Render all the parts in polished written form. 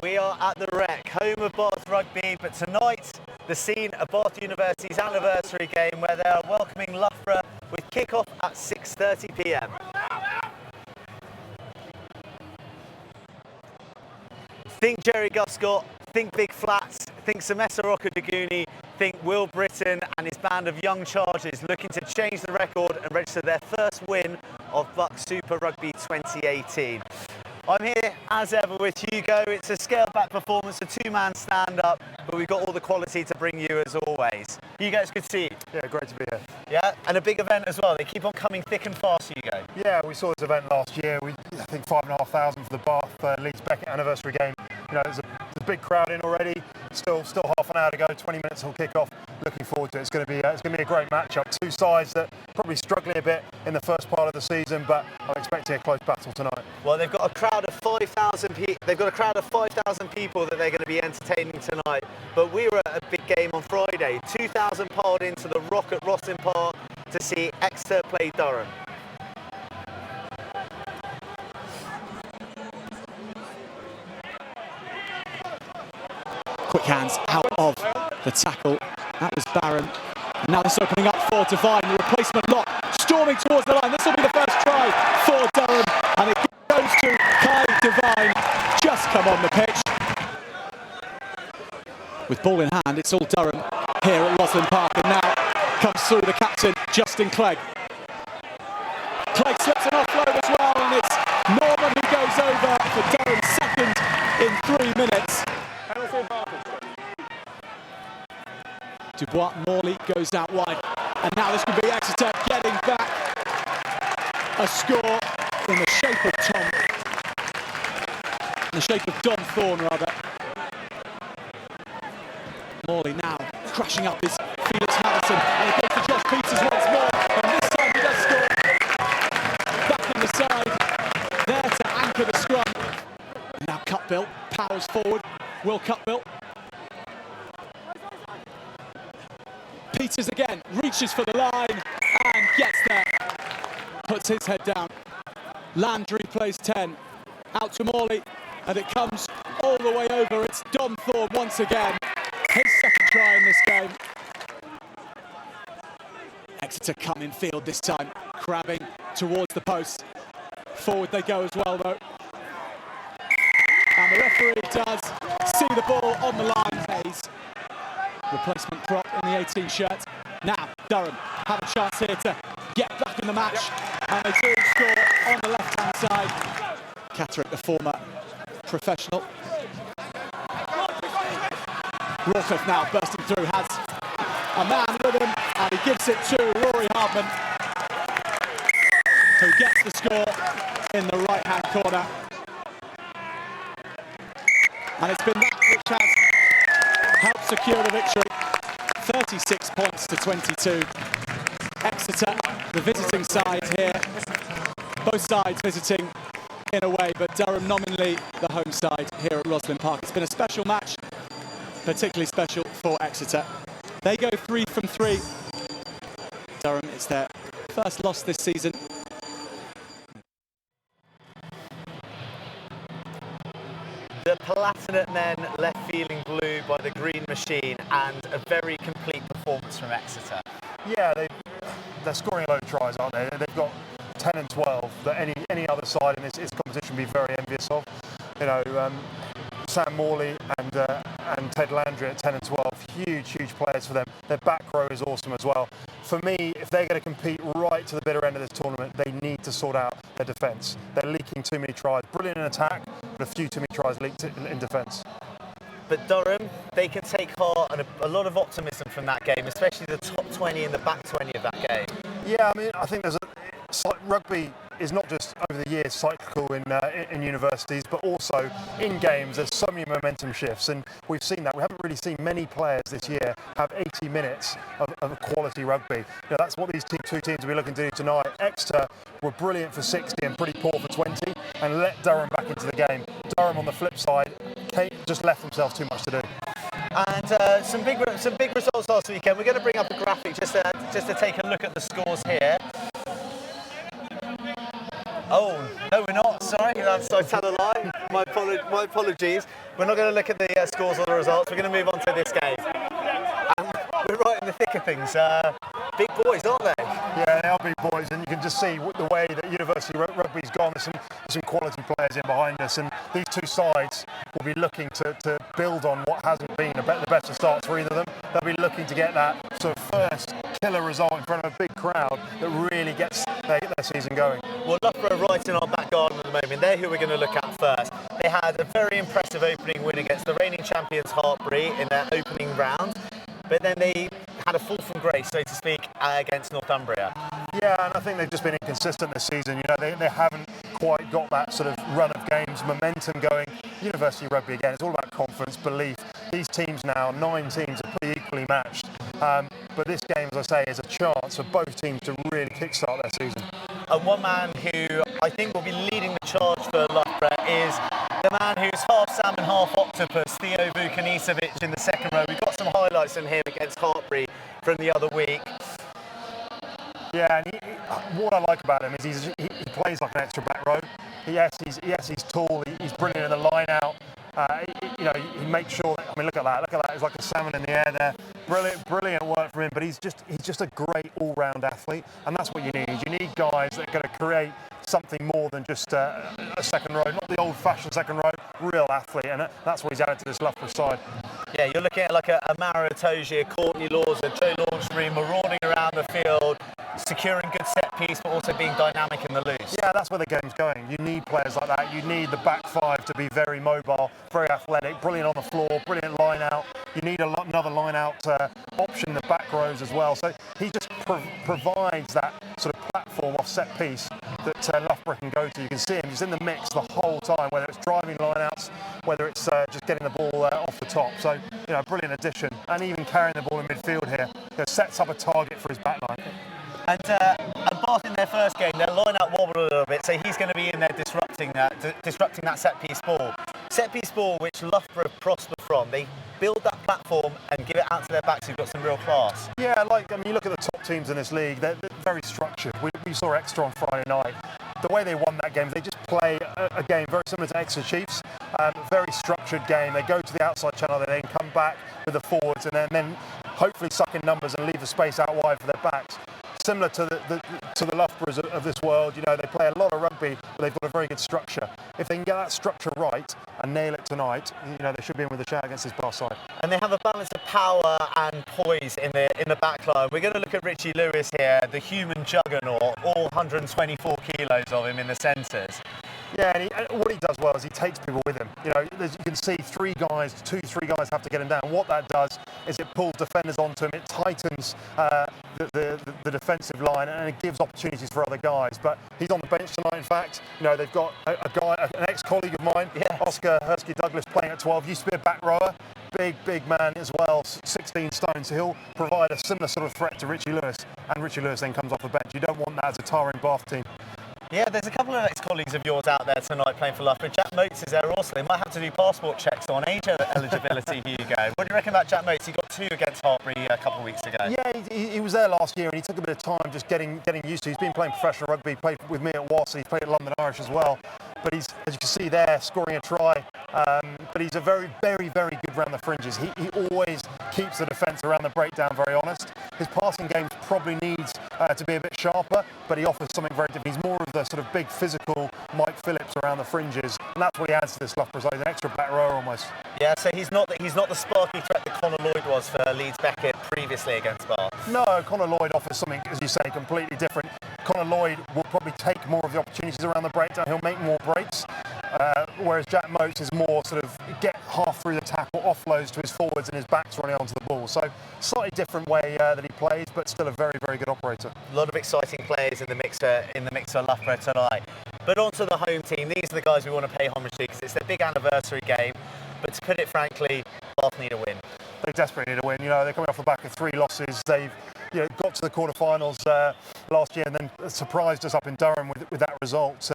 We are at the Rec, home of BUCS Rugby, but tonight the scene of BUCS University's anniversary game where they are welcoming Loughborough with kick-off at 6:30 p.m. Think Jerry Guscott, think Big Flats, think Semessa Rokodaguni, think Will Britton and his band of young chargers looking to change the record and register their first win of BUCS Super Rugby 2018. I'm here, as ever, with Hugo. It's a scaled-back performance, a two-man stand-up, but we've got all the quality to bring you as always. Hugo, it's good to see you. Yeah, great to be here. Yeah, and a big event as well. They keep on coming thick and fast, Hugo. Yeah, we saw this event last year. I think 5,500 for the Bath Leeds Beckett anniversary game. You know, there's a big crowd in already. Still half an hour to go. 20 minutes till kick-off. Looking forward to it. It's going to be a great matchup. Two sides that probably struggling a bit in the first part of the season, but I'm expecting a close battle tonight. Well, they've got a crowd of 5,000 people. They've got a crowd of 5,000 people that they're going to be entertaining tonight. But we were at a big game on Friday. 2,000 piled into the Rock at Rosslyn Park to see Exeter play Durham. Quick hands out of the tackle. That was Barron. And now this opening up for Devine. The replacement lock storming towards the line. This will be the first try for Durham. And it goes to Kai Devine. Just come on the pitch. With ball in hand, it's all Durham here at Rosslyn Park. And now comes through the captain, Justin Clegg. Clegg slips an offload as well. And it's Norman who goes over for Durham, second in 3 minutes. Dubois Morley goes out wide, and now this could be Exeter getting back a score in the shape of Dom Thorne rather. Morley now crashing up his Felix Madison, and it goes to Josh Peters once more, and this time he does score. Back on the side, there to anchor the scrum. And now Cutbill powers forward. Will Cutbill. Peters again, reaches for the line and gets there. Puts his head down. Landry plays 10. Out to Morley, and it comes all the way over. It's Dom Thorne once again. His second try in this game. Exeter come in field this time, crabbing towards the post. Forward they go as well, though. And the referee does see the ball on the line. Hayes. Replacement prop in the 18 shirt. Now Durham have a chance here to get back in the match, and they do score on the left-hand side. Catterick, the former professional. Rawcliffe now bursting through, has a man with him, and he gives it to Rory Hardman, who gets the score in the right-hand corner. And it's been that which has helped secure the victory. 36 points to 22. Exeter, the visiting side here. Both sides visiting in a way, but Durham nominally the home side here at Rosslyn Park. It's been a special match, particularly special for Exeter. They go 3 from 3. Durham, it's their first loss this season. The Palatinate men left feeling blue by the green machine, and a very complete performance from Exeter. Yeah, they're scoring a load of tries, aren't they? They've got 10 and 12 that any other side in this competition would be very envious of. You know, Sam Morley and Ted Landry at 10 and 12, huge players for them. Their back row is awesome as well. For me, if they're going to compete right to the bitter end of this tournament, they need to sort out their defence. They're leaking too many tries. Brilliant in attack, but a few too many tries leaked in defence. But Durham, they can take heart and a lot of optimism from that game, especially the top 20 and the back 20 of that game. Yeah, I mean, I think rugby is not just over the years cyclical in universities, but also in games. There's so many momentum shifts, and we've seen that. We haven't really seen many players this year have 80 minutes of quality rugby. You know, that's what these two teams will be looking to do tonight. Exeter were brilliant for 60 and pretty poor for 20, and let Durham back into the game. Durham, on the flip side, just left themselves too much to do. And some big results last weekend. We're going to bring up a graphic just to take a look at the scores here. Oh, no, we're not. Sorry, I tell a lie. My apologies. We're not going to look at the scores or the results. We're going to move on to this game. We're right in the thick of things. Big boys, aren't they? Yeah, they are big boys, and you can just see the way that University Rugby's gone. There's some quality players in behind us, and these two sides will be looking to build on what hasn't been the better starts for either of them. They'll be looking to get that sort of first killer result in front of a big crowd that really gets their season going. Well, Loughborough right in our back garden at the moment. They're who we're going to look at first. They had a very impressive opening win against the reigning champions Hartpury in their opening round, but then they had a fall from grace, so to speak, against Northumbria. Yeah, and I think they've just been inconsistent this season. You know, they haven't quite got that sort of run of games, momentum going. University Rugby, again, it's all about confidence, belief. These teams now, 9 teams, are pretty equally matched. But this game, as I say, is a chance for both teams to really kickstart their season. And one man who I think will be leading the charge for Loughborough is the man who's half salmon, half octopus, Theo Vukanicevic in the second row. We've got some highlights from him against Hartpury from the other week. Yeah, and what I like about him is he plays like an extra back row. Yes, he's tall, he's brilliant in the line out. You know, he makes sure that, I mean, look at that, it's like a salmon in the air there. Brilliant work from him, but he's just a great all-round athlete, and that's what you need. You need guys that are going to create something more than just a second row, not the old-fashioned second row, real athlete, and that's what he's added to this Loughborough side. Yeah, you're looking at like a Mara Toji, a Courtney Laws, a Joe Laundry marauding around the field, securing good set piece, but also being dynamic in the loose. Yeah, that's where the game's going. You need players like that. You need the back five to be very mobile, very athletic, brilliant on the floor, brilliant line out. You need another line out option in the back rows as well. So he just provides that sort of platform off set piece that Loughborough can go to. You can see him, he's in the mix the whole time, whether it's driving line-outs, whether it's just getting the ball off the top. So, you know, brilliant addition. And even carrying the ball in midfield here, sets up a target for his back line. And Bath in their first game, their line-out wobbled a little bit, so he's going to be in there disrupting that set-piece ball. Set-piece ball, which Loughborough prosper from. They build that platform and give it out to their backs who've got some real class. Yeah, you look at the top teams in this league, they're very structured. We saw Exeter on Friday night. The way they won that game, they just play a game very similar to Exeter Chiefs. Very structured game. They go to the outside channel, they then come back with the forwards, and then hopefully suck in numbers and leave the space out wide for their backs. Similar to the Loughboroughs of this world, you know, they play a lot of rugby, but they've got a very good structure. If they can get that structure right and nail it tonight, you know, they should be in with a shout against this Bath side. And they have a balance of power and poise in the back line. We're going to look at Richie Lewis here, the human juggernaut, all 124 kilos of him in the centres. Yeah, and what he does well is he takes people with him. You know, you can see three guys have to get him down. What that does is it pulls defenders onto him, it tightens the defensive line, and it gives opportunities for other guys. But he's on the bench tonight, in fact. You know, they've got an ex-colleague of mine, yes. Oscar Hursky-Douglas, playing at 12, used to be a back rower. Big man as well, 16 stone, so he'll provide a similar sort of threat to Richie Lewis, and Richie Lewis then comes off the bench. You don't want that as a tiring Bath team. Yeah, there's a couple of ex-colleagues of yours out there tonight playing for Loughborough. Jack Motes is there also. They might have to do passport checks on age eligibility, Hugo. What do you reckon about Jack Motes? He got 2 against Hartpury a couple of weeks ago. Yeah, he was there last year, and he took a bit of time just getting used to. He's been playing professional rugby, played with me at Wasps, he's played at London Irish as well. But he's, as you can see there, scoring a try. But he's a very good round the fringes. He always keeps the defence around the breakdown very honest. His passing game probably needs to be a bit sharper, but he offers something very different. He's more of the sort of big physical Mike Phillips around the fringes, and that's what he adds to this Loughborough side, an extra back rower almost. Yeah, so he's not the sparky threat that Connor Lloyd was for Leeds Beckett previously against Bath. No, Connor Lloyd offers something, as you say, completely different. Connor Lloyd will probably take more of the opportunities around the breakdown. He'll make more breaks. Whereas Jack Motes is more sort of get half through the tackle, offloads to his forwards and his backs running onto the ball. So slightly different way that he plays, but still a very good operator. A lot of exciting players in the mix for Loughborough tonight. But on to the home team. These are the guys we want to pay homage to because it's their big anniversary game. But to put it frankly, Bath need a win. They desperately need a win. You know, they're coming off the back of 3 losses. They've got to the quarterfinals last year and then surprised us up in Durham with that result.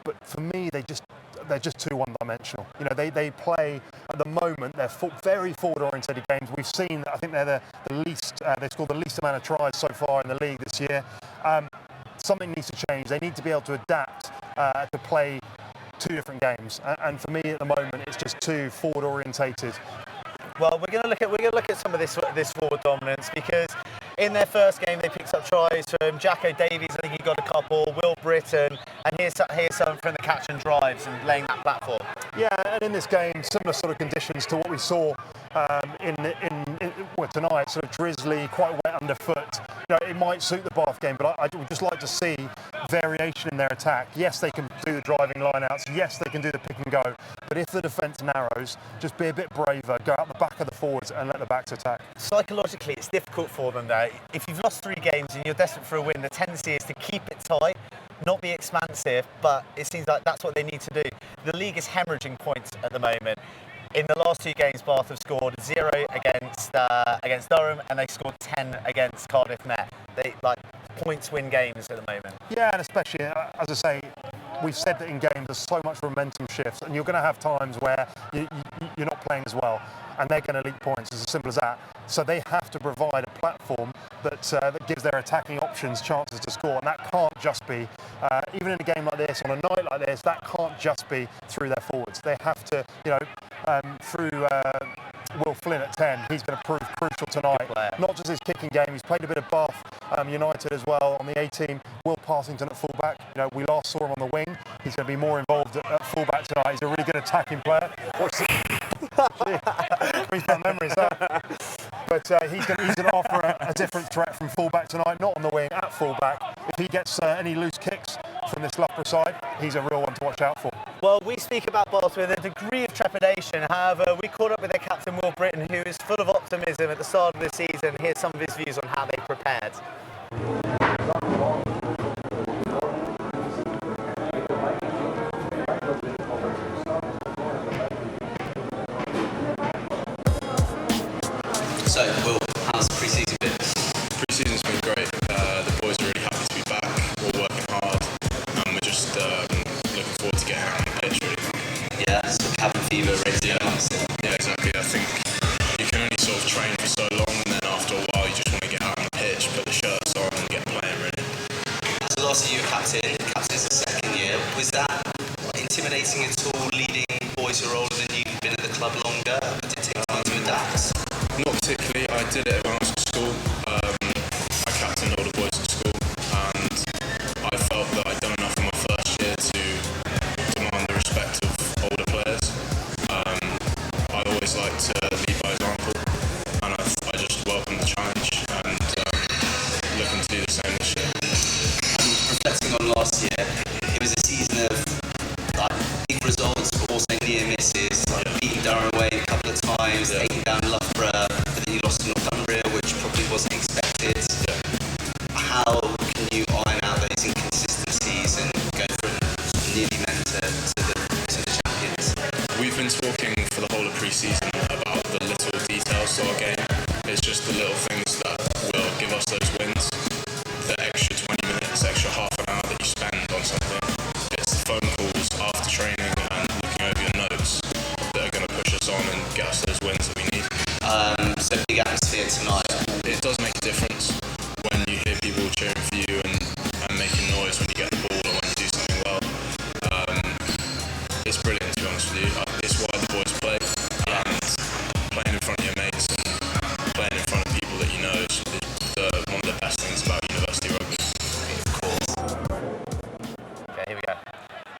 But for me, they're just too one-dimensional. You know, they play at the moment. They're very forward-oriented games. We've seen. I think they're the least. They've scored the least amount of tries so far in the league this year. Something needs to change. They need to be able to adapt to play two different games. And for me at the moment, it's just too forward orientated. Well, we're going to look at some of this forward dominance, because in their first game they picked up tries from Jacko Davies. I think he got a couple. Will Britton, and here's someone from the catch and drives and laying that platform. Yeah, and in this game, similar sort of conditions to what we saw well, tonight, sort of drizzly, quite wet underfoot. You know, it might suit the Bath game, but I would just like to see variation in their attack. Yes, they can do the driving line-outs. Yes, they can do the pick and go. But if the defence narrows, just be a bit braver, go out the back of the forwards and let the backs attack. Psychologically, it's difficult for them though. If you've lost 3 games and you're desperate for a win, the tendency is to keep it tight, not be expansive, but it seems like that's what they need to do. The league is hemorrhaging points at the moment. In the last 2 games, Bath have scored 0 against Durham, and they scored 10 against Cardiff Met. They points win games at the moment. Yeah, and especially, as I say, we've said that in games there's so much momentum shifts, and you're going to have times where you're not playing as well, and they're going to leak points. It's as simple as that. So they have to provide a platform that gives their attacking options chances to score, and that can't just be, even in a game like this, on a night like this, that can't just be through their forwards. They have to, through Will Flynn at 10, he's going to prove crucial tonight. Not just his kicking game, he's played a bit of Bath United as well on the A-team. Will Parsington at fullback, we last saw him on the wing. He's going to be more involved at fullback tonight. He's a really good attacking player. Brings back memories, that. But he's going to offer a different threat from fullback tonight, not on the wing, at fullback. If he gets any loose kicks from this Loughborough side, he's a real one to watch out for. Well, we speak about Bath with a degree of trepidation. However, we caught up with their captain, Will Britton, who is full of optimism at the start of the season. Here's some of his views on how they prepared. So, Will, how's pre-season been? Pre-season's been great. The boys are really happy to be back. We're working hard, and we're just looking forward to getting out on the pitch, really. Yeah, so cabin fever, ready to go. Yeah, exactly. I think you can only sort of train for so long, and then after a while, you just want to get out on the pitch, put the shirts on, and get playing, really. So last year you were captain's the second year. Was that intimidating at all, leading boys who are older than you, who've been at the club longer? Did it take time to adapt? Not particularly. I did it when I was at school. I captained all the boys at school, and I felt that I'd done enough in my first year to demand the respect of older players. I always like to lead by example, and I just welcome the challenge and looking to do the same this year. Reflecting on last year, it was a season of big results, but also near misses, beating Durham away a couple of times, taking down Loughborough, but then you lost to Loughborough, which probably wasn't expected. How can you iron out those inconsistencies and go from nearly men to the champions? We've been talking for the whole of pre-season about the little details to our game. It's just the little things that will give us those wins. The extra 20 minutes, extra half an hour that you spend on something. It's the phone calls after training and looking over your notes that are going to push us on and get us those wins that we need. So big atmosphere tonight. It does make a difference when you hear people cheering for you and making noise when you get the ball or when you do something well. It's brilliant, to be honest with you. It's why the boys play, and playing in front of your mates and playing in front of people that you know is one of the best things about university rugby. Okay, here we go.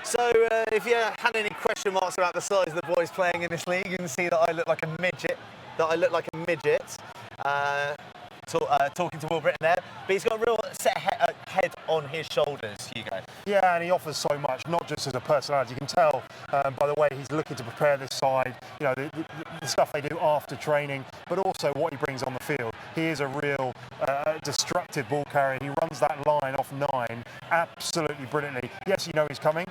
So, if you had any question marks about the size of the boys playing in this league, you can see that I look like a midget. Talking to Will Britton there, but he's got a real set head on his shoulders, Hugo. Yeah, and he offers so much, not just as a personality. You can tell by the way he's looking to prepare this side, the stuff they do after training, but also what he brings on the field. He is a real destructive ball carrier. He runs that line off 9 absolutely brilliantly. Yes, you know he's coming,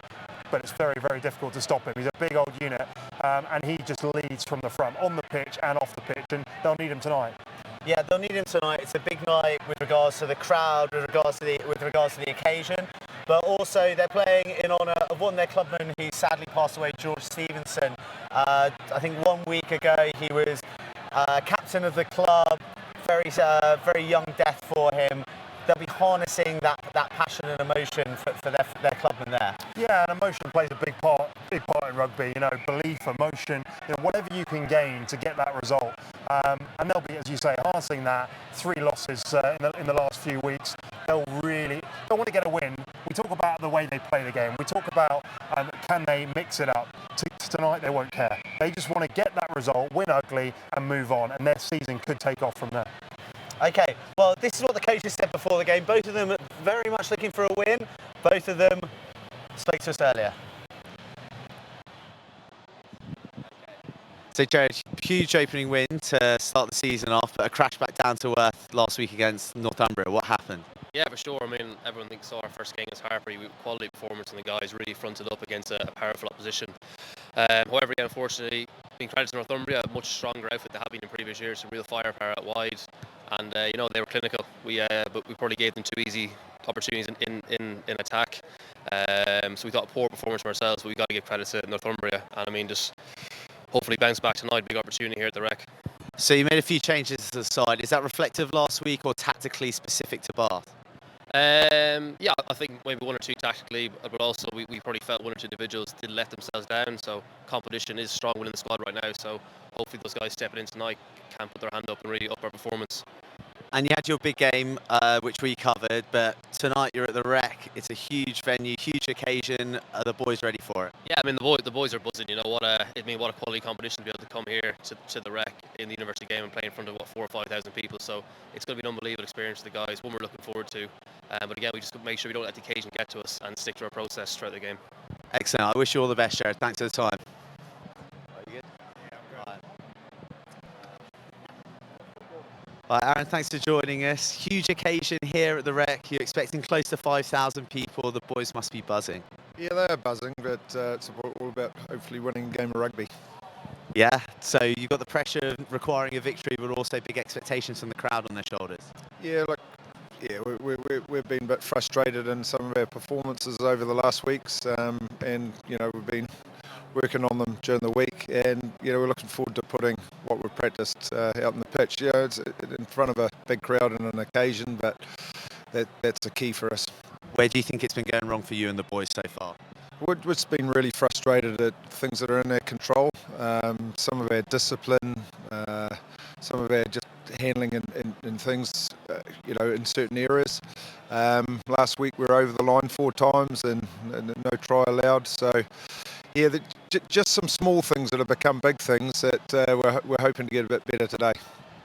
but it's very, very difficult to stop him. He's a big old unit, and he just leads from the front, on the pitch and off the pitch, and they'll need him tonight. Yeah, they'll need him tonight. It's a big night with regards to the crowd, with regards to the occasion, but also they're playing in honour of one of their clubmen who sadly passed away, George Stevenson. I think 1 week ago he was captain of the club. Very young death for him. they'll be harnessing that passion and emotion for their clubmen there. Yeah, and emotion plays a big part in rugby. You know, belief, emotion, whatever you can gain to get that result. And they'll be, as you say, harnessing that. 3 losses in the last few weeks. They'll want to get a win. We talk about the way they play the game. We talk about can they mix it up. Tonight they won't care. They just want to get that result, win ugly, and move on. And their season could take off from there. Okay, well, this is what the coaches said before the game. Both of them are very much looking for a win. Both of them spoke to us earlier. So, Jared, huge opening win to start the season off, but a crash back down to earth last week against Northumbria. What happened? Yeah, for sure. I mean, everyone thinks our first game against Harper, quality performance, and the guys really fronted up against a powerful opposition. However, yeah, unfortunately, being credited to Northumbria, a much stronger outfit they have been in previous years, some real firepower out wide, and they were clinical. But we probably gave them too easy opportunities in attack. So we thought a poor performance from ourselves, but we got to give credit to Northumbria, and I mean, just hopefully bounce back tonight. Big opportunity here at the Rec. So you made a few changes to the side. Is that reflective last week or tactically specific to Bath? Yeah, I think maybe 1 or 2 tactically, but also we probably felt 1 or 2 individuals did let themselves down. So competition is strong within the squad right now. So hopefully those guys stepping in tonight can put their hand up and really up our performance. And you had your big game, which we covered, but tonight you're at the Rec. It's a huge venue, huge occasion. Are the boys ready for it? Yeah, I mean the boys are buzzing. What a quality competition to be able to come here to the Rec in the university game and play in front of 4,000 or 5,000 people. So it's going to be an unbelievable experience for the guys. One we're looking forward to. But again, we just make sure we don't let the occasion get to us and stick to our process throughout the game. Excellent. I wish you all the best, Jared. Thanks for the time. Are you good? Yeah, I'm good. Right, Aaron, thanks for joining us. Huge occasion here at the Rec. You're expecting close to 5,000 people. The boys must be buzzing. Yeah, they are buzzing, but it's all about hopefully winning a game of rugby. Yeah, so you've got the pressure of requiring a victory, but also big expectations from the crowd on their shoulders. Yeah, we've been a bit frustrated in some of our performances over the last weeks, and we've been working on them during the week, and we're looking forward to putting what we've practiced out on the pitch. It's in front of a big crowd and an occasion, but that's the key for us. Where do you think it's been going wrong for you and the boys so far? We've just been really frustrated at things that are in our control. Some of our discipline, some of our just handling in things, in certain areas. Last week we were over the line 4 times and no try allowed. So, yeah, just some small things that have become big things that we're hoping to get a bit better today.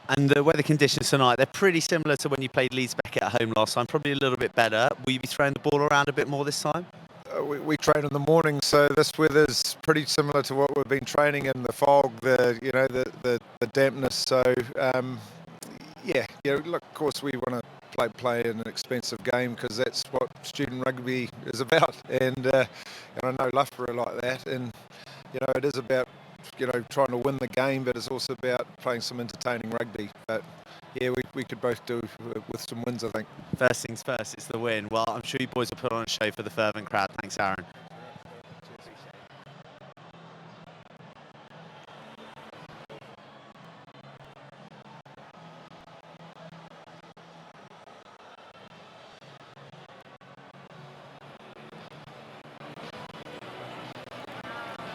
And the weather conditions tonight, they're pretty similar to when you played Leeds Beckett at home last time, probably a little bit better. Will you be throwing the ball around a bit more this time? We train in the morning, so this weather's pretty similar to what we've been training in. The fog, the dampness. So look, of course we want to play in an expensive game because that's what student rugby is about. And I know Loughborough like that, and it is about trying to win the game, but it's also about playing some entertaining rugby. But yeah, we could both do with some wins, I think. First things first, it's the win. Well, I'm sure you boys will put on a show for the fervent crowd. Thanks, Aaron.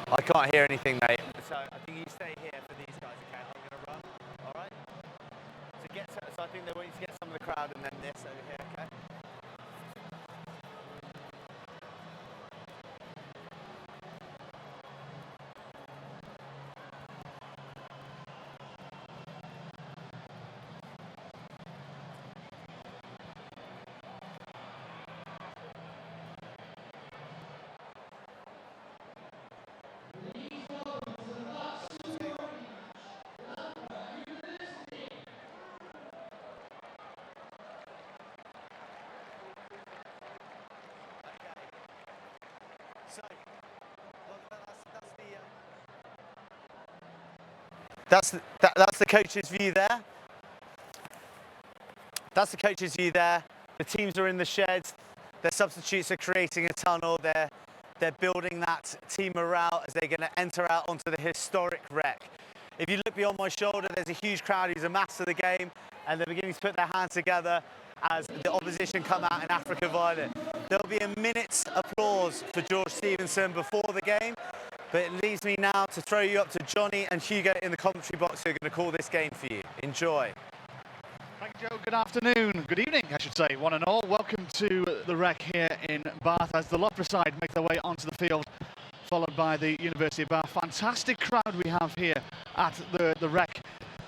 I can't hear anything, mate. So I think you stay here for these guys, okay? I'm going to run, all right? So I think they want you to get some of the crowd and then this over here, okay? So, that's the coach's view there. That's the coach's view there. The teams are in the sheds. Their substitutes are creating a tunnel. They're building that team morale as they're going to enter out onto the historic Rec. If you look beyond my shoulder, there's a huge crowd who's amassed to the game, and they're beginning to put their hands together as the opposition come out in Africa Violet. There'll be a minute's applause for George Stevenson before the game, but it leaves me now to throw you up to Johnny and Hugo in the commentary box who are going to call this game for you. Enjoy. Thank you, Joe. Good afternoon. Good evening, I should say, one and all. Welcome to the Rec here in Bath as the Loughborough side make their way onto the field, followed by the University of Bath. Fantastic crowd we have here at the Rec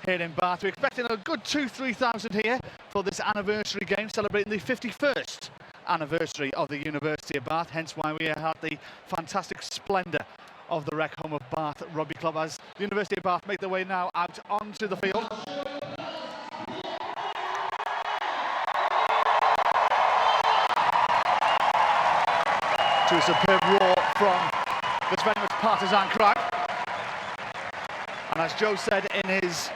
here in Bath. We're expecting a good 2,000–3,000 here for this anniversary game, celebrating the 51st anniversary of the University of Bath, hence why we are at the fantastic splendour of the Rec home of Bath Rugby Club as the University of Bath make their way now out onto the field. To a superb roar from this very much partisan crowd. And as Joe said in his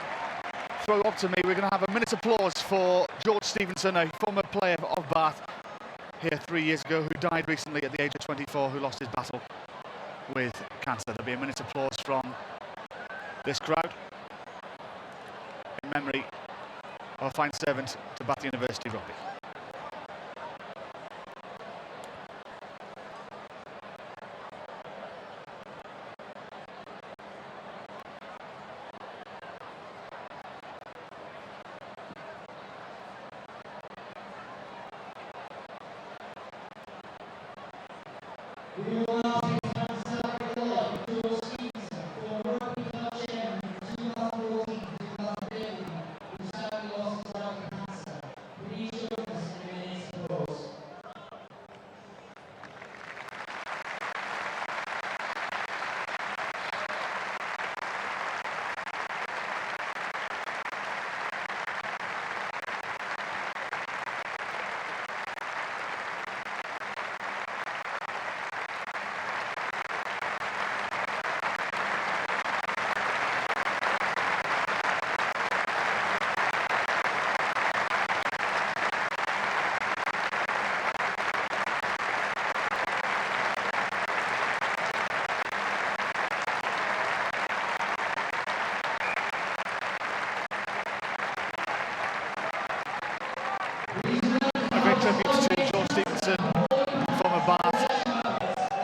throw up to me, we're going to have a minute's applause for George Stevenson, a former player of Bath here 3 years ago, who died recently at the age of 24, who lost his battle with cancer. There'll be a minute's applause from this crowd in memory of a fine servant to Bath University Rugby.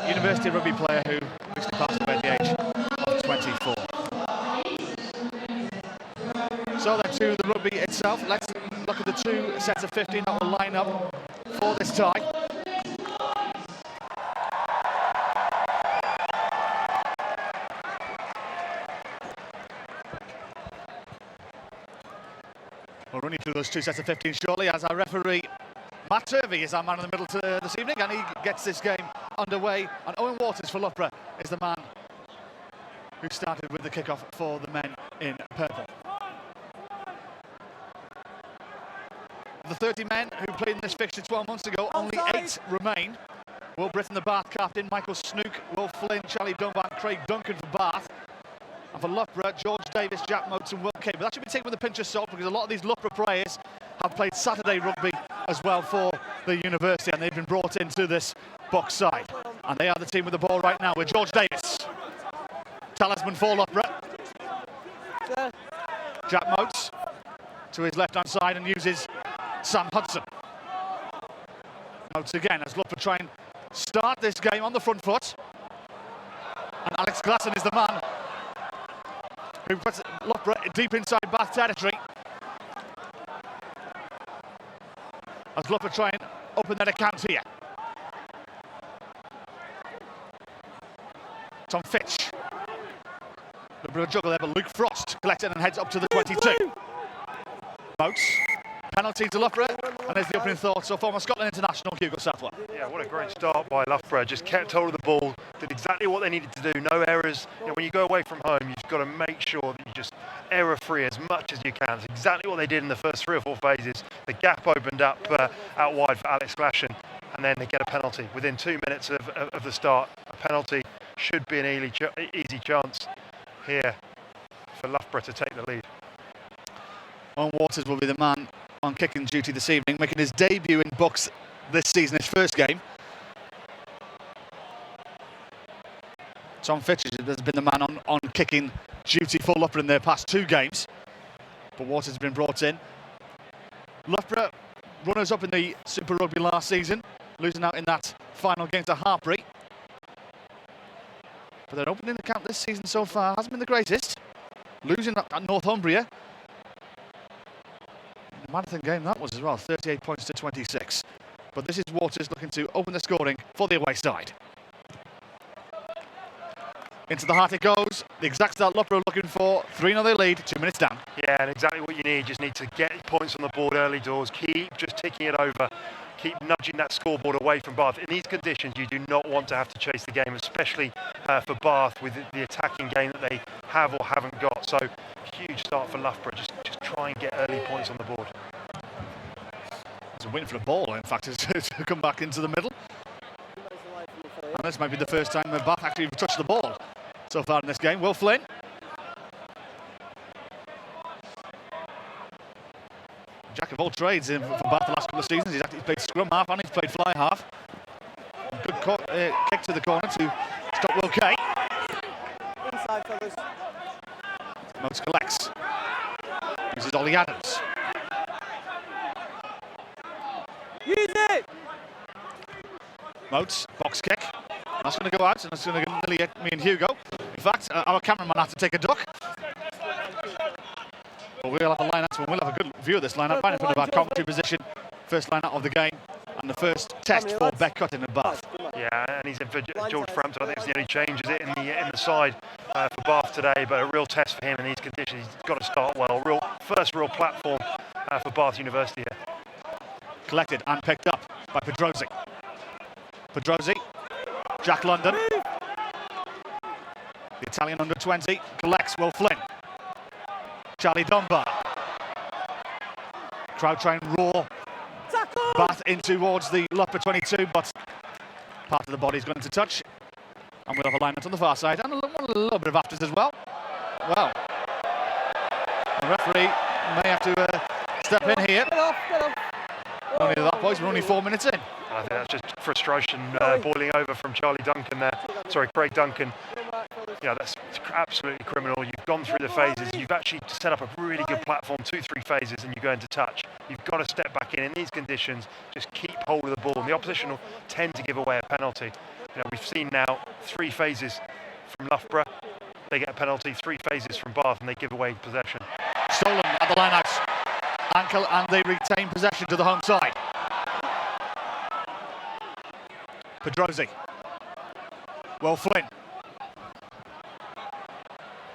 University Rugby player who recently passed away at the age of 24. So then to the rugby itself, let's look at the two sets of 15 that will line up for this tie. We'll run you through those two sets of 15 shortly as our referee Matt Turvey is our man in the middle this evening, and he gets this game underway. And Owen Waters for Loughborough is the man who started with the kickoff for the men in purple. Of the 30 men who played in this fixture 12 months ago, only 8 remain. Will Britton, the Bath captain, Michael Snook, Will Flynn, Charlie Dunbar, and Craig Duncan for Bath. And for Loughborough, George Davis, Jack Motes and Will Kay. But that should be taken with a pinch of salt because a lot of these Loughborough players have played Saturday rugby as well for the university, and they've been brought into this BUCS side. And they are the team with the ball right now with George Davis. Talisman for Loughborough. Jack Motes to his left-hand side and uses Sam Hudson. Motes again as Loughborough try and start this game on the front foot. And Alex Glasson is the man who puts Loughborough deep inside Bath territory. As Loughborough try and open their account here. Tom Fitch. Loughborough juggle there, but Luke Frost collects it and heads up to the 22. Motes. Penalty to Loughborough, and there's the opening thoughts of former Scotland international Hugo Southwell. Yeah, what a great start by Loughborough. Just kept hold of the ball, did exactly what they needed to do. No errors. You know, when you go away from home, you've got to make sure that you just error-free as much as you can. It's exactly what they did in the first 3 or 4 phases. The gap opened up out wide for Alex Glasson, and then they get a penalty within 2 minutes of the start. A penalty should be an easy chance here for Loughborough to take the lead. Owen Waters will be the man on kicking duty this evening, making his debut in BUCS this season, his first game. Tom Fitch has been the man on kicking duty for Loughborough in their past 2 games, but Waters has been brought in. Loughborough runners-up in the Super Rugby last season, losing out in that final game to Hartpury. But their opening account this season so far hasn't been the greatest. Losing at Northumbria. A marathon game that was as well, 38 points to 26. But this is Waters looking to open the scoring for the away side. Into the heart it goes. The exact start Loughborough looking for. 3-0 lead, 2 minutes down. Yeah, and exactly what you need. Just need to get points on the board early doors. Keep just ticking it over. Keep nudging that scoreboard away from Bath. In these conditions, you do not want to have to chase the game, especially for Bath with the attacking game that they have or haven't got. So, huge start for Loughborough. Just try and get early points on the board. It's a win for the ball, in fact, to come back into the middle. And this might be the first time that Bath actually touched the ball so far in this game. Will Flynn. Jack of all trades for Bath the last couple of seasons. He's actually played scrum half and he's played fly half. Good kick to the corner to stop Will Kay. Inside, fellas. Motes collects. Uses Ollie Adams. Use it! Motes, box kick. That's going to go out and that's going to nearly hit me and Hugo. In fact, our cameraman had to take a duck. But we'll have a line-out, and we'll have a good view of this line-out right in front of our commentary position. First line-out of the game and the first test for Beck Cutting and Bath. Yeah, and he's in for George Frampton. I think it's the only change, is it, in the side for Bath today. But a real test for him in these conditions. He's got to start well. First real platform for Bath University here. Collected and picked up by Pedrosi. Pedrosi, Jack London. The Italian under-20 collects Will Flynn. Charlie Dunbar. Crowd try and roar Bath in towards the Loughborough 22, but part of the body's going into touch. And we'll have a lineman on the far side and a little bit of afters as well. Well, the referee may have to step in here. Get off. Only to that, boys, we're only 4 minutes in. I think that's just frustration boiling over from Craig Duncan. Yeah, that's absolutely criminal. You've gone through the phases. You've actually set up a really good platform, 2-3 phases, and you go into touch. You've got to step back in these conditions. Just keep hold of the ball. And the opposition will tend to give away a penalty. You know, we've seen now 3 phases from Loughborough. They get a penalty. 3 phases from Bath, and they give away possession. Stolen at the line-out. Ankle, and they retain possession to the home side. Pedrosi. Well, Flynn.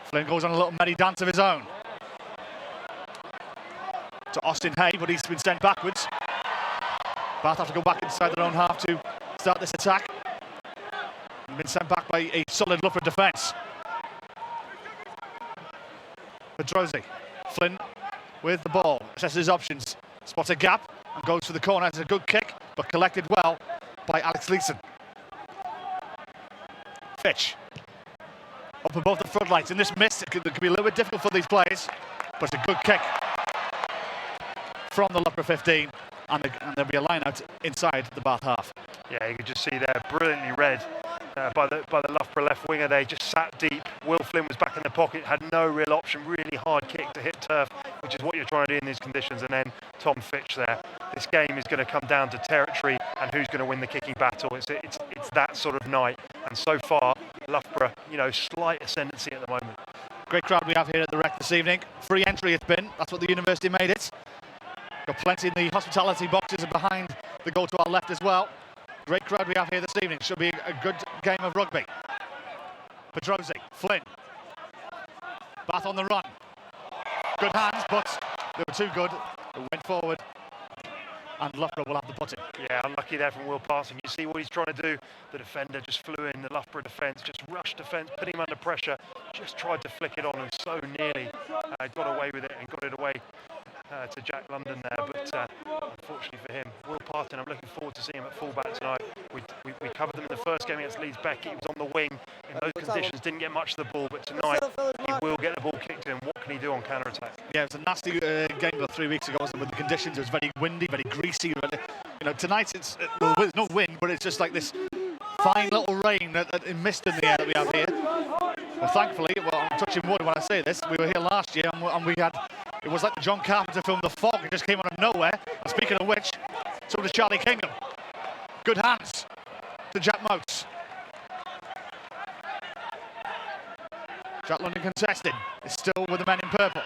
Flynn goes on a little merry dance of his own. To Austin Hay, but he's been sent backwards. Bath have to go back inside their own half to start this attack. They've been sent back by a solid Loughborough defence. Pedrosi. Flynn with the ball, assesses his options, spots a gap and goes for the corner. It's a good kick, but collected well by Alex Leeson. Fitch up above the floodlights. In this mist, it could be a little bit difficult for these players, but it's a good kick from the Loughborough 15, and there'll be a line out inside the Bath half. Yeah, you could just see there, brilliantly read by the Loughborough left winger. They just sat deep. Will Flynn was back in the pocket, had no real option. Really hard kick to hit turf, which is what you're trying to do in these conditions. And then Tom Fitch there. This game is going to come down to territory and who's going to win the kicking battle. It's that sort of night. And so far, Loughborough, slight ascendancy at the moment. Great crowd we have here at the Rec this evening. Free entry it's been. That's what the university made it. Got plenty in the hospitality boxes and behind the goal to our left as well. Great crowd we have here this evening. Should be a good game of rugby. Pedrosi, Flynn. Bath on the run. Good hands, but they were too good. They went forward. And Loughborough will have the button. Yeah, unlucky there from Will Parson. You see what he's trying to do. The defender just flew in. The Loughborough defence just rushed defence, put him under pressure. Just tried to flick it on and so nearly got away with it and got it away to Jack London there. But unfortunately for him, Will Parton, I'm looking forward to seeing him at fullback tonight. We covered them in the first game against Leeds Beck. He was on the wing in those conditions, didn't get much of the ball, but tonight he will get the ball kicked to him. What can he do on counter-attack? Yeah, it was a nasty game about 3 weeks ago, wasn't it, with the conditions. It was very windy, very greasy. Tonight it's there's no wind, but it's just like this fine little rain and mist in the air that we have here. Well, thankfully, I'm touching wood when I say this, we were here last year and we had It was like the John Carpenter film The Fog. It just came out of nowhere. And speaking of which, so does Charlie Kingham. Good hands to Jack Motes. Jack London contested. It's still with the men in purple.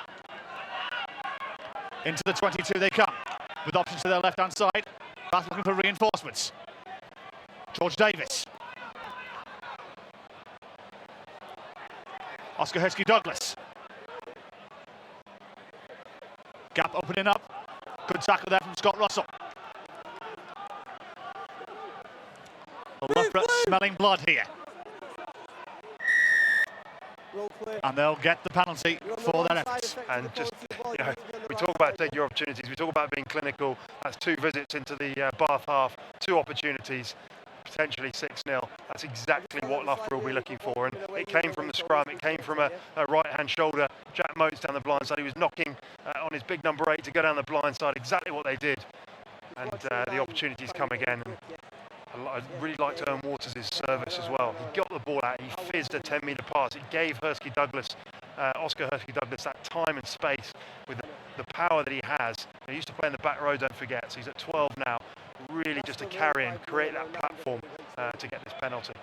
Into the 22 they come, with options to their left-hand side. Bath looking for reinforcements. George Davis. Oscar Heskey-Douglas. Gap opening up. Good tackle there from Scott Russell. Well, Loughborough smelling blood here. And they'll get the penalty for their efforts. And just, you know, we talk about taking your opportunities, we talk about being clinical. That's 2 visits into the Bath half, 2 opportunities, potentially 6-0. That's exactly what Loughborough will be looking for. And it came from the scrum, it came from a right-hand shoulder. Jack Motes down the blind side, he was knocking on his big number 8 to go down the blind side, exactly what they did. And the opportunities come again. I really liked Owen Waters' service as well. He got the ball out, he fizzed a 10-metre pass. It gave Heskey-Douglas, Oscar Heskey-Douglas, that time and space with the power that he has. He used to play in the back row, don't forget, so he's at 12 now. Really just to carry and create that platform to get this penalty.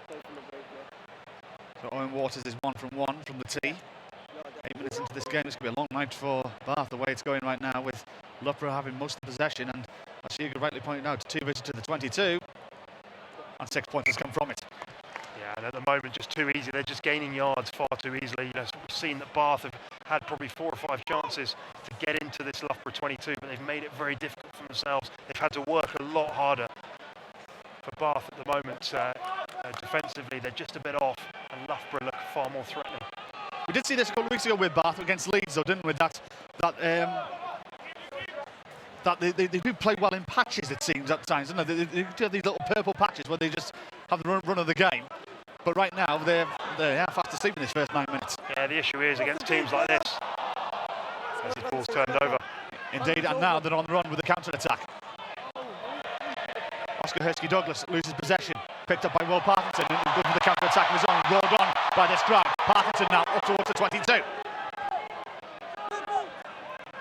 So Owen Waters is 1 from 1 from the tee. 8 minutes into this game, it's going to be a long night for Bath, the way it's going right now, with Loughborough having most of the possession. And as Hugo rightly pointed out, 2 visits to the 22. And 6 points has come from it. Yeah, and at the moment, just too easy. They're just gaining yards far too easily. You know, we've seen that Bath have had probably 4 or 5 chances to get into this Loughborough 22, but they've made it very difficult for themselves. They've had to work a lot harder. For Bath at the moment, defensively, they're just a bit off, and Loughborough look far more threatening. We did see this a couple of weeks ago with Bath against Leeds, though, didn't we? That they do play well in patches, it seems, at times, don't they? They do have these little purple patches where they just have the run of the game. But right now, they're fast asleep in this first 9 minutes. Yeah, the issue is against teams like this, as the ball's turned over. Indeed, and now they're on the run with the counter-attack. Oscar Heskey-Douglas loses possession, picked up by Will Partington, and good for the counter-attack of his own, rolled on by this crowd. Partington now up towards the 22.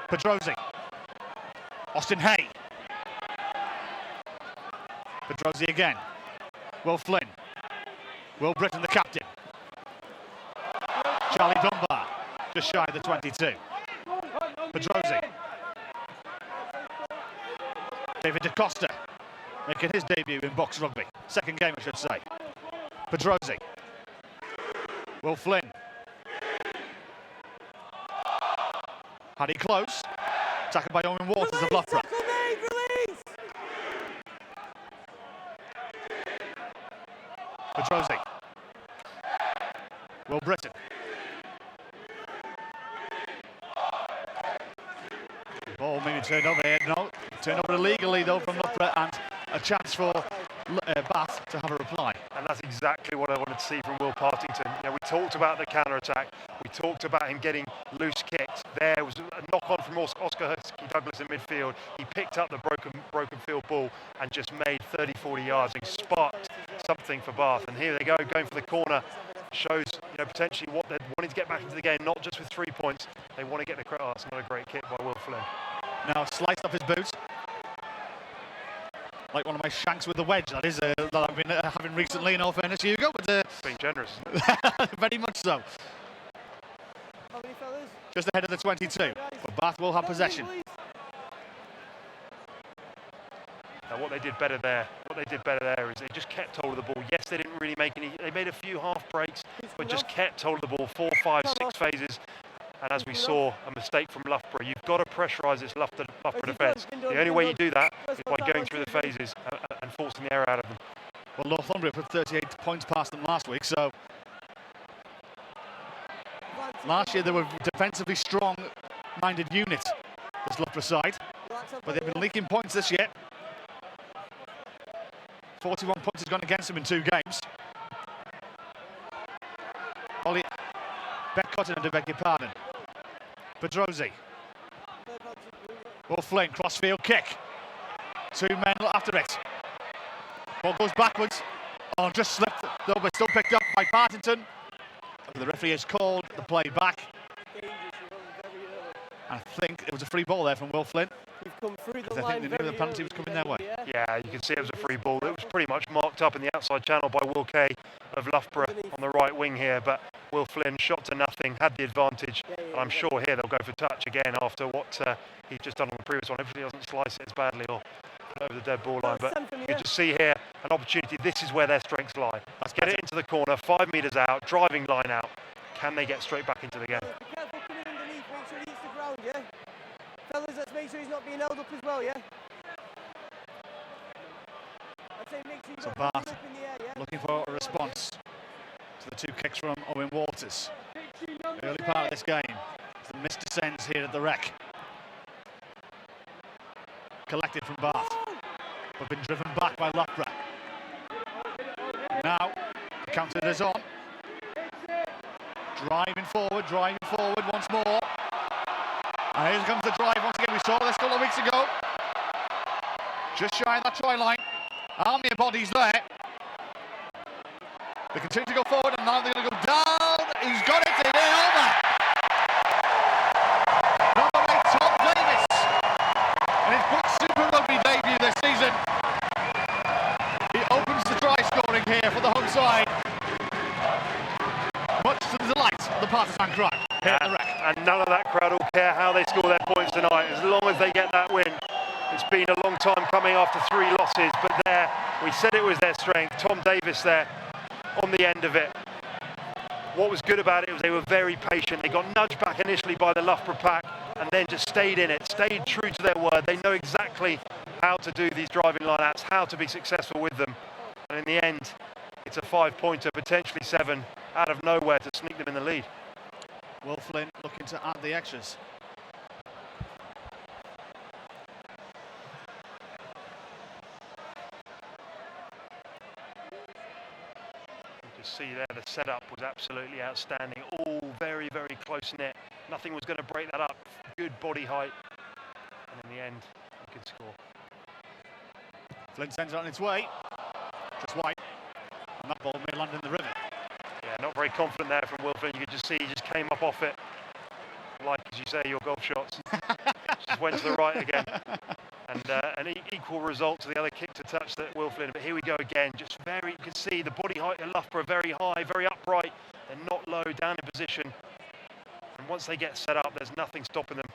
Pedrosi. Austin Hay. Pedrosi again. Will Flynn. Will Britton, the captain. Charlie Dunbar, just shy of the 22. Pedrosi. David DaCosta, making his debut in BUCS Rugby. Second game, I should say. Pedrosi. Will Flynn. Had he close. Tackled by Owen Waters of Loughborough. Pedrosi. Will Britton. Ball maybe turned over here. No, turned over illegally though from Loughborough, and a chance for Bath to have a reply. And that's exactly what I wanted to see from Will Partington. You know, we talked about the counter-attack. We talked about him getting loose kicked. There was a knock-on from Oscar Heskey-Douglas in midfield. He picked up the broken field ball and just made 30, 40 yards. He sparked something for Bath. And here they go, going for the corner. Shows, you know, potentially what they're wanting to get back into the game, not just with 3 points. They want to get the credit. Oh, that's not a great kick by Will Flynn. Now sliced off his boot. Like one of my shanks with the wedge, that is, that I've been having recently, in all fairness, Hugo. But being generous. very much so. Just ahead of the 22. But Bath will have possession. Now what they did better there is they just kept hold of the ball. Yes, they didn't really make any. They made a few half breaks, but just kept hold of the ball. 4, 5, 6 phases. And as we saw, a mistake from Loughborough. You've got to pressurise this Loughborough defence. The only way you do that is by going through the phases and forcing the error out of them. Well, Northumbria put 38 points past them last week, so last year they were a defensively strong-minded unit, this Loughborough side, but they've been leaking points this year. 41 points has gone against them in 2 games. Ollie Beck-Cotton, I beg your pardon. Pedrosi. Will Flynn, crossfield kick. 2 men after it. Ball goes backwards. Oh, just slipped, though, but still picked up by Partington. The referee has called the play back. I think it was a free ball there from Will Flynn. You've come through the I line think they knew very the penalty early, was coming their way. Yeah, you can see it was a free ball. It was pretty much marked up in the outside channel by Will Kay of Loughborough on the right wing here, but Will Flynn shot to nothing, had the advantage, and I'm sure here they'll go for touch again after what he's just done on the previous one. Hopefully he doesn't slice it as badly or over the dead ball line, but you can just see here an opportunity. This is where their strengths lie. Let's get it into the corner, 5 metres out, driving line out. Can they get straight back into the game? Be careful coming underneath, make sure he hits the ground, yeah? Fellas, let's make sure he's not being held up as well, yeah? I'd say make sure you So don't hold Bath him up in the air, yeah? looking for a response to the 2 kicks from Owen Waters. The early part of this game, the missed descents here at the Rec. Collected from Bath, but been driven back by Loughborough. Now, the counter is on. Driving forward once more. And here comes the drive once again. We saw this a couple of weeks ago. Just shy of that try line. Army of bodies there. They continue to go forward and now they're going to go down. He's got it. It ain't over. Number 8, Tom Davis. In his BUCS Super Rugby debut this season. He opens the try scoring here for the home side. Much to the delight of the partisan crowd here at the Rec. And none of that crowd will care how they score their points tonight, as long as they get that win. It's been a long time coming after 3 losses, but there, we said it was their strength. Tom Davis there on the end of it. What was good about it was they were very patient. They got nudged back initially by the Loughborough pack and then just stayed in it, stayed true to their word. They know exactly how to do these driving line-outs, how to be successful with them. And in the end, it's a 5-pointer, potentially 7, out of nowhere to sneak them in the lead. Will Flynn looking to add the extras. You just see there the setup was absolutely outstanding. All very, very close-knit. Nothing was going to break that up. Good body height. And in the end, a good score. Flynn sends it on its way. Just wide. And that ball may land in the river. Yeah, not very confident there from Will Flynn. You could just see he just came up off it. Like, as you say, your golf shots. Just went to the right again. And an equal result to the other kick to touch that Will Flynn. But here we go again. Just very, you can see the body height of Loughborough very high, very upright. They're not low, down in position. And once they get set up, there's nothing stopping them.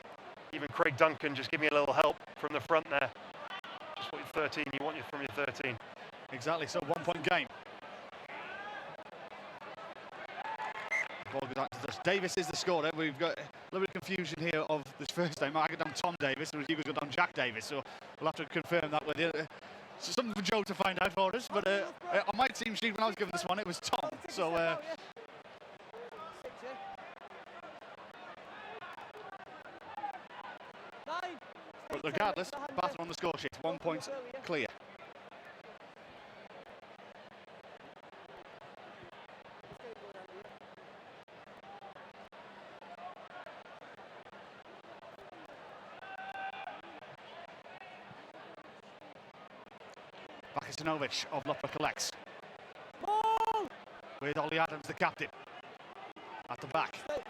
Even Craig Duncan just give me a little help from the front there. Just what your 13, you want you from your 13. Exactly, so 1-point game. Ball goes out to this. Davis is the scorer. We've got a little bit of confusion here of this first time. I got down Tom Davis, and Hugo's got down Jack Davis, so we'll have to confirm that with you. So something for Joe to find out for us, but on my team sheet when I was given this one, it was Tom. So but regardless, Bath on the score sheet, 1 point clear. Bakasinovic of Loughborough collects. With Ollie Adams, the captain, at the back. Back.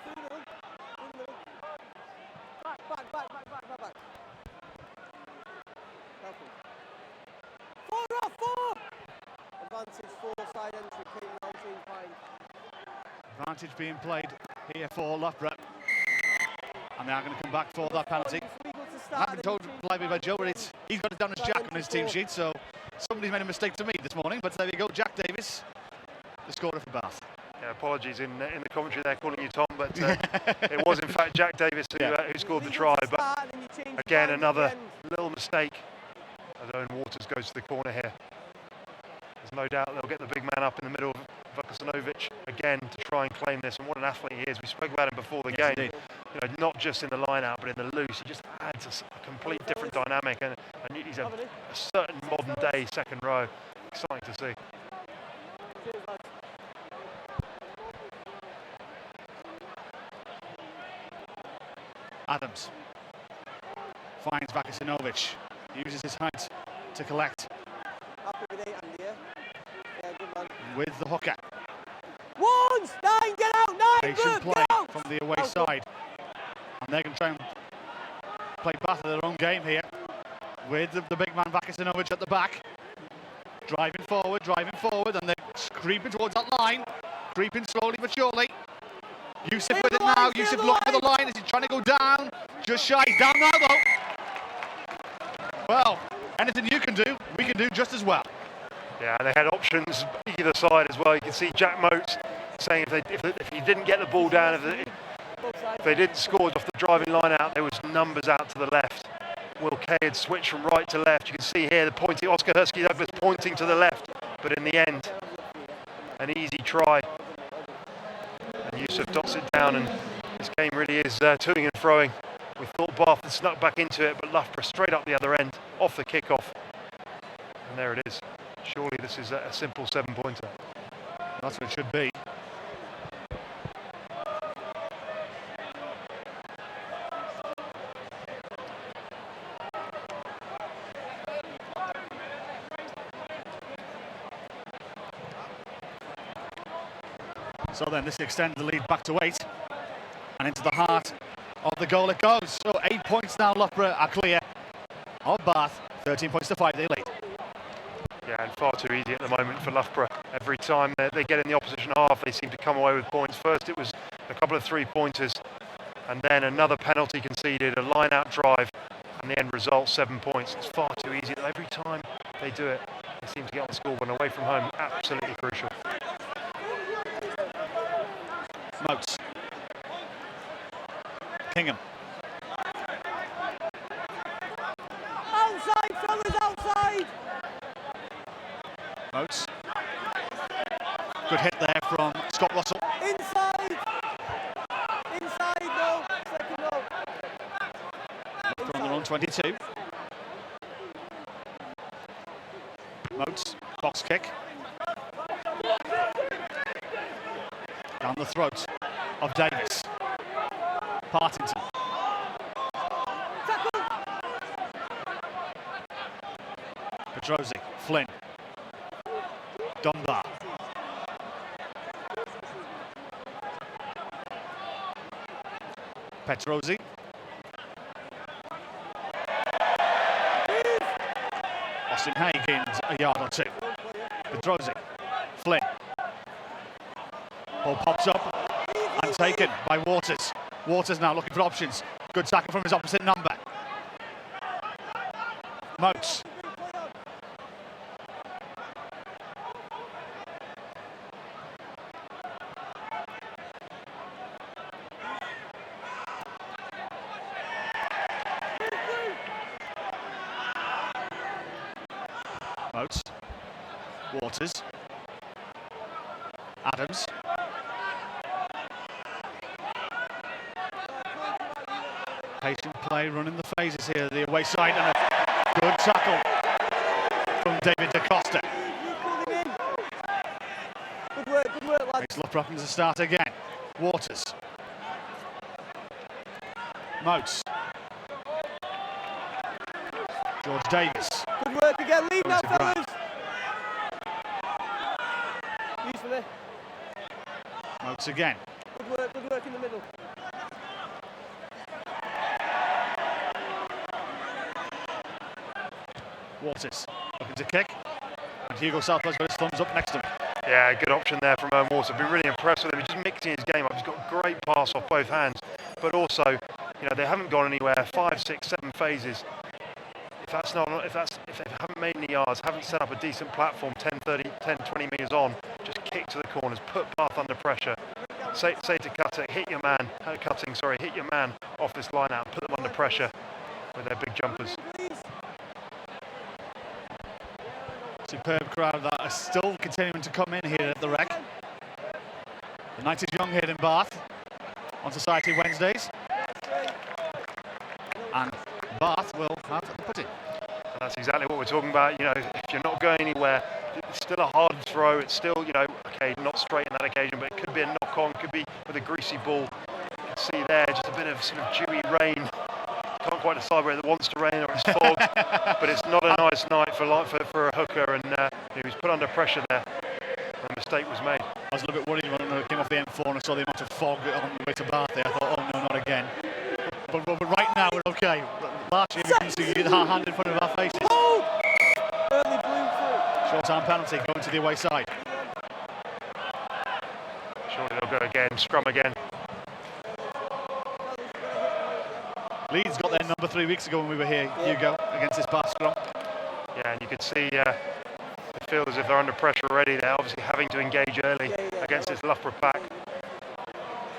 4 off, 4! Advantage 4, side entry, King 19 fine. Advantage being played here for Loughborough. And they are going to come back for that penalty. I've been told politely by Joe, but he's got it down as Jack on his team sheet, so somebody's made a mistake to me this morning, but there you go, Jack Davis, the scorer for Bath. Yeah, apologies in the commentary there calling you Tom, but it was in fact Jack Davis who scored the try, but again another little mistake as Owen Waters goes to the corner here. There's no doubt they'll get the big man up in the middle of Bakasinovic again to try and claim this, and what an athlete he is. We spoke about him before the game. Indeed. You know, not just in the line out, but in the loose. He just adds a complete different dynamic, and he's a certain modern day second row. Exciting to see. Adams finds Bakasinovic, uses his height to collect with the hooker. 1, 9, get out, 9, Patient Brooke, play get out! from the away side, and they're going to try and play Bath at their own game here with the big man Vakasinovic at the back. Driving forward, and they're creeping towards that line. Creeping slowly but surely. Yusuf with it now. Yusuf looking for the line as he's trying to go down. Just shy. He's down now though. Well, anything you can do, we can do just as well. Yeah, they had options either side as well. You can see Jack Motes saying if he didn't get the ball down, if they didn't score off the driving line out, there was numbers out to the left. Will Kay had switched from right to left. You can see here the pointing, Oscar Husky-Douglas pointing to the left, but in the end, an easy try. And Yusuf dots it down, and this game really is toing and froing. We thought Bath had snuck back into it, but Loughborough straight up the other end, off the kickoff. And there it is. Surely this is a simple 7-pointer. That's what it should be. So then this extends the lead back to 8, and into the heart of the goal it goes. So 8 points now, Loughborough are clear of Bath, 13 points to 5 they lead. Yeah, and far too easy at the moment for Loughborough. Every time they get in the opposition half, they seem to come away with points. First it was a couple of 3-pointers, and then another penalty conceded, a line-out drive, and the end result, 7 points. It's far too easy. Every time they do it, they seem to get on the scoreboard away from home. Absolutely crucial. Motes. Kingham. Outside, fellas, outside! Motes. Good hit there from Scott Russell. Inside! Inside, no. Second goal. From their own 22. Motes. Box kick. Down the throat of Davis. Partington. Petrozzi. Flynn. Dunbar. Petrozzi. Austin Hay gains a yard or two. Petrozzi. Flynn. Ball pops up and taken by Waters. Waters now looking for options. Good tackle from his opposite number. Motes. Motes. Waters. Adams. Patient play, running the phases here, the away side, and a good tackle from David DaCosta. Good work, lads. Makes Loughborough to start again. Waters. Motes. George Davis. Good work again, lead now, Into Grant. fellas. Use for me. Motes again. Good work in the middle. Waters looking to kick, and Hugo Southwell's got his thumbs up next to him. Yeah, good option there from Waters. I've been really impressed with him. He's just mixing his game up. He's got a great pass off both hands, but also, you know, they haven't gone anywhere. 5, 6, 7 phases. If they haven't made any yards, haven't set up a decent platform, 10, 20 metres on, just kick to the corners, put Bath under pressure. Say to Cutting, hit your man off this line out, put them under pressure with their big jumpers. Superb crowd that are still continuing to come in here at the Rec. The night is young here in Bath on Society Wednesdays. And Bath will have the putting. And that's exactly what we're talking about. You know, if you're not going anywhere, it's still a hard throw. It's still, you know, okay, not straight in that occasion, but it could be a knock-on, could be with a greasy ball. You can see there just a bit of sort of dewy rain. Can't quite decide whether it wants to rain or it's fog, but it's not a nice night for a hooker, and he was put under pressure there. A mistake was made. I was a little bit worried when I came off the M4 and I saw the amount of fog on the way to Bath there. I thought, oh no, not again. But right now we're okay. Last year we couldn't see our hand in front of our faces. Early blue through. Short-time penalty going to the away side. Surely they'll go again, scrum again. Leeds got their number 3 weeks ago when we were here, Hugo, against this Bath scrum. Yeah, and you could see they feel as if they're under pressure already. They're obviously having to engage early against this Loughborough pack.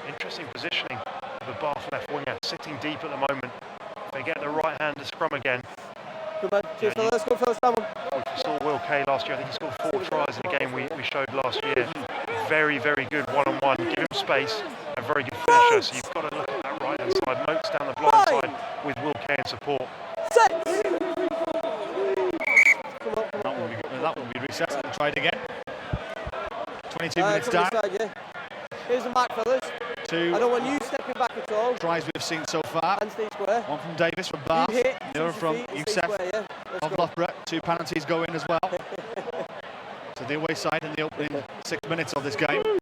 Interesting positioning of the Bath left winger, sitting deep at the moment. If they get the right hand to scrum again. Good man. Cheers, fella. Let's go, fellas. Come on. We saw Will Kay last year. I think he scored 4 tries in a game we showed last year. Very, very good one-on-one. Give him space. A very good finisher. So you've got to look at that right-hand side. Moats down the blind side with Will Kay in support. That will be reset and tried again. 22 minutes down. Here's the mark, fellas. Two. I don't want you stepping back at all. Tries we've seen so far. And stay square. One from Davis from Bath, the other from Youssef of Loughborough. 2 penalties go in as well. To the away side in the opening 6 minutes of this game. You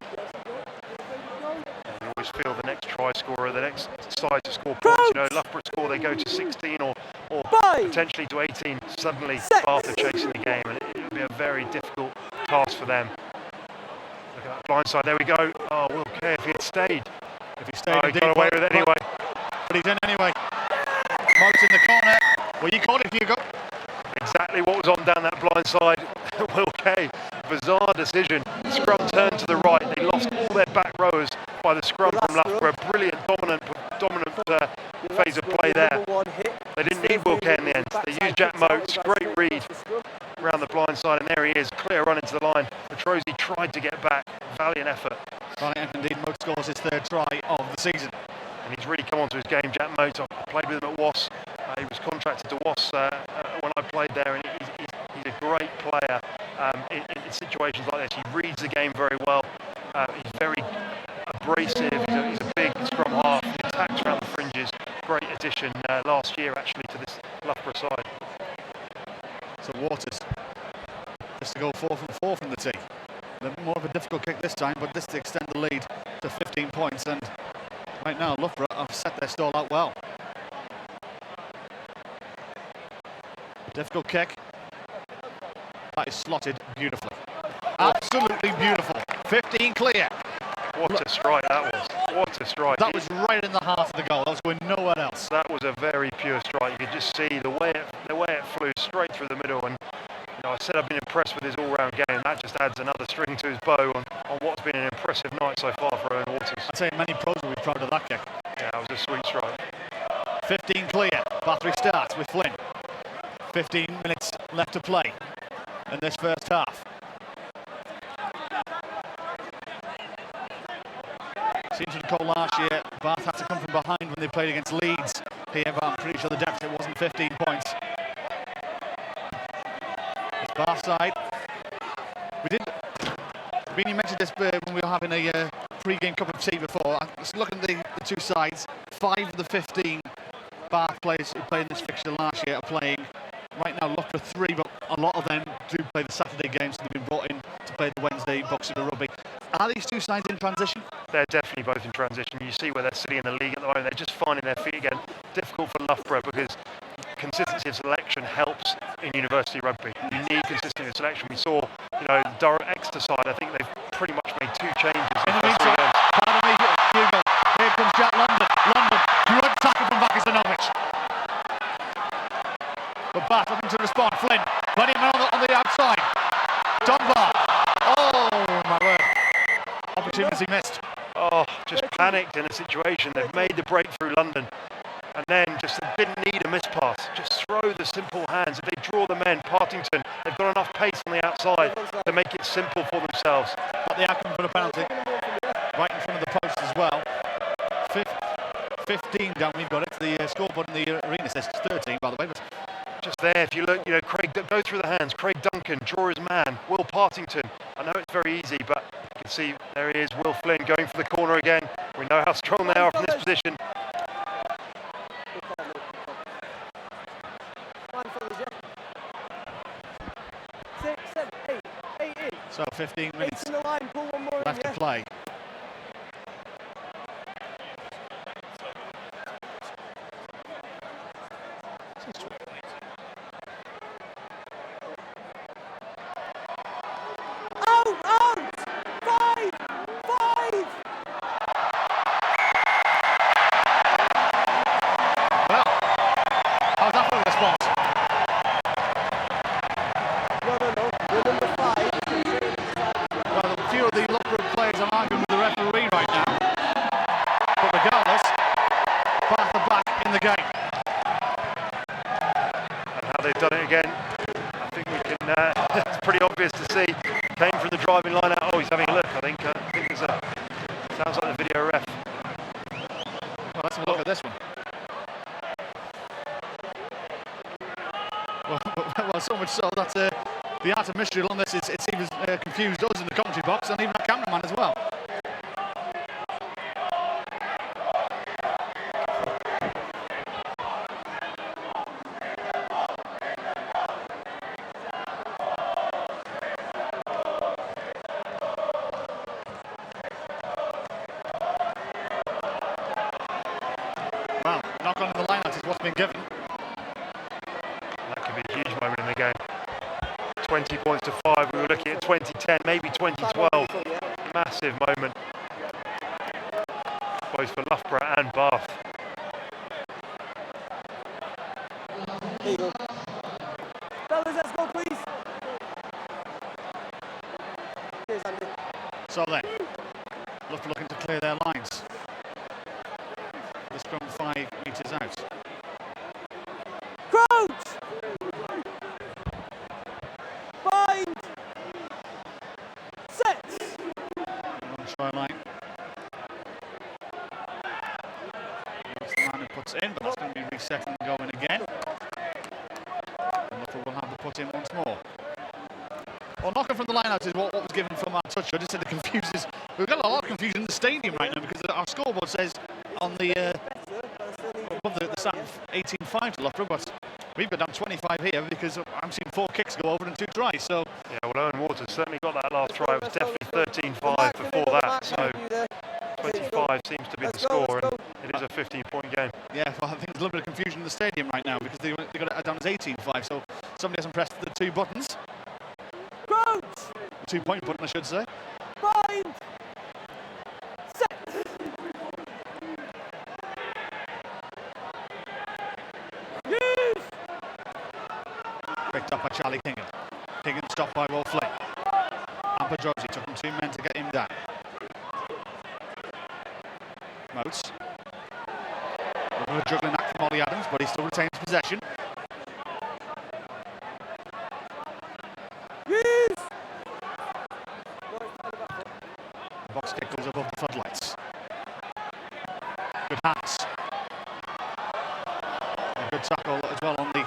always feel the next try scorer, the next side to score points. You know, Loughborough score, they go to 16 or potentially to 18. Suddenly, Bath are chasing the game, and it would be a very difficult task for them. Look at that blind side. There we go. Oh, Will Kay, if he had stayed. If he stayed, he got away with it anyway. But he's in anyway. Moats in the corner. Well, you called it, Hugo. Exactly what was on down that blind side. Will Kay, bizarre decision. Scrum turned to the right. They lost all their back rowers by the scrum from Loughborough. Brilliant, dominant phase of play there. They didn't need Will Kay in the end. They used Jack Moats. Great read around the blind side, and there he is, clear run into the line. Petrozzi tried to get back. Valiant effort. Valiant, indeed. Moats scores his 3rd try of the season. And he's really come onto his game, Jack Moats. I played with him at WAS. He was contracted to WAS when I played there, and he's a great player in situations like this. He reads the game very well. He's very abrasive. He's a big scrum half. He attacks around the fringes. Great addition last year, actually, to this Loughborough side. So Waters has to go 4 from 4 from the tee. More of a difficult kick this time, but this to extend the lead to 15 points. And right now, Loughborough have set their stall out well. Difficult kick. That is slotted beautifully. Absolutely beautiful. 15 clear. What a strike that was. What a strike. That was right in the heart of the goal. That was going nowhere else. That was a very pure strike. You could just see the way it flew straight through the middle. And you know, I said I've been impressed with his all-round game. That just adds another string to his bow on what's been an impressive night so far for Owen Waters. I'd say many pros will be proud of that kick. Yeah, that was a sweet strike. 15 clear. Battery starts with Flynn. 15 minutes left to play in this first half. Seems to recall last year, Bath had to come from behind when they played against Leeds here, but I'm pretty sure the deficit wasn't 15 points. It's Bath side. Beanie mentioned this when we were having a pre-game cup of tea before. Let's look at the 2 sides. 5 of the 15 Bath players who played in this fixture last year are playing. Right now, Loughborough 3, but a lot of them do play the Saturday games, so they've been brought in to play the Wednesday BUCS Super Rugby. Are these 2 sides in transition? They're definitely both in transition. You see where they're sitting in the league at the moment. They're just finding their feet again. Difficult for Loughborough because consistency of selection helps in university rugby. You need consistency of selection. We saw, Durham Exeter side. I think they've pretty much made 2 changes. In the meantime, pardon me, Hugo. Here comes Jack London. Good tackle from Bakisanovic. But Bath looking to respond. Flynn, plenty of men on the outside. Dunbar. Oh, my word. Opportunity missed. Oh, just panicked in a situation. They've made the breakthrough London and then just didn't need a miss pass. Just throw the simple hands. If they draw the men, Partington, they've got enough pace on the outside to make it simple for themselves. But the outcome for the penalty. Right in front of the post as well. 15 down, we've got it. The scoreboard in the arena says 13, by the way. But just there, if you look, Craig, go through the hands. Craig Duncan, draw his man. Will Partington. I know it's very easy, but you can see there he is. Will Flynn going for the corner again. We know how strong they are from this position. So 15 minutes left to play. Out! Out! 5! 5! Well, how's that for a response? No. We're number 5. Well, a few of the Loughborough players are arguing with the referee right now. But regardless, Bath are back in the game. And how they've done it again, I think we can, it's pretty obvious to see. Came from the driving line out. Oh, he's having a look, I think. There's a, sounds like the video ref. Well, let's have a look at this one. Well, so much so that the art of mystery on this is it seems confused us in the commentary box and even the cameraman as well. Well, knock on the line out is what's been given. That could be a huge moment in the game. 20 points to 5. We were looking at 2010, maybe 2012. Massive moment, both for Loughborough and Bath. There you go. Fellas, let's go, please. Cheers, Andy. So then, Loughborough looking to clear their lines. The scrum 5 metres out. Crouch! Bind! Set! On the try line. That's the man who puts it in, but that's going to be reset and going again. And Loughborough will have the put in once more. Well, knocking from the line out is what was given from our touch. I just said it confuses. We've got a lot of confusion in the stadium right now because our scoreboard says on the above the stat 18-5 to Loughborough, but we've got down 25 here because I'm seeing 4 kicks go over and 2 tries. So yeah, well, Owen Waters certainly got that last try. It was definitely 13-5 before that. So 25 seems to be the score, and it is a 15-point game. yeah, well, I think there's a little bit of confusion in the stadium right now because they got it down as 18-5. So somebody hasn't pressed the 2 buttons. Crouch! 2-point button, I should say. Bind! Set! Use! Picked up by Charlie Kingan. Kingan stopped by Will Flynn. And Pedrosi took him 2 men to get him down. Motes. A little juggling act from Ollie Adams, but he still retains possession. Use! The box kick goes above the floodlights. Good hands. A good tackle as well on the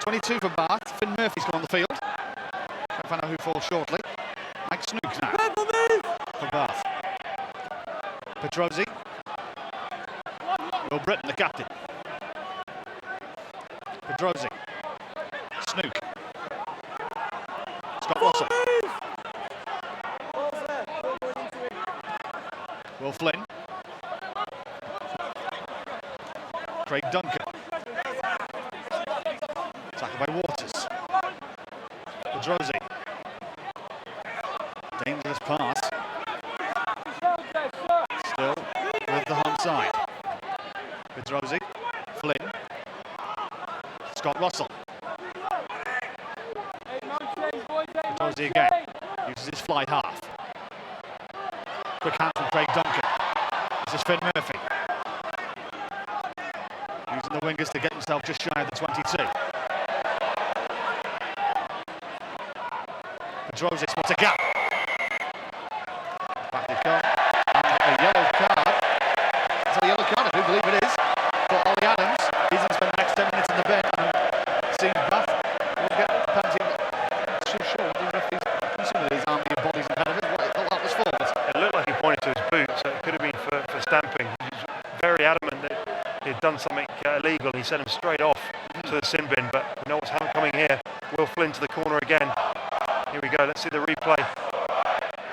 22 for Bath. Finn Murphy's come on the field. Can't find out who falls shortly. Mike Snook now Rebel move! for Bath. Pedrosi. Will Britton, the captain. Pedrosi. Snook. Scott Russell. Ball's there. Ball going into it. Will Flynn. Craig Duncan. Tackled by Waters. Pedrosi. Dangerous pass. Still with the home side. Pedrosi. Flynn. Scott Russell. Pedrosi again. Uses his fly half. Quick hand from Craig Duncan. This is Finn Murphy. Using the wingers to get himself just shy of the 22. Pedrosi spots a gap. Back they go. And a yellow card. It's a yellow card, I do believe it is. For Ollie Adams. He's going to spend the next 10 minutes in the bench. And seeing Bath will get the penalty. Not too sure what the referee's considering his army of bodies and headers. What that was for. But It looked like he pointed to his boot, so it could have been for stamping. He was very adamant that he'd done something illegal, and he sent him straight off to the sin bin. But we know what's coming here. Will Flynn to the corner again. Here we go. Let's see the replay.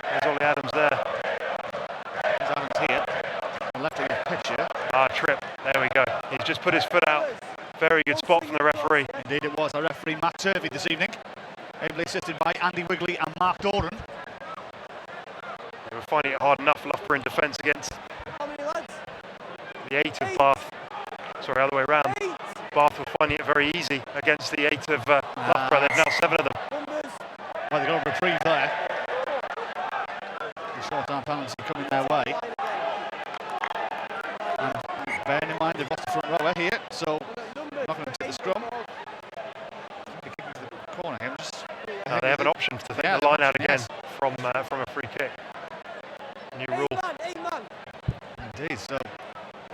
There's Ollie Adams there. there's Adams here. And left in the picture. Trip. There we go. He's just put his foot out. Very good spot from the referee. Indeed it was. Our referee Matt Turvey this evening, ably assisted by Andy Wigley and Mark Doran. They were finding it hard enough, Loughborough in defence against How many lads? the 8 of Bath. Sorry, other way round. 8. Bath were finding it very easy against the 8 of Loughborough. They've now 7 of them. Numbers. Well, they got a reprieve there. The short arm penalty coming their way. And bearing in mind they've lost the front rower here, so not going to take the scrum. They're kicking to the corner here. They have an option to take the line out again from a free kick. New rule. 8 man. Indeed, so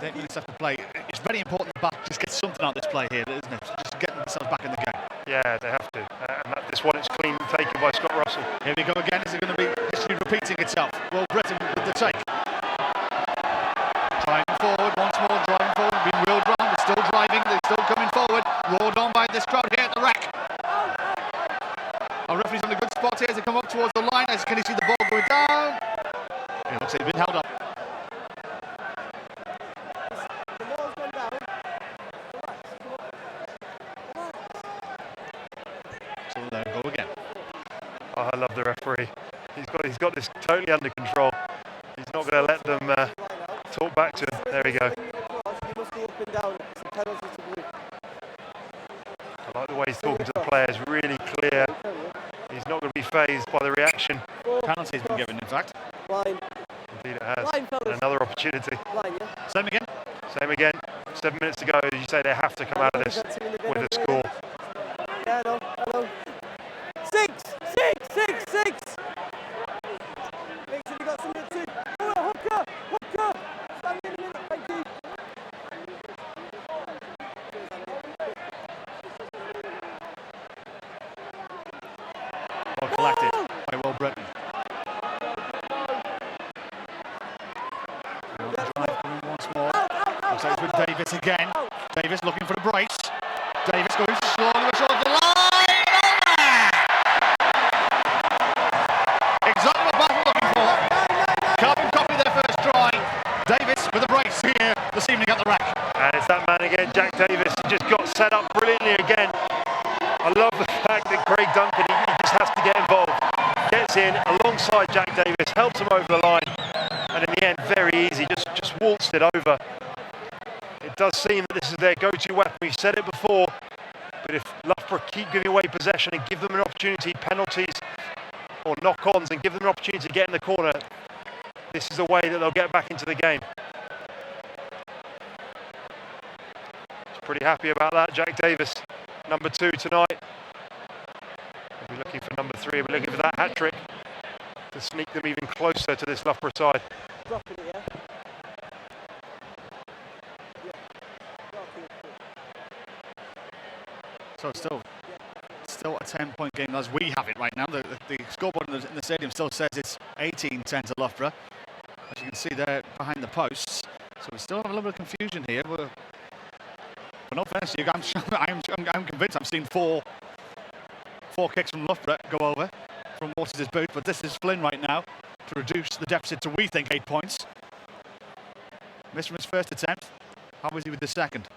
8 minutes left to play. It's very important that Bath just get something out of this play here, isn't it? Just get themselves back in the game. Yeah, they have to. And this one is clean taken by Scott Russell. Here we go again. Is it going to be history repeating itself? Well, Britain with the take. Driving forward once more, driving forward, being wheeled round, they're still driving, they're still coming forward, roared on by this crowd here at the Rec. Our referee's on a good spot here as they come up towards the line. As can you see the ball going down? It looks like they've been held up. The ball's gone down. So there we go again. Oh, I love the referee. He's got this totally under control. He's not going to let them talk back to him. There we go. You must go up and down. It's a penalty to blue. I like the way he's talking to the players. Really clear. He's not going to be fazed by the reaction. Penalty's been given, in fact. Line. Indeed it has. Line, fellas. And another opportunity. Line, yeah. Same again. Same again. 7 minutes to go. As you say, they have to come out of this with a score. Yeah, I know. 6. Make sure you got something to do. Oh, hooker. Stand in a minute, thank you. Well collected by Will Britton. Drive coming once more. Looks like it's with Davis again. Davis looking for the brace. Davis going slowly towards the line. Exactly what Bath were looking for. Carbon copy their first try. Davis with a brace here this evening at the Rec. And it's that man again, Jack Davis. He just got set up brilliantly again. I love the fact that Craig Duncan, he just has to get involved. Gets in alongside Jack Davis, helps him over the line. And in the end, very easy, just waltzed it over. It does seem that this is their go-to weapon. We've said it before. But if Loughborough keep giving away possession and give them an opportunity, penalties or knock-ons, and give them an opportunity to get in the corner, this is the way that they'll get back into the game. He's pretty happy about that, Jack Davis. Number 2 tonight. We'll be looking for number 3. We're looking for that hat-trick to sneak them even closer to this Loughborough side. Dropping it, yeah? So still a 10-point game as we have it right now. The scoreboard in the stadium still says it's 18-10 to Loughborough. As you can see there behind the posts. So we still have a little bit of confusion here. But not fairness to you, I'm convinced I'm seeing four kicks from Loughborough go over from Waters' boot. But this is Flynn right now to reduce the deficit to, we think, 8 points. Missed from his first attempt. How was he with the second?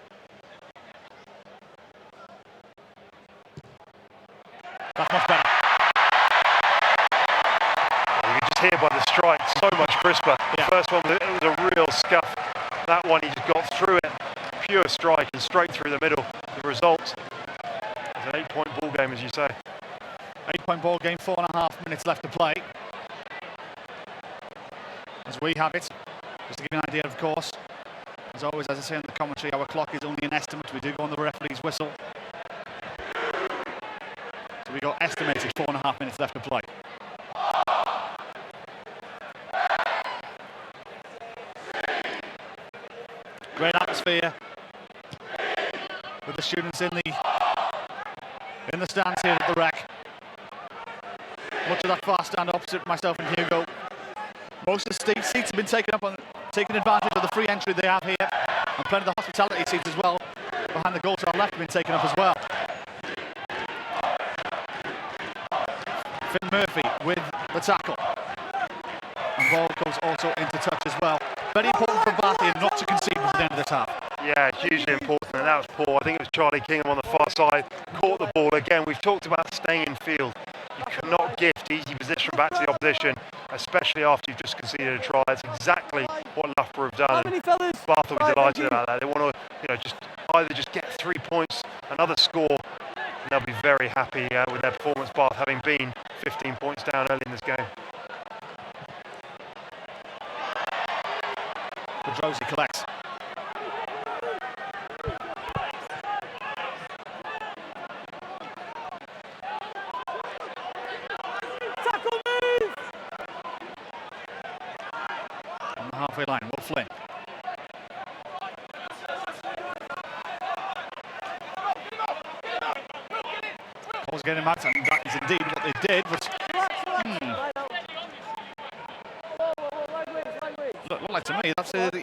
That's much better. You can just hear by the strike, so much crisper. Yeah. The first one, it was a real scuff. That one, he just got through it. Pure strike and straight through the middle. The result is an 8-point ball game, as you say. 8-point ball game, 4.5 minutes left to play. As we have it, just to give you an idea, of course, as always, as I say in the commentary, our clock is only an estimate. We do go on the referee's whistle. So we got estimated 4.5 minutes left to play. Great atmosphere with the students in the stands here at the Rec. Much of that far stand opposite myself and Hugo. Most of the seats have been taken advantage of the free entry they have here, and plenty of the hospitality seats as well behind the goal to our left have been taken up as well. Finn Murphy with the tackle, and ball goes also into touch as well. Very important for Bath here not to concede at the end of this half. Yeah, hugely important, and that was poor. I think it was Charlie Kingham on the far side, caught the ball again. We've talked about staying in field. You cannot gift easy position back to the opposition, especially after you've just conceded a try. That's exactly what Loughborough have done. And Bath will be delighted about that. They want to, just either just get 3 points, another score, and they'll be very happy with their performance. Bath having been 15 points down early in this game. Pedrosi collects. On the halfway line, Will Flynn. Cole's getting him out, and that is indeed what they did, but looked like to me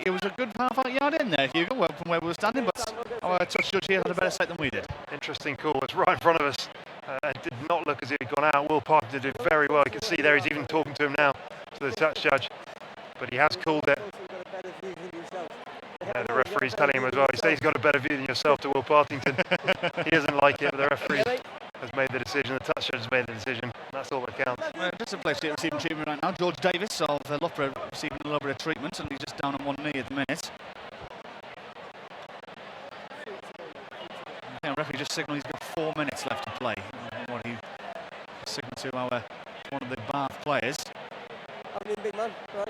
it was a good half-out yard in there, Hugo, from where we were standing, but our touch judge here had a better sight than we did. Interesting call. It's right in front of us. It did not look as if he'd gone out. Will Parkinson did very well. You can see there he's even talking to him now, to the touch judge. But he has called it. Yeah, the referee's telling him as well. He says he's got a better view than yourself to Will Partington. He doesn't like it, but the referee has made the decision. The touch judge has made the decision. That's all that counts. Just a place to receiving treatment right now. George Davis of Loughborough receiving a little bit of treatment, and he's just down on one knee at the minute. The referee just signalled he's got 4 minutes left to play. What he signalled to one of the Bath players. Big man, right.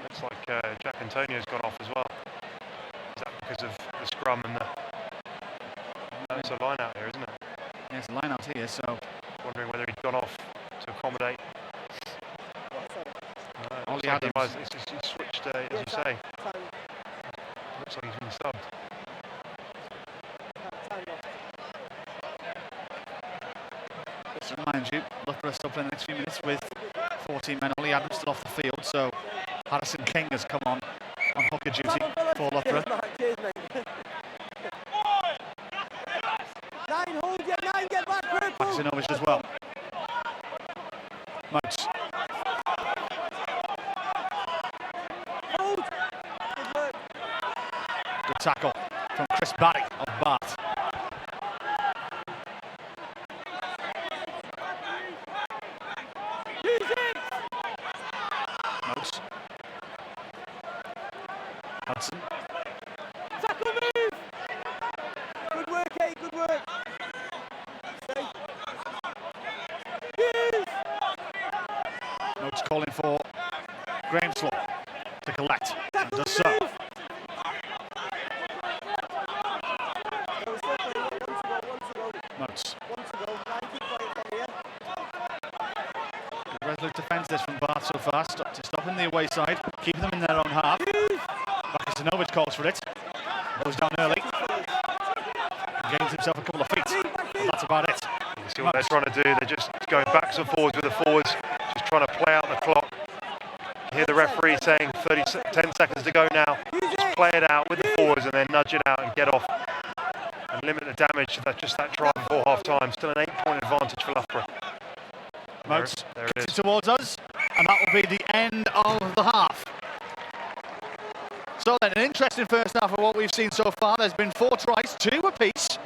Looks like Jack Antonio's gone off as well. Is that because of the scrum and the... No, it's a line out here, isn't it? Yeah, it's a line out here, so... Wondering whether he'd gone off to accommodate. Ollie Like Adams. he's switched, as you say. Looks like he's been subbed. Just to remind you, Loughborough still playing the next few minutes with 14 men. Ollie Adams still off the field, so Harrison King has come on hooker duty for Loughborough. Nine, get back, purple. Maxinovic as well. Moats. Good tackle from Chris Barry of Bath. Moats. Hudson. Tackle move. Good work, Kate, good work. Moats calling for Graham Slow to collect, and does so. Moats. Good resolute defence this from Bath so far, stopping the away side, keeping them in their own half. Bakasinovic calls for it, goes down early, gains himself a couple of feet, and that's about it. You can see what they're trying to do. They're just going backs and forwards with the forwards, just trying to play out the clock. You hear the referee saying 10 seconds to go now. Just play it out with the forwards and then nudge it out and get off and limit the damage to that try before half time. Still an 8-point advantage for Loughborough. Moats there it kicks is. it towards us, and that will be the end of the half. So then, an interesting first half of what we've seen so far. There's been 4 tries, 2 apiece.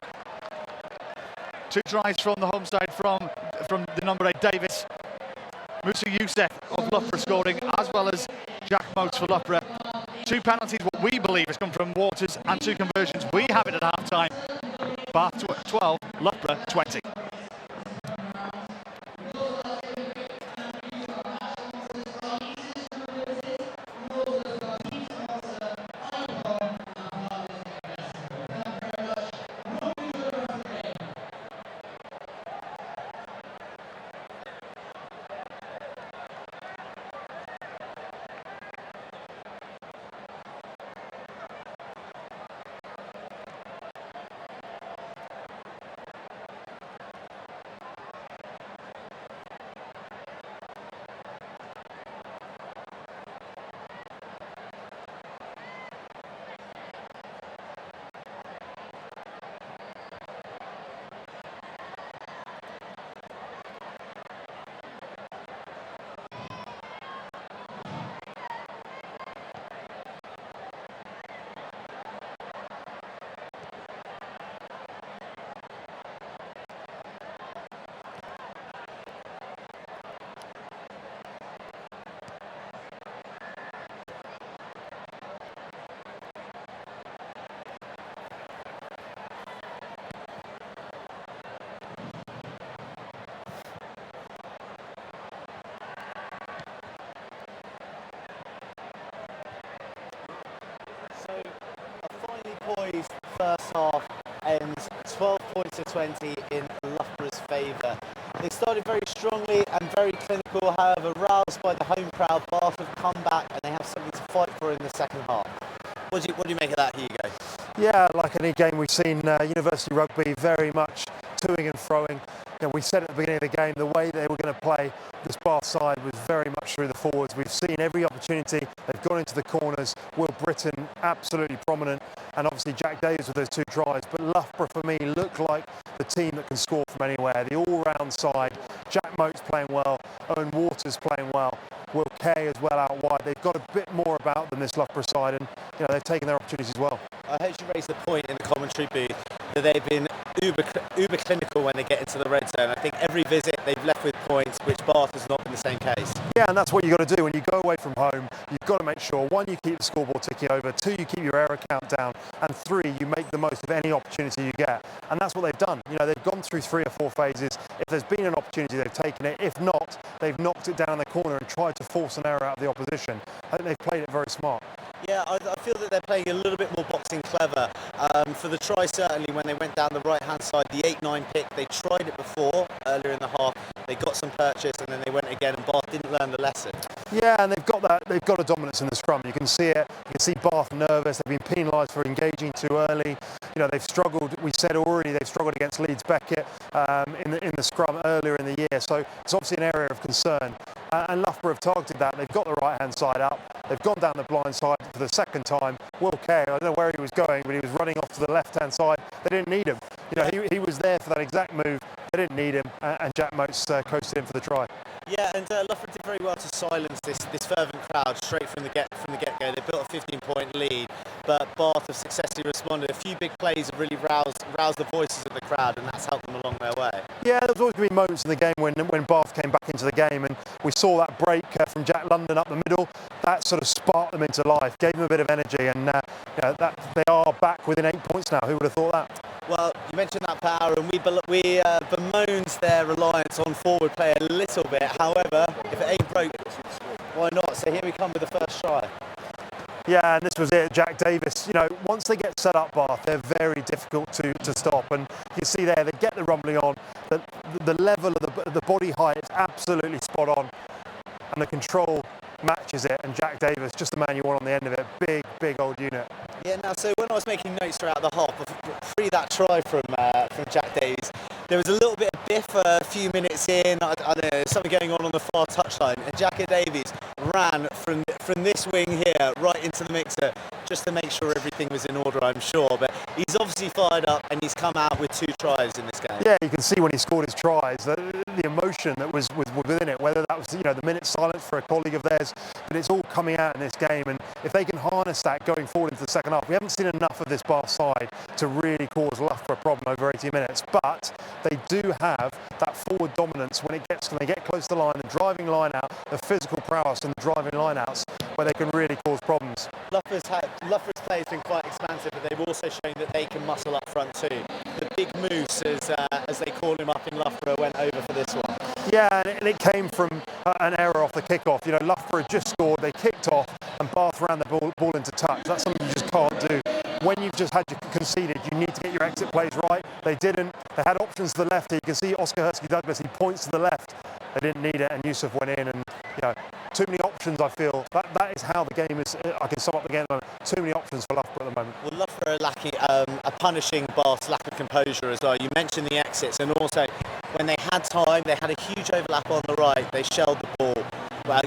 2 tries from the home side from the number 8 Davis. Musa Youssef of Loughborough scoring, as well as Jack Moats for Loughborough. 2 penalties, what we believe has come from Waters, and 2 conversions. We have it at half time. Bath 12, Loughborough 20. poised first half ends 12 points to 20 in Loughborough's favour. They started very strongly and very clinical, however, roused by the home crowd, Bath have come back and they have something to fight for in the second half. What do you make of that, Hugo? Yeah, like any game we've seen University Rugby very much toing and froing. You know, we said at the beginning of the game the way they were going to play this Bath side was very much through the forwards. We've seen every opportunity, they've gone into the corners. Will Britton absolutely prominent, and obviously Jack Davies with those 2 tries. But Loughborough for me look like the team that can score from anywhere. The all-round side, Jack Motes playing well, Owen Waters playing well, Will Kay as well out wide. They've got a bit more about them, this Loughborough side, and you know, they've taken their opportunities as well. I heard you raise the point in the commentary booth that they've been uber clinical when they get into the red zone. I think every visit they've left with points, which Bath has not been the same case. Yeah, and that's what you've got to do when you go away from home. You've got to make sure, 1, you keep the scoreboard ticking over, 2, you keep your error count down, and 3, you make the most of any opportunity you get. And that's what they've done. You know, they've gone through 3 or 4 phases. If there's been an opportunity, they've taken it. If not, they've knocked it down in the corner and tried to force an error out of the opposition. I think they've played it very smart. Yeah, I feel that they're playing a little bit more boxing clever. For the try, certainly, when they went down the right-hand side, the 8-9 pick, they tried it before, earlier in the half. They got some purchase and then they went again, and Bath didn't learn the lesson. Yeah, and they've got a dominance in the scrum. You can see it. You can see Bath nervous. They've been penalised for engaging too early. You know, they've struggled. We said already they've struggled against Leeds Beckett in the scrum earlier in the year. So it's obviously an area of concern. And Loughborough have targeted that. They've got the right-hand side up. They've gone down the blind side for the second time. Will Kay, I don't know where he was going, but he was running off to the left-hand side. They didn't need him. You know, he was there for that exact move. They didn't need him, and Jack Motes coasted in for the try. Yeah, and Loughborough did very well to silence this fervent crowd straight from the get-go. They built a 15-point lead, but Bath have successfully responded. A few big plays have really roused the voices of the crowd, and that's helped them along their way. Yeah, there's always been moments in the game when Bath came back into the game, and we saw that break from Jack London up the middle. That sort of sparked them into life, gave them a bit of energy, and you know, that they are back within 8 points now. Who would have thought that? Well, you mentioned that power, and we bemoaned their reliance on forward play a little bit. However, if it ain't broke, why not? So here we come with the first try. Yeah, and this was it, Jack Davies. You know, once they get set up, Bath, they're very difficult to stop. And you see there, they get the rumbling on. The level of the body height is absolutely spot on, and the control matches it. And Jack Davies, just the man you want on the end of it. Big old unit. Yeah. Now, so when I was making notes throughout the half, pre that try from Jack Davies, there was a little bit of biff a few minutes in. I don't know, something going on the far touchline, and Jack Davies ran from this wing here right into the mixer just to make sure everything was in order, I'm sure. But he's obviously fired up, and he's come out with 2 tries in this game. Yeah, you can see when he scored his tries, the emotion that was within it, whether that was, you know, the minute silence for a colleague of theirs, but it's all coming out in this game. And if they can harness that going forward into the second half, we haven't seen enough of this Bath side to really cause Loughborough a problem over 80 minutes. But they do have that forward dominance when they get close to the line, the driving line out, the physical prowess and the driving line outs, where they can really cause problems. Loughborough's play has been quite expansive, but they've also shown that they can muscle up front too. The big moose, as they call him up in Loughborough, went over for this one. Yeah, and it came from an error off the kick-off. You know, Loughborough had just scored, they kicked off, and Bath ran the ball into touch. That's something you just can't do. When you've just had conceded, you need to get your exit plays right. They didn't. They had options to the left here. You can see Oscar Hurtsky-Douglas, he points to the left. They didn't need it, and Yusuf went in, and you know, too many options. I feel that is how the game is. I can sum up the game. Too many options for Loughborough at the moment. Well, Loughborough are lacking a punishing Bath's lack of composure as well. You mentioned the exits, and also when they had time, they had a huge overlap on the right. They shelled the ball,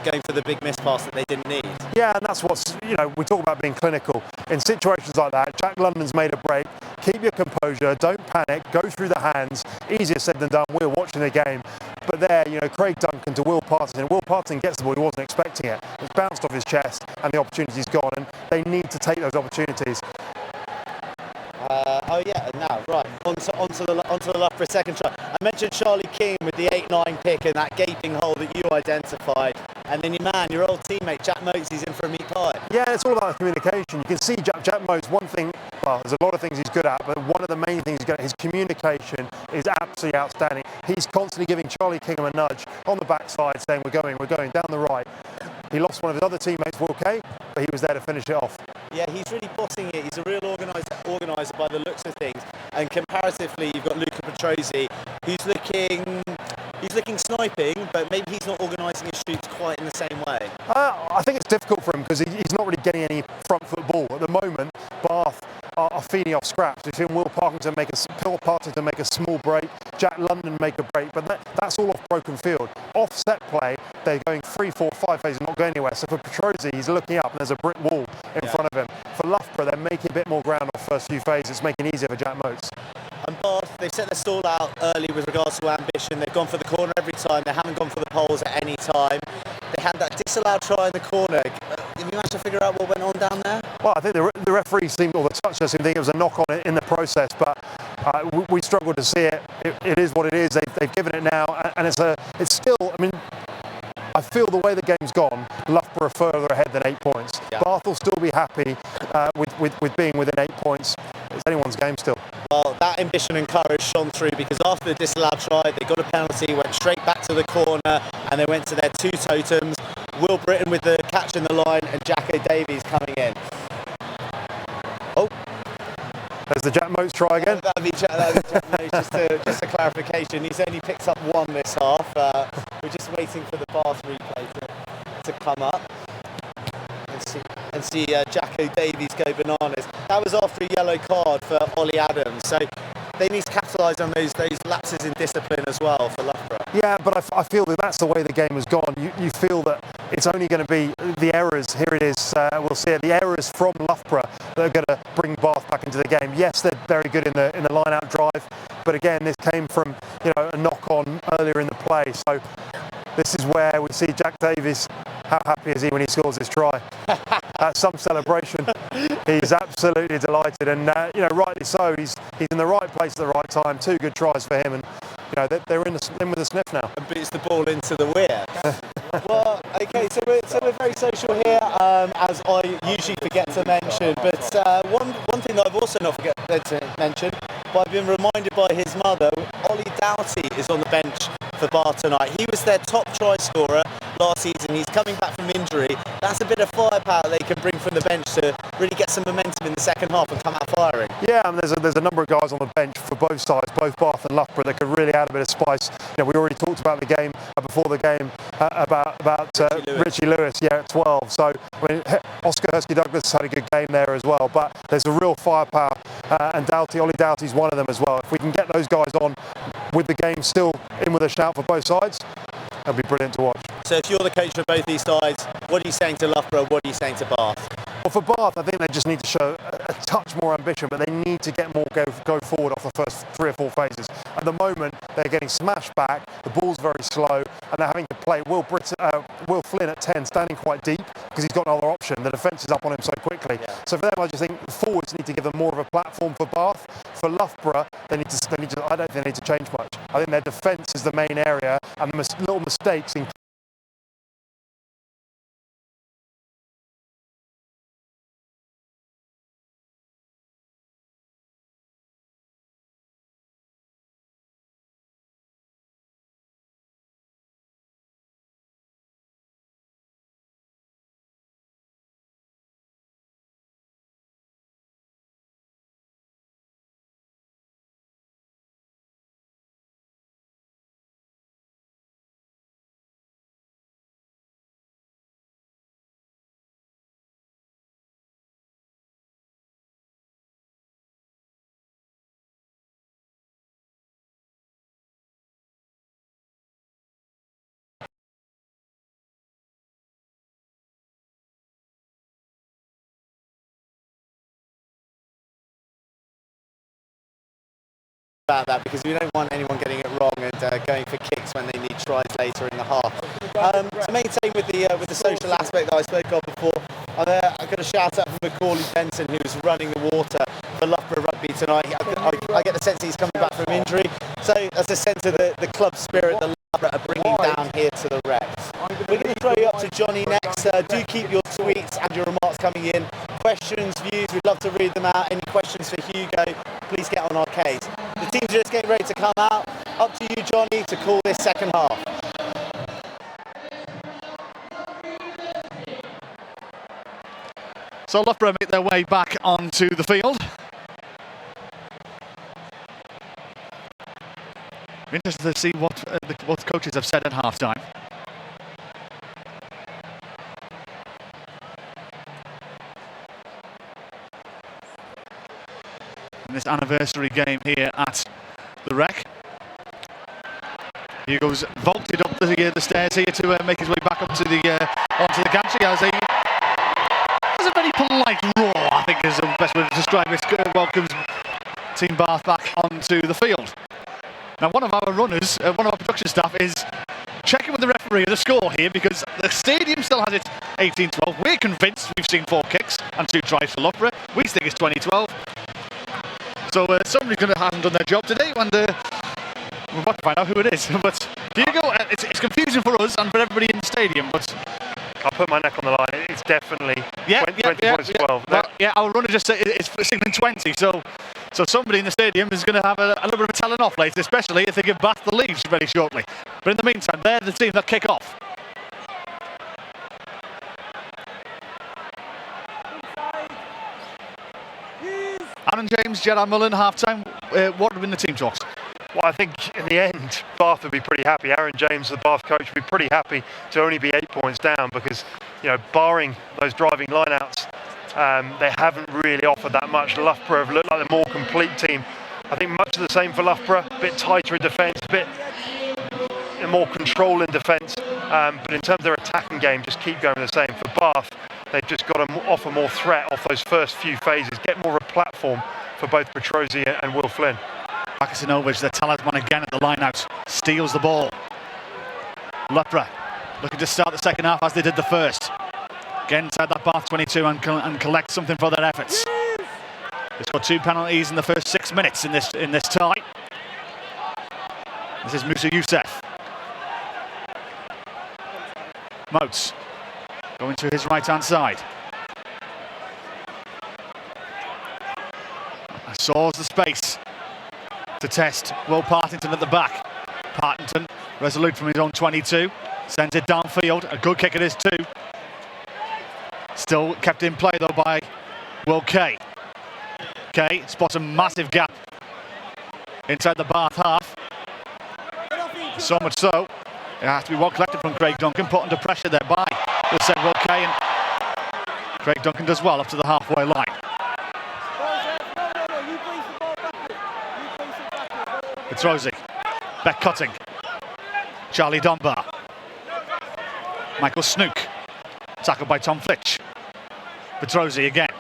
going for the big miss pass that they didn't need. Yeah, and that's what's, you know, we talk about being clinical. In situations like that, Jack London's made a break. Keep your composure, don't panic, go through the hands. Easier said than done. We're watching the game. But there, you know, Craig Duncan to Will Parton. Will Parton gets the ball, he wasn't expecting it. It's bounced off his chest, and the opportunity's gone, and they need to take those opportunities. Oh yeah, and now, right, onto the Loughborough second try. I mentioned Charlie King with the 8-9 pick and that gaping hole that you identified. And then your old teammate, Jack Motes, he's in for a meat pie. Yeah, it's all about communication. You can see Jack Motes, one thing, well, there's a lot of things he's good at, but one of the main things he's good at, his communication is absolutely outstanding. He's constantly giving Charlie Kingham a nudge on the backside saying, we're going down the right. He lost one of his other teammates, Will Kay, but he was there to finish it off. Yeah, he's really bossing it. He's a real organiser by the looks of things. And comparatively, you've got Luca Petrozzi, who's looking sniping, but maybe he's not organising his shoots quite in the same way. I think it's difficult for him because he's not really getting any front foot ball at the moment. Bath are feeding off scraps. We've seen Will Partington make a small break, Jack London make a break, but that's all off broken field. Offset play, they're going 3, 4, 5 phases, not going anywhere. So for Petrozzi, he's looking up and there's a brick wall in front of him. For Loughborough, they're making a bit more ground off first few phases. It's making it easier for Jack Motes. And Bath, they've set their stall out early with regards to ambition. They've gone for the corner every time. They haven't gone for the poles at any time. They had that disallowed try in the corner. Did you manage to figure out what went on down there? Well, I think the referee seemed, or the touchdown seemed to think it was a knock on it in the process, but we struggled to see it. It is what it is. They've given it now, and it's still. I mean, I feel the way the game's gone, Loughborough are further ahead than 8 points. Yeah. Bath will still be happy with being within 8 points. It's anyone's game still. Well, that ambition and courage shone through because after the disallowed try, they got a penalty, went straight back to the corner, and they went to their 2 totems. Will Britton with the catch in the line, and Jacko Davies coming in. Oh, there's the Jack Motes try again. That'd be Jack Motes. Just a clarification. He's only picked up 1 this half. We're just waiting for the Bath replay to come up and see Jacko Davies go bananas. That was after a yellow card for Ollie Adams. So they need to capitalise on those lapses in discipline as well for Loughborough. Yeah, but I feel that that's the way the game has gone. You feel that it's only going to be the errors. Here it is. We'll see it. The errors from Loughborough that are going to bring Bath back into the game. Yes, they're very good in the line-out drive, but again, this came from a knock-on earlier in the play. So this is where we see Jack Davies. How happy is he when he scores his try? That's some celebration. He's absolutely delighted, and rightly so. He's in the right place at the right time. 2 good tries for him, and they're in with the sniff now. And beats the ball into the weir. Well, okay, so we're very social here, as I usually forget to mention. But one thing that I've also not forget to mention, but I've been reminded by his mother, Ollie Doughty is on the bench for Bath tonight. He was their top try scorer last season. He's coming back from injury. That's a bit of firepower they can bring from the bench to really get some momentum in the second half and come out firing. Yeah, I mean, there's a number of guys on the bench for both sides, both Bath and Loughborough, that could really add a bit of spice. We already talked about the game before the game about Richie Lewis, at 12. So I mean, Oscar Hurskey-Douglas had a good game there as well. But there's a real firepower, and Ollie Doughty's one of them as well. If we can get those guys on with the game still in with a shout for both sides, that'll be brilliant to watch. So if you're the coach for both these sides, what are you saying to Loughborough? What are you saying to Bath? Well, for Bath, I think they just need to show a touch more ambition, but they need to get more go forward off the first 3 or 4 phases. At the moment, they're getting smashed back, the ball's very slow, and they're having to play Will Flynn at 10, standing quite deep, because he's got no other option. The defence is up on him so quickly. Yeah. So for them, I just think forwards need to give them more of a platform for Bath. For Loughborough, I don't think they need to change much. I think their defence is the main area, and the little mistakes in about that, because we don't want anyone getting it wrong and going for kicks when they need tries later in the half. To maintain with the social aspect that I spoke of before, I've got a shout out from Macaulay Benson, who's running the water for Loughborough Rugby tonight. I get the sense he's coming back from injury, so that's a sense of the club spirit that Loughborough are bringing down here to the Rec. We're going to throw you up to Johnny next. Do keep your tweets and your remarks coming in. Questions, views, we'd love to read them out. Any questions for Hugo, please get on our case. The teams are just getting ready to come out. Up to you, Johnny, to call this second half. So Loughborough make their way back onto the field. Interested to see what the coaches have said at half-time. In this anniversary game here at the Rec. Hugo's vaulted up the stairs here to make his way back up to onto the gantry as a very polite roar, I think is the best way to describe it. Welcomes Team Bath back onto the field. Now, one of our runners, one of our production staff, is checking with the referee the score here because the stadium still has it 18-12. We're convinced we've seen 4 kicks and 2 tries for Loughborough. We think it's 20-12. So somebody's going to hasn't done their job today, and we're about to find out who it is. But Hugo, it's confusing for us and for everybody in the stadium. But I'll put my neck on the line. It's definitely 20 points 12. Well, our runner just said it's signaling 20. So somebody in the stadium is going to have a little bit of a telling off later, especially if they give Bath the leads very shortly. But in the meantime, they're the team that kick off. Aaron James, Gerard Mullen, half-time. What have been the team talks? Well, I think in the end, Bath would be pretty happy. Aaron James, the Bath coach, would be pretty happy to only be 8 points down because, you know, barring those driving lineouts, they haven't really offered that much. Loughborough have looked like the more complete team. I think much of the same for Loughborough, a bit tighter in defence, a bit more control in defence. But in terms of their attacking game, just keep going the same. For Bath, they've just got to offer more threat off those first few phases, get more of a platform for both Petrozzi and Will Flynn. Bakasinovic, the talisman again at the line-out, steals the ball. Loughborough looking to start the second half as they did the first. Get inside that Bath 22 and collect something for their efforts. They scored 2 penalties in the first 6 minutes in this tie. This is Musa Youssef. Motes going to his right-hand side. Saws the space to test Will Partington at the back. Partington, resolute from his own 22, sends it downfield. A good kick it is too. Still kept in play though by Will Kay. Kay spots a massive gap inside the Bath half. So much so, it has to be well collected from Craig Duncan, put under pressure there by the said Will Kay, and Craig Duncan does well up to the halfway line. Petrozzi, back cutting. Charlie Dunbar. Michael Snook. Tackled by Tom Flitch. Petrozzi again.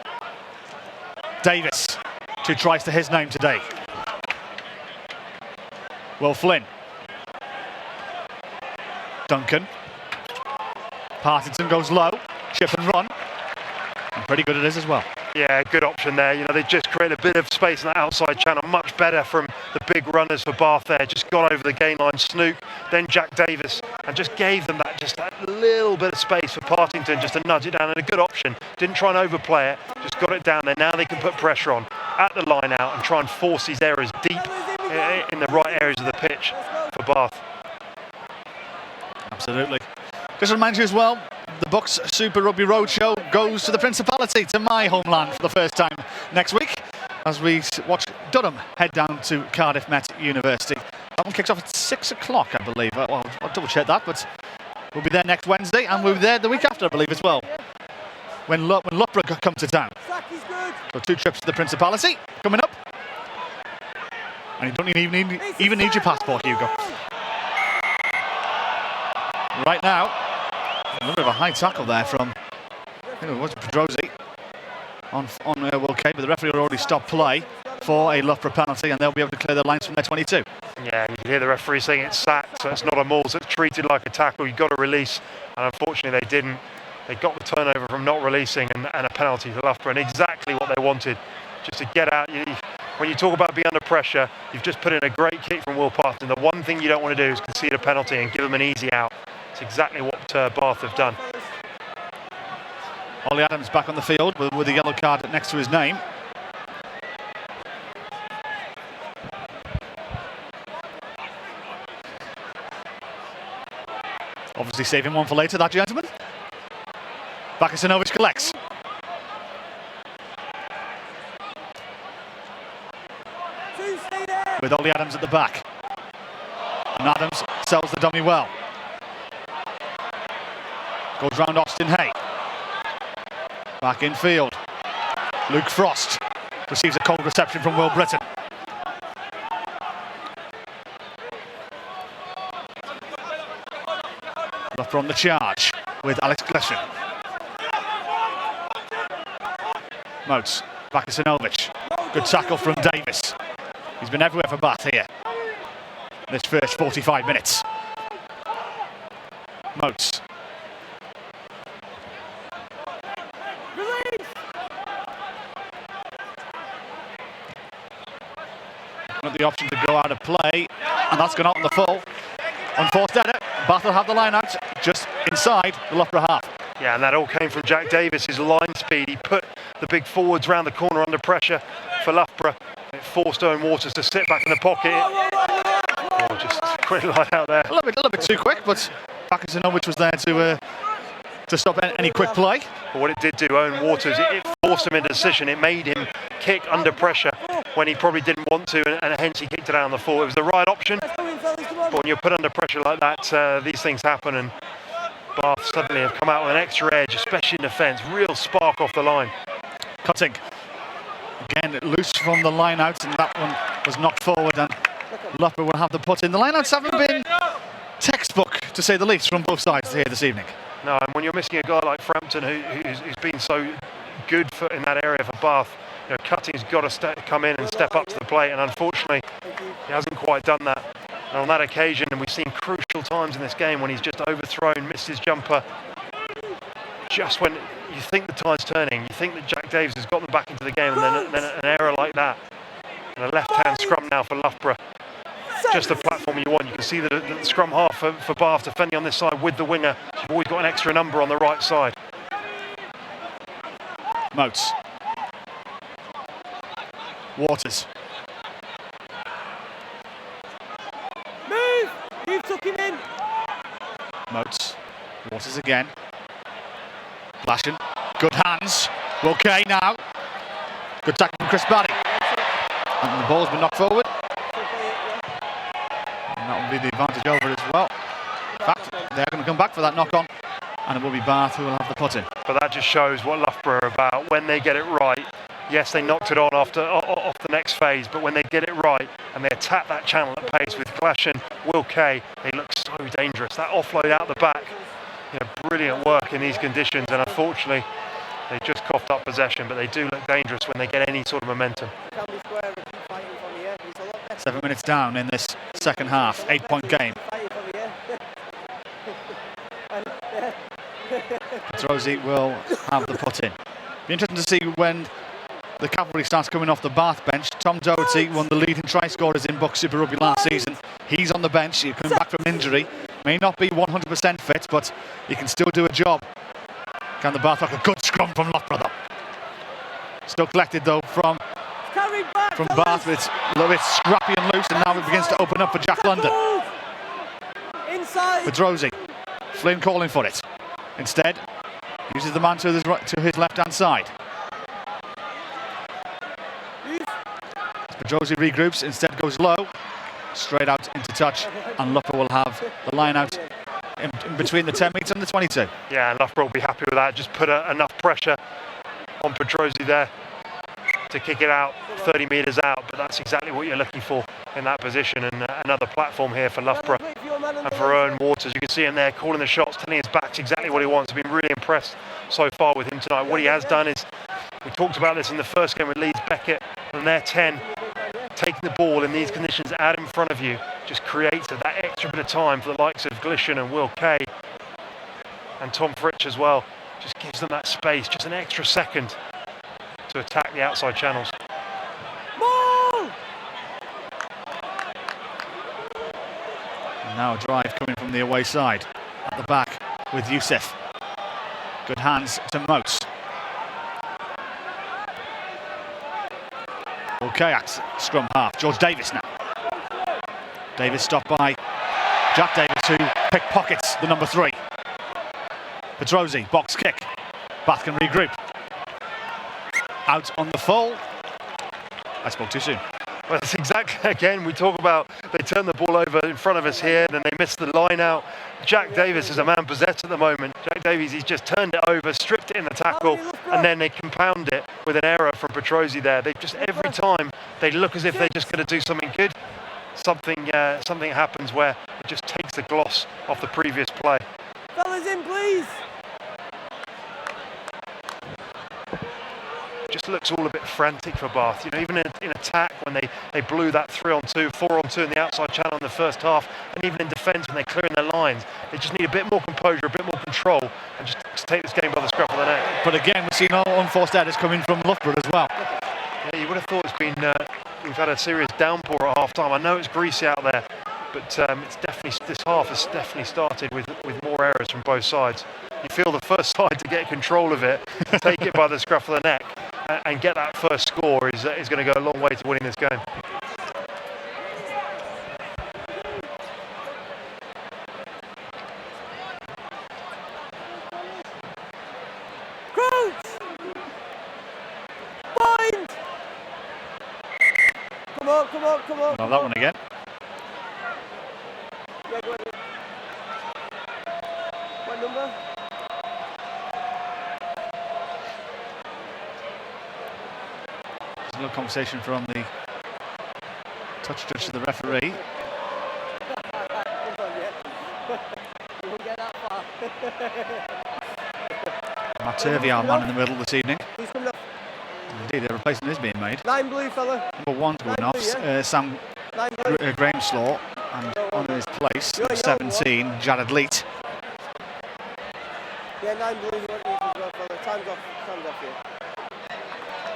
Davis. 2 tries to his name today. Will Flynn. Duncan. Partington goes low. Chip and run. And pretty good it is as well. Yeah, good option there. You know, they just created a bit of space in that outside channel. Much better from the big runners for Bath there. Just got over the gain line, Snook, then Jack Davis, and just gave them that little bit of space for Partington just to nudge it down. And a good option. Didn't try and overplay it. Just got it down there. Now they can put pressure on at the line out and try and force these errors deep in the right areas of the pitch for Bath. Absolutely. Just to remind you as well, the BUCS Super Rugby Roadshow goes to the Principality, to my homeland for the first time next week, as we watch Durham head down to Cardiff Met University. That one kicks off at 6 o'clock, I believe. Well, I'll double check that, but we'll be there next Wednesday, and we'll be there the week after, I believe, as well, when Loughborough come to town. So 2 trips to the Principality coming up. And you don't even need your passport, Hugo. Right now, a little bit of a high tackle there from Petrozzi on Will Kay, but the referee already stopped play for a Loughborough penalty, and they'll be able to clear their lines from their 22. Yeah, and you can hear the referee saying it's sacked, so it's not a maul, so it's treated like a tackle. You've got to release, and unfortunately they didn't. They got the turnover from not releasing and a penalty for Loughborough, and exactly what they wanted, just to get out. When you talk about being under pressure, you've just put in a great kick from Will Partington. The one thing you don't want to do is concede a penalty and give them an easy out. It's exactly what Bath have done. Ollie Adams back on the field with a yellow card next to his name. Obviously saving one for later, that gentleman. Bakasinovic collects. with Ollie Adams at the back. And Adams sells the dummy well. Goes round Austin Hay. Back in field. Luke Frost receives a cold reception from Will Britton. Loughborough on the charge with Alex Gleshan. Motes, back to Sinovic. Good tackle from Davis. He's been everywhere for Bath here. This first 45 minutes. Motes. Not the option to go out of play, and that's gone out on the full. Unforced error. Bath will have the line out just inside the Loughborough half. Yeah, and that all came from Jack Davis, his line speed. He put the big forwards round the corner under pressure for Loughborough. It forced Owen Waters to sit back in the pocket. Oh, just quick line out there. A little bit too quick, but Bakasinovic was there to stop any quick play. But what it did do, Owen Waters, it forced him into decision. It made him kick under pressure when he probably didn't want to, and hence he kicked it out on the full. It was the right option, but when you're put under pressure like that, these things happen, and Bath suddenly have come out with an extra edge, especially in defence. Real spark off the line. Cutting. Again, loose from the line out, and that one was knocked forward, and Loughborough will have the put in. The line outs haven't been textbook, to say the least, from both sides here this evening. No, and when you're missing a guy like Frampton, who's been so good in that area for Bath, you know, Cutting's got to come in and step up to the plate, and unfortunately, he hasn't quite done that. And on that occasion, and we've seen crucial times in this game when he's just overthrown, missed his jumper. Just when you think the tide's turning, you think that Jack Davis has got them back into the game, and then an error like that. And a left-hand scrum now for Loughborough. Just the platform you want. You can see the scrum half for Bath defending on this side with the winger. You've always got an extra number on the right side. Motes. Waters. Move! You've took him in. Motes. Waters again. Flashing. Good hands. Okay now. Good tackle from Chris Barry. And the ball's been knocked forward. And that will be the advantage over as well. In fact, they're going to come back for that knock-on. And it will be Bath who will have the put in. But that just shows what Loughborough are about. When they get it right, yes, they knocked it on off the next phase, but when they get it right and they attack that channel at pace with Clash and Will Kay, they look so dangerous. That offload out the back, you know, brilliant work in these conditions, and unfortunately, they just coughed up possession, but they do look dangerous when they get any sort of momentum. 7 minutes down in this second half, 8-point game. Petrozzi will have the put in. Be interesting to see when the cavalry starts coming off the Bath bench. Tom Doherty, one of the leading try scorers in BUCS Super Rugby last season. He's on the bench, he's coming back from injury. May not be 100% fit, but he can still do a job. Can the Bath look a good scrum from Loughborough? Still collected though from Bath. It's a little bit scrappy and loose, and now it begins to open up for Jack London. Petrozzi, Flynn calling for it. Instead, uses the man to his left-hand side. Petrozzi regroups, instead goes low, straight out into touch, and Loughborough will have the line out in between the 10 metres and the 22. Yeah, and Loughborough will be happy with that. Just put enough pressure on Petrozzi there to kick it out 30 metres out, but that's exactly what you're looking for in that position. And another platform here for Loughborough and for Owen Waters. You can see him there calling the shots, telling his backs exactly what he wants. I've been really impressed so far with him tonight. What he has done is, we talked about this in the first game with Leeds Beckett, and their 10, taking the ball in these conditions out in front of you, just creates that extra bit of time for the likes of Gleshan and Will Kay and Tom Fritsch as well. Just gives them that space, just an extra second to attack the outside channels. And now a drive coming from the away side. At the back with Youssef. Good hands to Motes. Okay, at scrum half. George Davis now. Davis stopped by Jack Davis, who pickpockets the number 3. Petrozzi, box kick. Bath can regroup. Out on the full. I spoke too soon. Well, that's exactly, again, we talk about they turn the ball over in front of us here, then they miss the line out. Jack Davis is a man possessed at the moment. Jack Davies, he's just turned it over, stripped it in the tackle, and then they compound it with an error from Petrozzi there. They just, every time, they look as if they're just going to do something good. Something happens where it just takes the gloss off the previous play. Fellas in, please. Just looks all a bit frantic for Bath. You know, even in attack when they blew that 3-on-2, 4-on-2 in the outside channel in the first half, and even in defence when they're clearing their lines, they just need a bit more composure, a bit more control, and just take this game by the scruff of the neck. But again, we've seen all unforced errors coming from Loughborough as well. Yeah, you would have thought it's been we've had a serious downpour at half time. I know it's greasy out there, but it's definitely, this half has definitely started with more errors from both sides. You feel the first side to get control of it, take it by the scruff of the neck, and get that first score is going to go a long way to winning this game. Crouch! Bind! Come on, come on, come on. Well, that one again. Yeah, go ahead. What number? There's a little conversation from the touch judge to the referee. You won't get that far. Matt Turvey, our man in the middle this evening. Who's coming up? Indeed, a replacement is being made. 9 blue, fella. Number 1's going 9 off, blue, yeah? Sam 9 blue. Grahamslaw, and on his place, Yo, yo, 17, Jared Leet. Yeah, 9 blue. You want these as well, fella. Time's off here.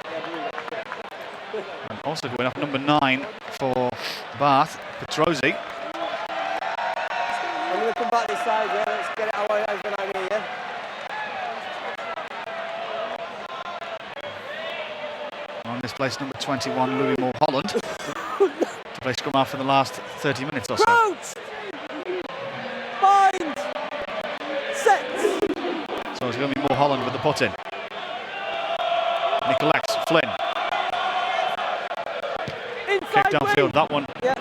Yeah, blue. And also going off number 9 for Bath, Petrozzi. I'm going to come back this side, yeah. Let's get it out of the idea, yeah? On this place, number 21, Louis Mulholland. To play scrum half for the last 30 minutes or so. Crouch! Bind! Set! So it's going to be Mulholland with the put in. Nicolex, Flynn. Inside Kick downfield, wing. that one Yeah.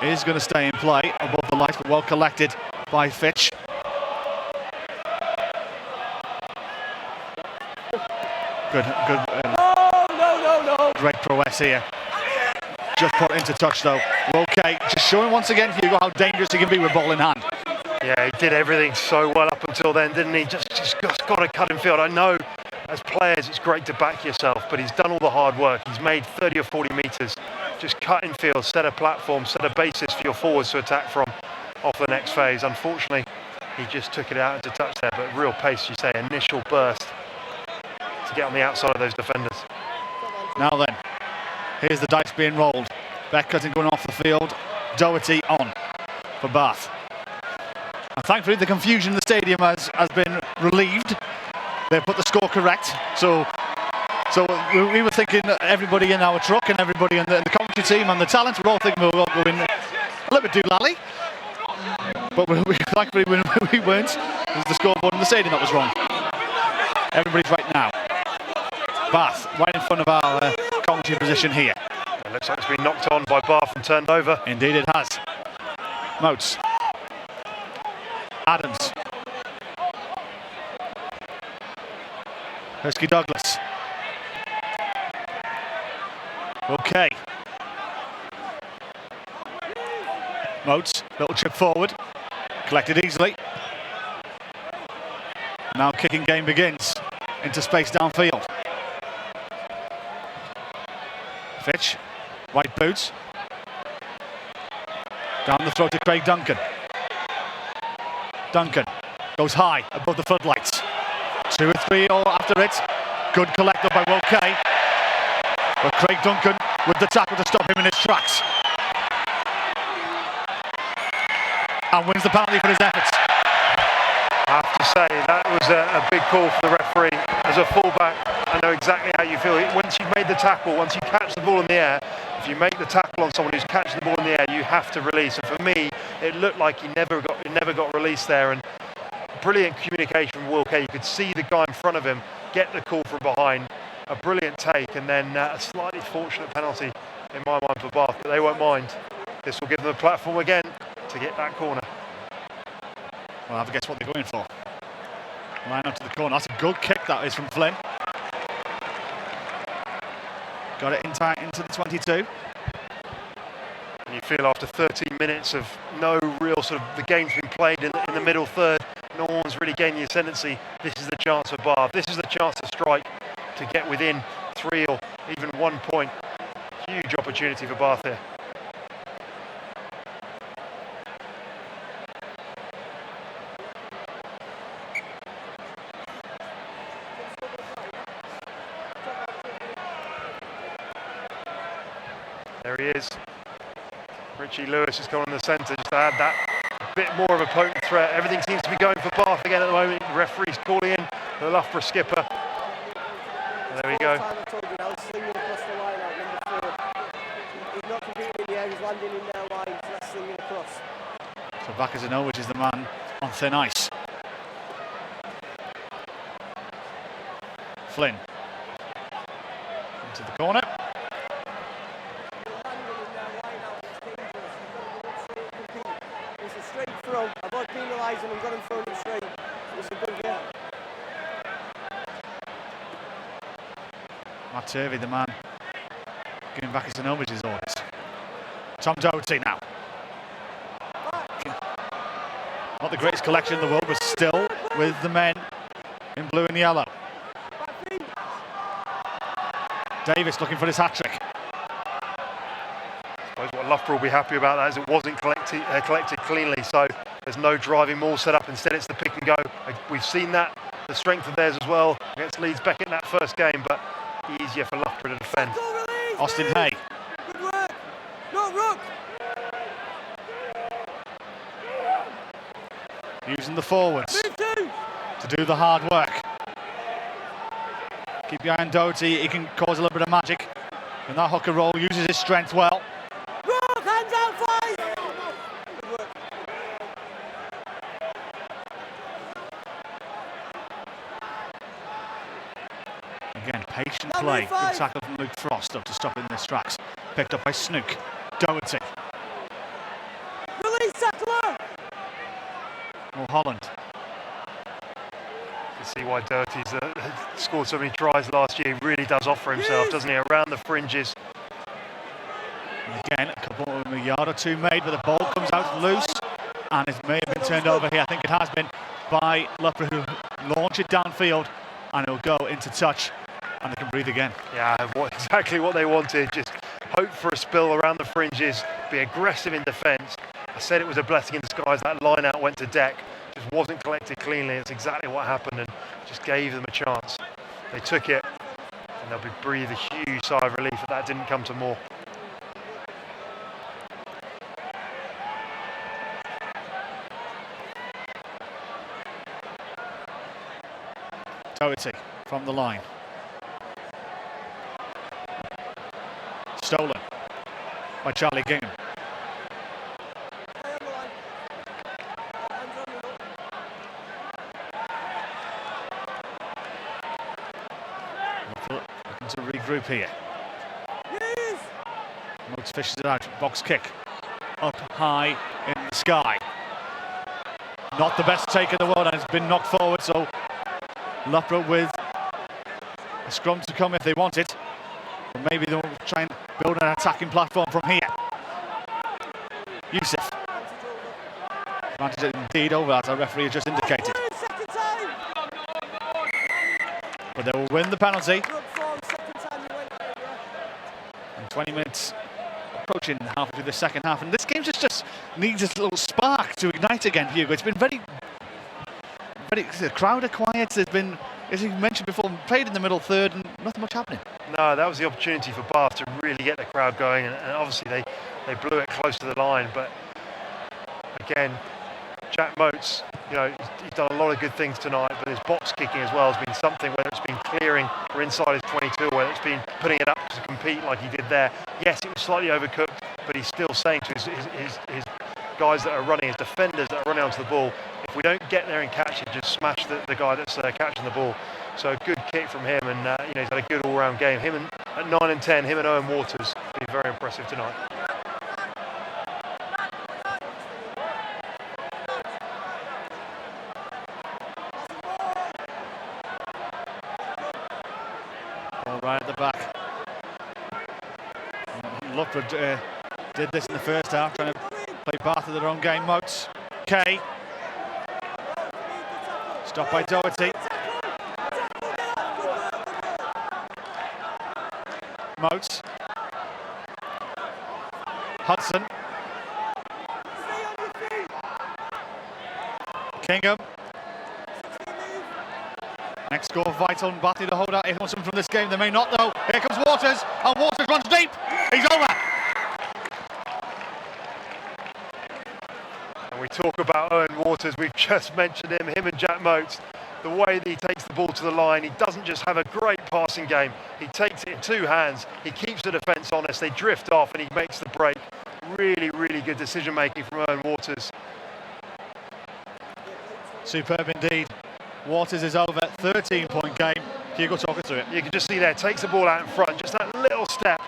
is going to stay in play above the lights, but well collected by Fitch. Good, No. great prowess here. Just put into touch though. Okay, just showing once again, Hugo, how dangerous he can be with ball in hand. Yeah, he did everything so well up until then, didn't he? Just got to cut in field. I know as players it's great to back yourself, but he's done all the hard work. He's made 30 or 40 metres. Just cut in field, set a platform, set a basis for your forwards to attack from off the next phase. Unfortunately, he just took it out into touch there, but real pace, you say, initial burst to get on the outside of those defenders. Now then, here's the dice being rolled. Beckcutting going off the field. Doherty on for Bath. And thankfully the confusion in the stadium has been relieved. They've put the score correct. So we were thinking that everybody in our truck and everybody in the commentary team and the talent were all thinking we were all going a little bit doolally. But thankfully we weren't. It was the scoreboard in the stadium that was wrong. Everybody's right now. Bath right in front of our commentary position here. It looks like it's been knocked on by Bath and turned over. Indeed it has. Motes. Adams. Husky Douglas. Okay. Motes, little chip forward. Collected easily. Now kicking game begins. Into space downfield. Fitch. White boots. Down the throat to Craig Duncan. Duncan goes high above the floodlights. 2 or 3 all after it. Good collect up by Will Kay. But Craig Duncan with the tackle to stop him in his tracks. And wins the penalty for his efforts. I have to say, that was a big call for the referee. As a fullback, I know exactly how you feel. Once you've made the tackle, once you catch the ball in the air, if you make the tackle on someone who's catching the ball in the air, you have to release. And for me, it looked like he never got released there. And brilliant communication from Will Kay. You could see the guy in front of him get the call from behind. A brilliant take, and then a slightly fortunate penalty in my mind for Bath, but they won't mind. This will give them a platform again to get that corner. Well, have a guess what they're going for. Line up to the corner. That's a good kick that is from Flynn. Got it in time into the 22. And you feel after 13 minutes of no real sort of, the game's been played in the middle third, no one's really gaining the ascendancy. This is the chance for Bath. This is the chance to strike, to get within 3 or even 1 point. Huge opportunity for Bath here. There he is. Richie Lewis has gone in the centre just to add that bit more of a potent threat. Everything seems to be going for Bath again at the moment. The referee's calling in the Loughborough skipper. And there we go. He's not competing in the air, he's landing in their line, so that's slinging across. So Vakazanovic is the man on thin ice. Flynn. Into the corner. It's a straight throw. Avoid penalising and got him throwing it straight. It's a good game. Matt Turvey, the man giving Vakazanovic's orders. Tom Doherty now. Not the greatest collection in the world, but still with the men in blue and yellow. Davis looking for his hat-trick. I suppose what Loughborough will be happy about that is it wasn't collected cleanly, so there's no driving maul set up. Instead, it's the pick and go. We've seen that, the strength of theirs as well against Leeds Beckett in that first game, but easier for Loughborough to defend. Austin Hay. Good work. No, Rook. Using the forwards to do the hard work. Keep your eye on Doherty, he can cause a little bit of magic. And that hooker roll uses his strength well. Rook, hands out, five. Good work. Again, patient play. Good tackle from Luke Frost up to stop in his tracks. Picked up by Snook. Doherty. Release tackler. Mulholland. You see why Doherty's scored so many tries last year. He really does offer himself, doesn't he? Around the fringes. And again, a couple of a yard or two made, but the ball comes out loose. And it may have been turned over here. I think it has been by Loughborough, who launch it downfield. And it'll go into touch. And they can breathe again. Yeah, exactly what they wanted. Just hope for a spill around the fringes, be aggressive in defence. I said it was a blessing in disguise. That line out went to deck, just wasn't collected cleanly. It's exactly what happened and just gave them a chance. They took it and they'll be breathe a huge sigh of relief that that didn't come to more. Doherty from the line. Stolen by Charlie Gingham. Looking to regroup here. Motes fishes it out. Box kick. Up high in the sky. Not the best take in the world, and it's been knocked forward, so Loughborough with a scrum to come if they want it. Or maybe they'll try and build an attacking platform from here. Youssef. Advantage indeed over that, our referee has just indicated. But they will win the penalty. And 20 minutes approaching halfway through the second half. And this game just needs a little spark to ignite again, Hugo. It's been very the crowd are quiet. There's been, as you mentioned before, played in the middle third and nothing much happening. No, that was the opportunity for Bath to really get the crowd going, and obviously they blew it close to the line. But again, Jack Motes, you know, he's done a lot of good things tonight, but his box kicking as well has been something, whether it's been clearing or inside his 22, whether it's been putting it up to compete like he did there. Yes, it was slightly overcooked, but he's still saying to his guys that are running, his defenders that are running onto the ball, if we don't get there and catch it, just smash the guy that's catching the ball. So a good kick from him, and you know, he's had a good all-round game. Him and at 9 and 10, him and Owen Waters be be very impressive tonight. All right at the back. Loughborough did this in the first half, trying to play Bath of their own game. Motes, Kay. Stopped by Doherty. Motes. Hudson. Kingham. Next score vital and Bath need to hold out. Here comes something from this game. They may not though. Here comes Waters, and Waters runs deep. He's over. And we talk about Owen Waters, we've just mentioned him and Jack Motes. The way that he takes the ball to the line, he doesn't just have a great passing game, he takes it in two hands, he keeps the defence honest, they drift off and he makes the break. Really, really good decision making from Owen Waters. Superb indeed. Waters is over, 13-point game. Hugo, talk us through it. You can just see there, takes the ball out in front, just that little step.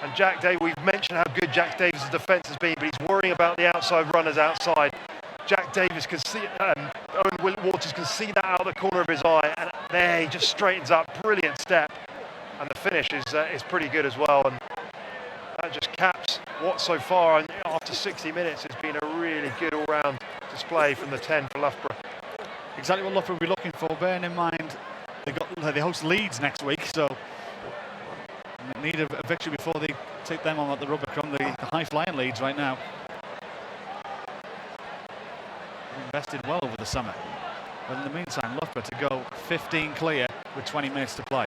And Jack Davis, we've mentioned how good Jack Davis' defence has been, but he's worrying about the outside runners outside. Jack Davis can see, Owen Waters can see that out of the corner of his eye, and there he just straightens up, brilliant step. And the finish is pretty good as well. And that just caps what so far, and after 60 minutes, has been a really good all-round display from the 10 for Loughborough. Exactly what Loughborough will be looking for, bearing in mind they host Leeds next week, so need a victory before they take them on at the Rubicon, the high-flying Leeds right now. Invested well over the summer. But in the meantime, Loughborough to go 15 clear with 20 minutes to play.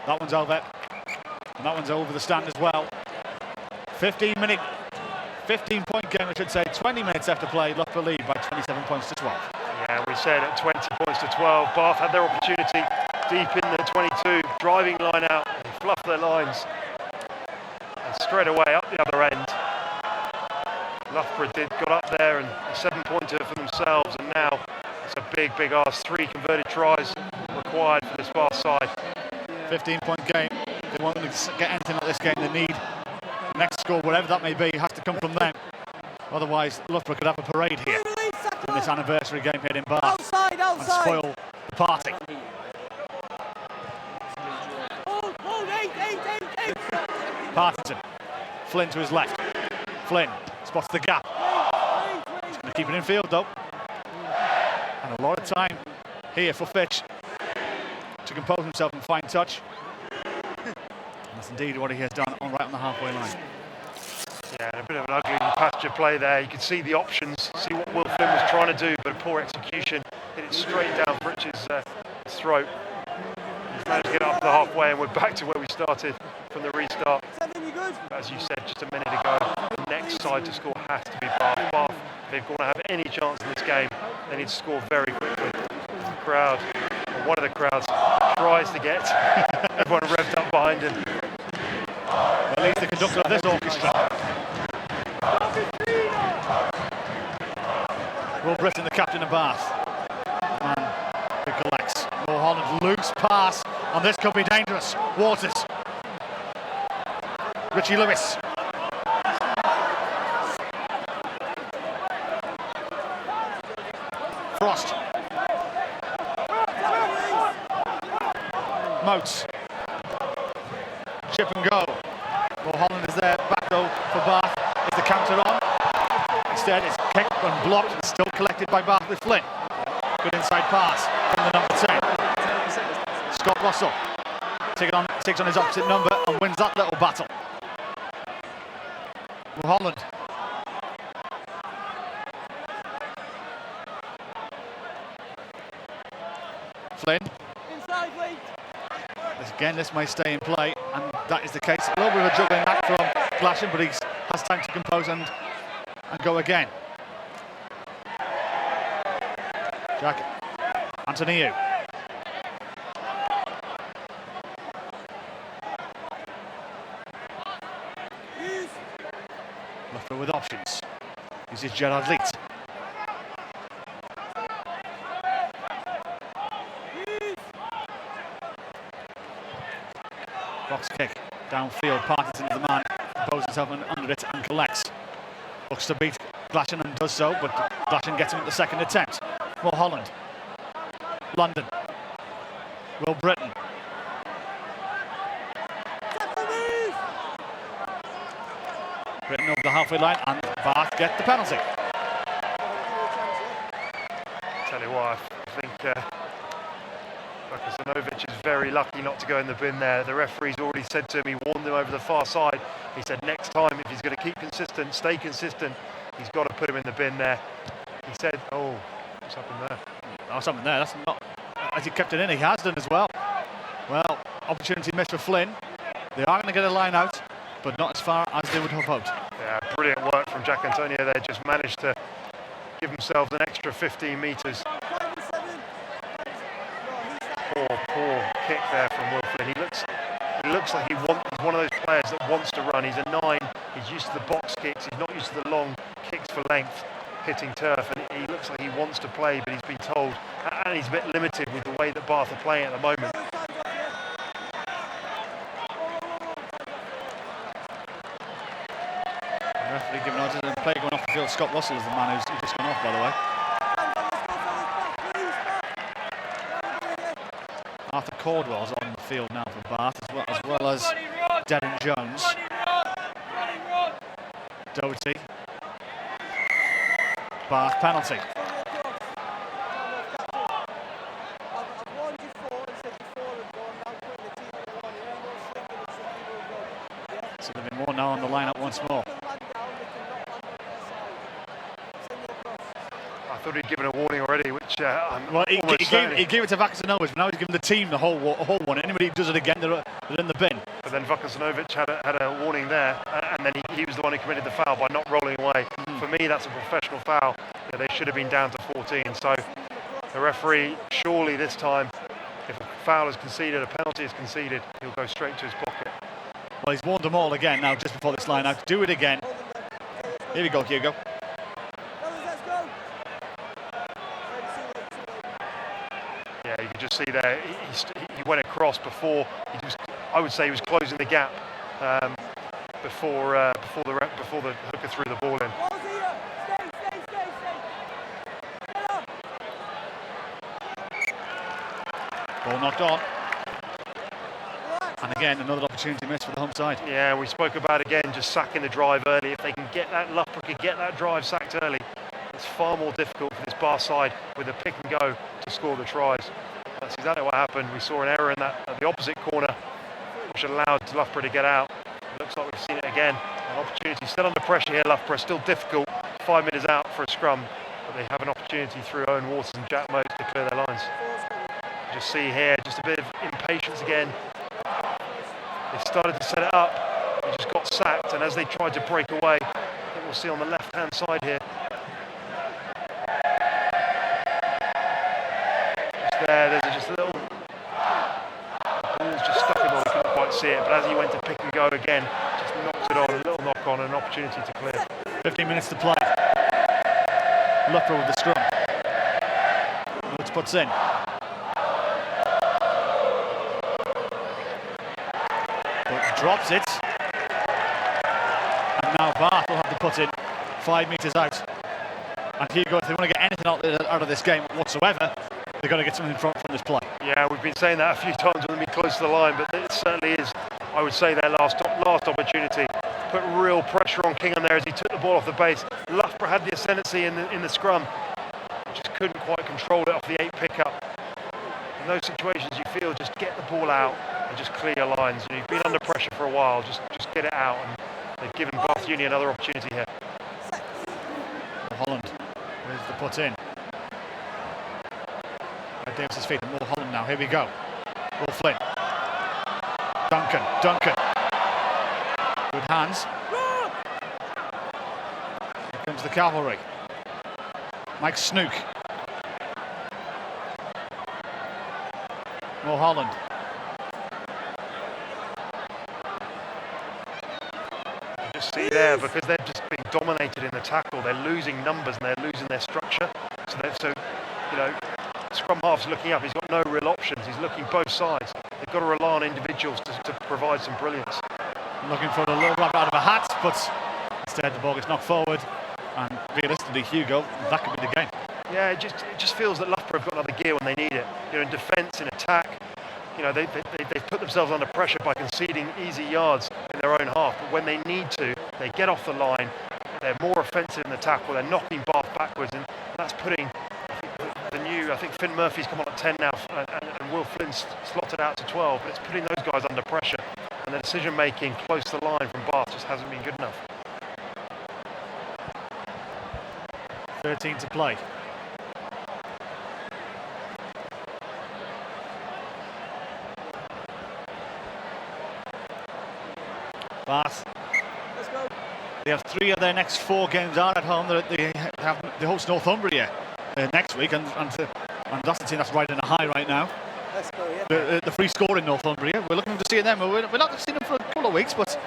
That one's over. And that one's over the stand as well. 15-point game, I should say. 20 minutes after play, Loughborough lead by 27 points to 12. Yeah, we said at 20 points to 12, Bath had their opportunity deep in the 22, driving line out, they fluffed their lines. And straight away up the other end, Loughborough got up there and a 7-pointer for themselves, and now it's a big, big ask. 3 converted tries required for this Bath side. 15-point game. If they want to get anything like this game, they need next score, whatever that may be, has to come from them. Otherwise, Loughborough could have a parade here in this anniversary game here in Bath and spoil the party. Partington, Flynn to his left. Flynn spots the gap. He's going to keep it in field though. And a lot of time here for Fitch to compose himself and find touch. And that's indeed what he has done right on the halfway line. Yeah, and a bit of an ugly pasture play there. You could see the options, see what Will Flynn was trying to do, but a poor execution. Hit it straight down Fritch's throat. He's managed to get up to the halfway, and we're back to where we started from the restart. But as you said just a minute ago, the next side to score has to be Bath. Bath, if they're going to have any chance in this game, they need to score very quickly. The crowd, or one of the crowds, tries to get everyone revved up behind him. At least the conductor of this orchestra. Will Britton, the captain of Bath. And he collects. Mulholland, loose pass, and this could be dangerous. Waters. Richie Lewis. Frost. Motes. Chip and go. Mulholland is there, back though for Bath. Is the counter on? Instead, it's kicked and blocked, and still collected by Bath with Flynn. Good inside pass from the number 10. Scott Russell takes on his opposite number and wins that little battle. Mulholland. Flynn. Again, this may stay in play, and that is the case. A little bit of a juggling act from Glasham, but he has time to compose and go again. Jack Antoniou. Loughborough with options. This is Gerard Leet. kick downfield. Parkinson to the man, poses himself under it and collects. Looks to beat Glashan and does so, but Glashan gets him at the second attempt. Mulholland. London. Will Britton. Britton over the halfway line and Bath get the penalty. Tell you what, I think Vakasanovic is very lucky not to go in the bin there. The referee's already said to him, he warned him over the far side. He said next time, if he's going to keep consistent, stay consistent, he's got to put him in the bin there. He said, oh, what's happened there? Oh, something there, that's not, as he kept it in, he has done as well. Well, opportunity missed for Flynn. They are going to get a line out, but not as far as they would have hoped. Yeah, brilliant work from Jack Antonio there, just managed to give themselves an extra 15 metres. Poor kick there from Will Flynn. He looks like he's one of those players that wants to run. He's a 9, he's used to the box kicks, he's not used to the long kicks for length, hitting turf, and he looks like he wants to play, but he's been told, and he's a bit limited with the way that Bath are playing at the moment. The referee giving orders and play going off the field. Scott Russell is the man who's just gone off, by the way. Arthur Caldwell's on the field now for Bath, as well as Darren Jones. Doherty. Bath penalty. So there'll be more now on the lineup once more. I thought he'd given a warning already, which well, he gave it to Vakasanovic, but now he's given the team the whole one. Anybody who does it again, they're in the bin. But then Vakasanovic had a warning there, and then he was the one who committed the foul by not rolling away. For me, that's a professional foul. Yeah, they should have been down to 14. So the referee, surely this time, if a foul is conceded, a penalty is conceded, he'll go straight to his pocket. Well, he's warned them all again now, just before this line out. Do it again. Here we go, Hugo. Yeah, you can just see there, he went across before, I would say he was closing the gap before the hooker threw the ball in. Ball knocked on. And again, another opportunity missed for the home side. Yeah, we spoke about again, just sacking the drive early. If they can get that, Loughborough can get that drive sacked early, it's far more difficult for this Bath side with a pick and go to score the tries. That's exactly what happened. We saw an error in that at the opposite corner, which allowed Loughborough to get out. It looks like we've seen it again. An opportunity still under pressure here, Loughborough, still difficult. 5 minutes out for a scrum, but they have an opportunity through Owen Waters and Jack Mose to clear their lines. You just see here, just a bit of impatience again. They started to set it up, they just got sacked, and as they tried to break away, I think we'll see on the left-hand side here. Just there, there's just a little... The ball's just stuck in, we couldn't quite see it, but as he went to pick and go again, just knocked it on, a little knock on, an opportunity to clear. 15 minutes to play. Loughborough with the scrum. Woods puts in. But drops it. And now Bath will have to put in 5 metres out. And Hugo, if they want to get anything out of this game whatsoever, they've got to get something from this play. Yeah, we've been saying that a few times when they've been close to the line, but it certainly is, I would say, their last opportunity. Put real pressure on Kingham there as he took the ball off the base. Loughborough had the ascendancy in the scrum, just couldn't quite control it off the 8 pickup. In those situations, you feel just get the ball out and just clear your lines. You've been under pressure for a while, just get it out, and they've given Bath Uni another opportunity here. Holland with the put in. At Davis's feet, and Will Holland now. Here we go. Will Flynn. Duncan. Good hands. Here comes the cavalry. Mike Snook. Will Holland. You just see there, because they're just being dominated in the tackle, they're losing numbers and they're losing their structure. So you know, scrum half's looking up, he's got no real options, he's looking both sides. they've got to rely on individuals to provide some brilliance. Looking for a little grab out of a hat, but instead the ball gets knocked forward. And realistically, Hugo, that could be the game. Yeah, it just feels that Loughborough have got another gear when they need it. You know, in defence, in attack, you know, they've put themselves under pressure by conceding easy yards in their own half. But when they need to, they get off the line. They're more offensive in the tackle. They're knocking Bath backwards, and that's putting I think Finn Murphy's come on at 10 now, and Will Flynn's slotted out to 12. But it's putting those guys under pressure, and the decision making close to the line from Bath just hasn't been good enough. 13 to play. Bath. They have 3 of their next 4 games are at home. They host Northumbria next week, and that's the team that's riding a high right now. Let's go, yeah. The free score in Northumbria. We're looking to see them. We're not seeing them for a couple of weeks, but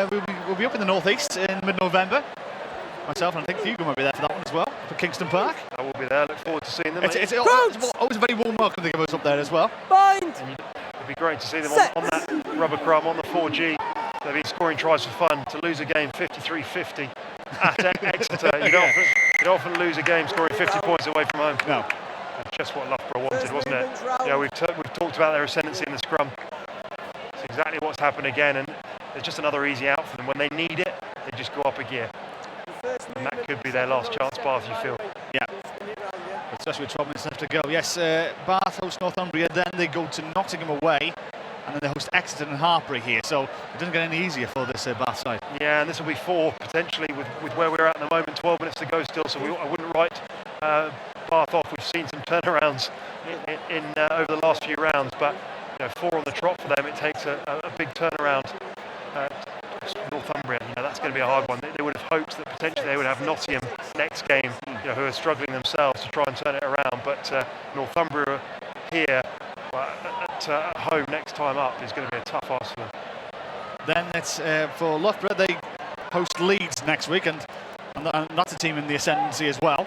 we'll be up in the northeast in mid-November. Myself and I think Hugo might be there for that one as well, for Kingston Park. I will be there. Look forward to seeing them. It's always a very warm welcome to give us up there as well. Bind! It'd be great to see them on that rubber crumb on the 4G. They've been scoring tries for fun. To lose a game 53-50 at Exeter, you'd often lose a game scoring 50 points away from home. No. That's just what Loughborough wanted, wasn't it? You know, we've talked about their ascendancy in the scrum. It's exactly what's happened again, and there's just another easy out for them. When they need it, they just go up a gear. And that could be their last chance, Bath, you feel. Yeah. Especially with 12 minutes left to go. Yes, Bath host Northumbria, then they go to Nottingham away, and then they host Exeter and Hartpury here. So it doesn't get any easier for this Bath side. Yeah, and this will be 4 potentially with where we're at the moment. 12 minutes to go still, so I wouldn't write Bath off. We've seen some turnarounds in over the last few rounds, but you know, 4 on the trot for them. It takes a big turnaround. Northumbria, you know, that's going to be a hard one. They would have hoped that potentially they would have Nottingham next game, you know, who are struggling themselves to try and turn it around. But Northumbria here at home next time up is going to be a tough ask for them. Then it's for Loughborough. They host Leeds next week, and that's a team in the ascendancy as well.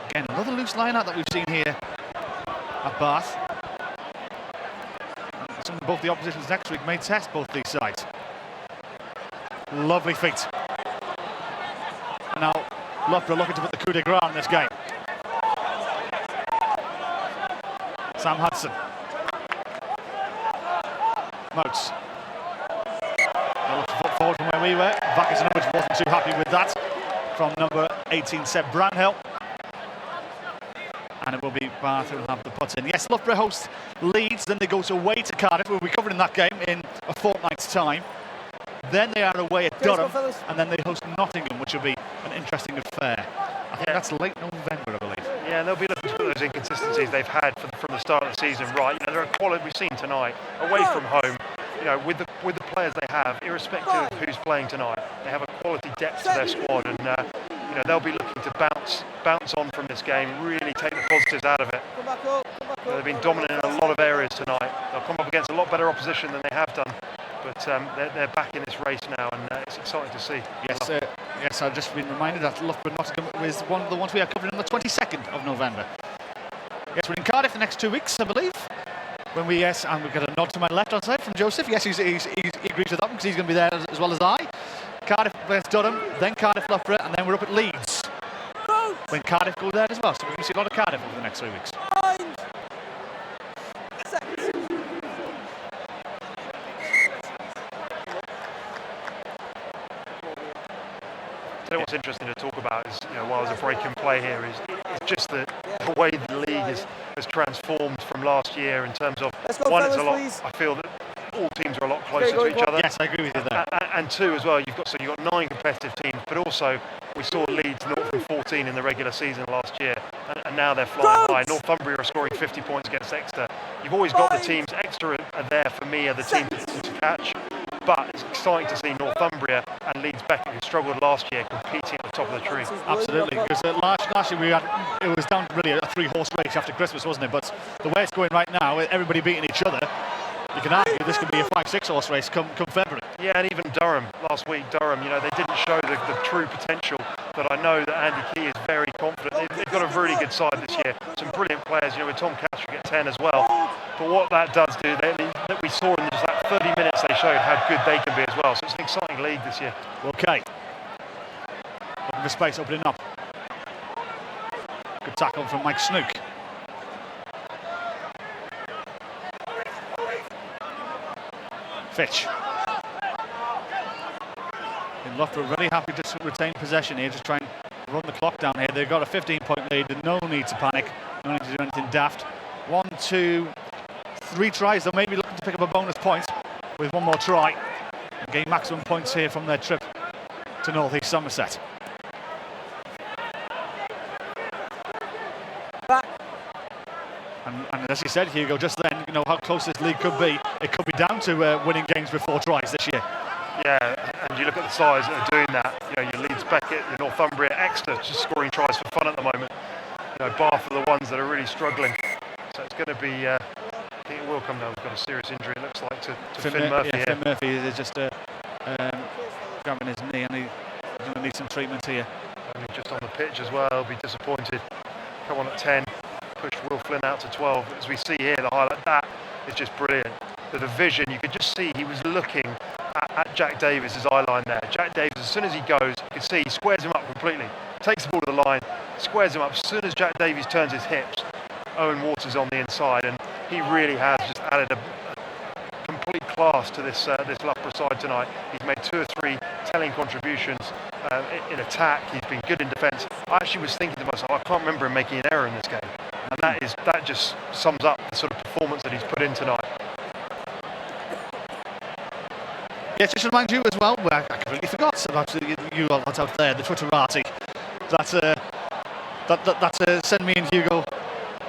Again, another loose line-out that we've seen here at Bath. Both the oppositions next week may test both these sides. Lovely feet. And now Loughborough looking to put the coup de grace in this game. Sam Hudson. Motes. Forward from where we were. Vakasanovic wasn't too happy with that. From number 18, Seb Branhill. And it will be Bath who will have the put in. Yes, Loughborough host Leeds, then they go away to Cardiff. We'll be covering that game in a fortnight's time. Then they are away at Durham, and then they host Nottingham, which will be an interesting affair. I think that's late November, I believe. Yeah, and they'll be looking to put those inconsistencies they've had from the start of the season right. You know, they're a quality we've seen tonight, away from home. You know, with the players they have, irrespective of who's playing tonight, they have a quality depth to their squad, and you know, they'll be looking to bounce on from this game, really take the positives out of it. They've been dominant in a lot of areas tonight. They'll come up against a lot better opposition than they have done, but they're back in this race now, and it's exciting to see. Yes, I've just been reminded that Loughborough Nottingham is one of the ones we are covering on the 22nd of November. Yes, we're in Cardiff the next 2 weeks, I believe. And we've got a nod to my left, I'd say, from Joseph. Yes, he agrees with that because he's going to be there as well as I. Cardiff plays Durham, then Cardiff Loughborough, and then we're up at Leeds. When Cardiff go there as well, so we're going to see a lot of Cardiff over the next 3 weeks. So what's interesting to talk about is, you know, while there's a break in play here, is just the way the league has transformed from last year in terms of one, it's a lot. I feel that all teams are a lot closer to each other. Yes, I agree with you there. And 2 as well, you've got 9 competitive teams, but also we saw Leeds north from 14 in the regular season last year, and now they're flying high. Northumbria are scoring 50 points against Exeter. You've always got the teams. Exeter are there for me, are the teams to catch. But it's exciting to see Northumbria and Leeds Beckett, who struggled last year, competing at the top of the tree. Absolutely, because last year it was down really a 3-horse race after Christmas, wasn't it? But the way it's going right now, with everybody beating each other, you can argue this could be a 5-6 horse race come February. Yeah, and even Durham last week. Durham, you know, they didn't show the true potential but I know that Andy Key is very confident. They've got a really good side this year. Some brilliant players, with Tom Castrick at 10 as well. But what that does do, that we saw in just that 30 minutes, they showed how good they can be as well. So it's an exciting league this year. Okay. Looking for space, opening up. Good tackle from Mike Snook. Fitch. In Loughborough, really happy to retain possession here, just try and run the clock down here. They've got a 15-point lead, no need to panic, no need to do anything daft. 1, 2, 3 tries, they'll maybe looking to pick up a bonus point with one more try and gain maximum points here from their trip to North East Somerset. And as you said, Hugo, just then, how close this league could be. It could be down to winning games with 4 tries this year. Yeah, and you look at the sides that are doing that. Your Leeds Beckett, your Northumbria, Exeter, just scoring tries for fun at the moment. Bath are the ones that are really struggling. So it's going to be, I think it will come down. We've got a serious injury, it looks like, to Finn Murphy here. Finn Murphy is just grabbing his knee, and he's going to need some treatment here. And he's just on the pitch as well, he'll be disappointed. Come on at 10. Push Will Flynn out to 12. As we see here, the highlight, that is just brilliant. The vision, you could just see he was looking at Jack Davis' eye line there. Jack Davis, as soon as he goes, you can see he squares him up completely. Takes the ball to the line, squares him up. As soon as Jack Davis turns his hips, Owen Waters on the inside, and he really has just added a complete class to this Loughborough side tonight. He's made 2 or 3 telling contributions in attack. He's been good in defence. I actually was thinking to myself, I can't remember him making an error in this game. And that just sums up the sort of performance that he's put in tonight. Yes, just to remind you as well, I completely forgot about you lads out there, the Twitterati. That send me and Hugo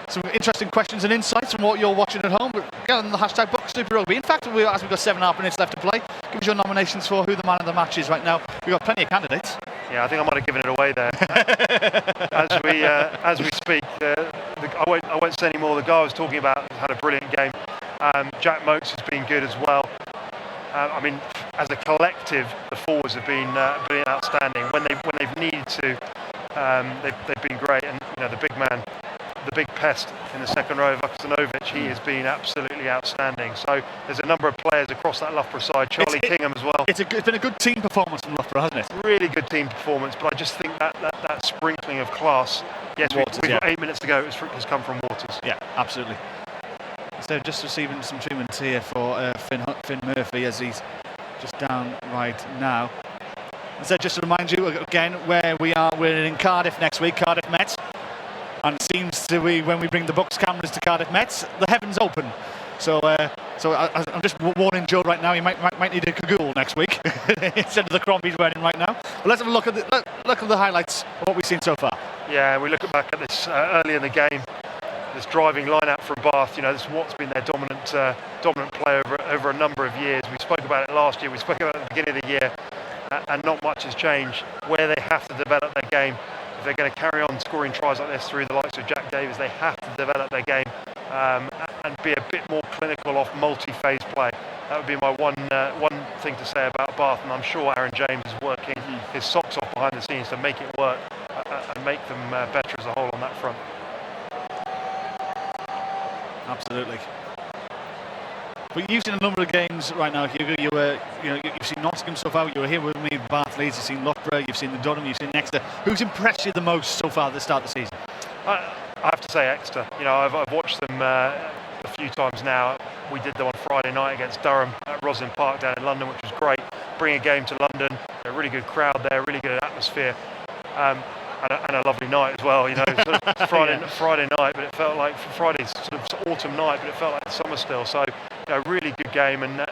some interesting questions and insights from what you're watching at home. But get on the hashtag BUCS Super Rugby. In fact, as we've got 7.5 minutes left to play, give us your nominations for who the man of the match is right now. We've got plenty of candidates. Yeah, I think I might have given it away there. as we speak, I won't say any more. The guy I was talking about has had a brilliant game. Jack Motes has been good as well. As a collective, the forwards have been outstanding. When they've needed to, they've been great. And the big man, the big pest in the second row, Vuksanovic, he has been absolutely outstanding. So there's a number of players across that Loughborough side. Charlie Kingham as well. It's been a good team performance from Loughborough, hasn't it? Really good team performance, but I just think that sprinkling of class. Yes, we've got 8 minutes to go. It has come from Waters. Yeah, absolutely. So just receiving some treatment here for Finn Murphy as he's just down right now. So just to remind you again where we are, we're in Cardiff next week, Cardiff Met. And it seems to be when we bring the BUCS cameras to Cardiff Met, the heavens open. So I'm just warning Joe right now, he might need a cagoule next week instead of the crop he's wearing right now. But let's have a look at the highlights of what we've seen so far. Yeah, we look back at this early in the game. This driving line-out from Bath, this is what's been their dominant play over a number of years. We spoke about it last year, we spoke about it at the beginning of the year, and not much has changed. Where they have to develop their game, if they're going to carry on scoring tries like this through the likes of Jack Davis, they have to develop their game and be a bit more clinical off multi-phase play. That would be my one thing to say about Bath, and I'm sure Aaron James is working his socks off behind the scenes to make it work and make them better as a whole on that front. Absolutely. But you've seen a number of games right now, Hugo. You've seen Nottingham so far. You were here with me, Bath, Leeds. You've seen Loughborough. You've seen the Durham. You've seen Exeter. Who's impressed you the most so far at the start of the season? I have to say Exeter. I've watched them a few times now. We did them on Friday night against Durham at Roslyn Park down in London, which was great. Bring a game to London. A really good crowd there. Really good atmosphere. And a lovely night as well, sort of Friday night, but it felt like Friday's sort of autumn night, but it felt like summer still. So, really good game, and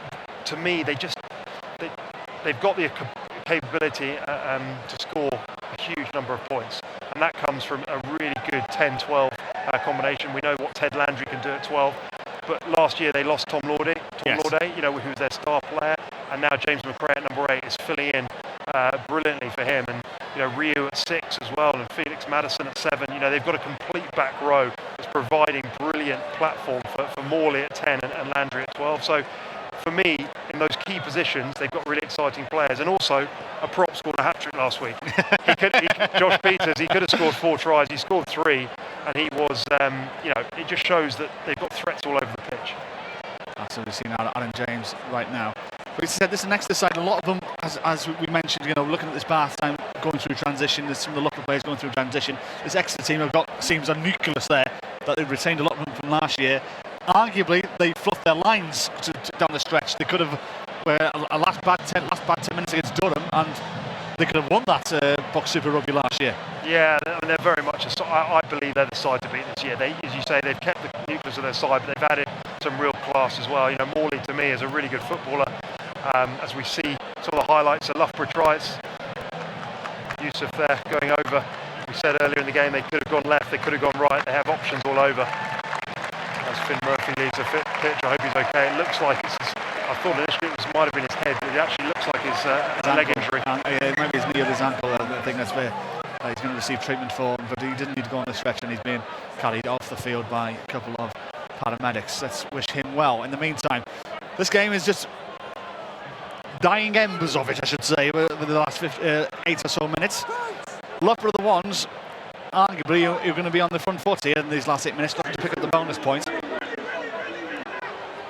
to me, they've got the capability to score a huge number of points, and that comes from a really good 10-12 combination. We know what Ted Landry can do at 12, but last year they lost Tom Lauday, who was their star player, and now James McRae at number 8 is filling in brilliantly for him, and Rio at 6 as well, and Felix Madison at 7. They've got a complete back row that's providing brilliant platform for Morley at 10 and Landry at 12. So for me, in those key positions, they've got really exciting players. And also, a prop scored a hat-trick last week. Josh Peters, he could have scored 4 tries. He scored 3, and he was, it just shows that they've got threats all over the pitch. Absolutely seen out Alan James right now. But as I said, this is an extra side. A lot of them, as we mentioned, looking at this Bath time, going through transition. There's some of the Loughborough players going through transition. This Exeter team have got, seems a nucleus there, that they've retained a lot of them from last year. Arguably, they fluffed their lines down the stretch. They could have a last bad 10 minutes against Durham, and they could have won that BUCS Super Rugby last year. Yeah, they're very much I believe they're the side to beat this year. As you say, they've kept the nucleus of their side, but they've added some real class as well. Morley to me is a really good footballer. As we see some of the highlights of Loughborough tries, Yusuf there going over. We said earlier in the game they could have gone left, they could have gone right. They have options all over. As Finn Murphy leaves the pitch, I hope he's okay. It looks like I thought initially it might have been his head, but it actually looks like his leg injury. Maybe his knee or his ankle. I think that's where he's going to receive treatment for, but he didn't need to go on the stretch, and he's being carried off the field by a couple of paramedics. Let's wish him well. In the meantime, this game is just dying embers of it, I should say, with the last 8 or so minutes. Loughborough the ones, arguably, you're going to be on the front foot here in these last 8 minutes, looking to pick up the bonus point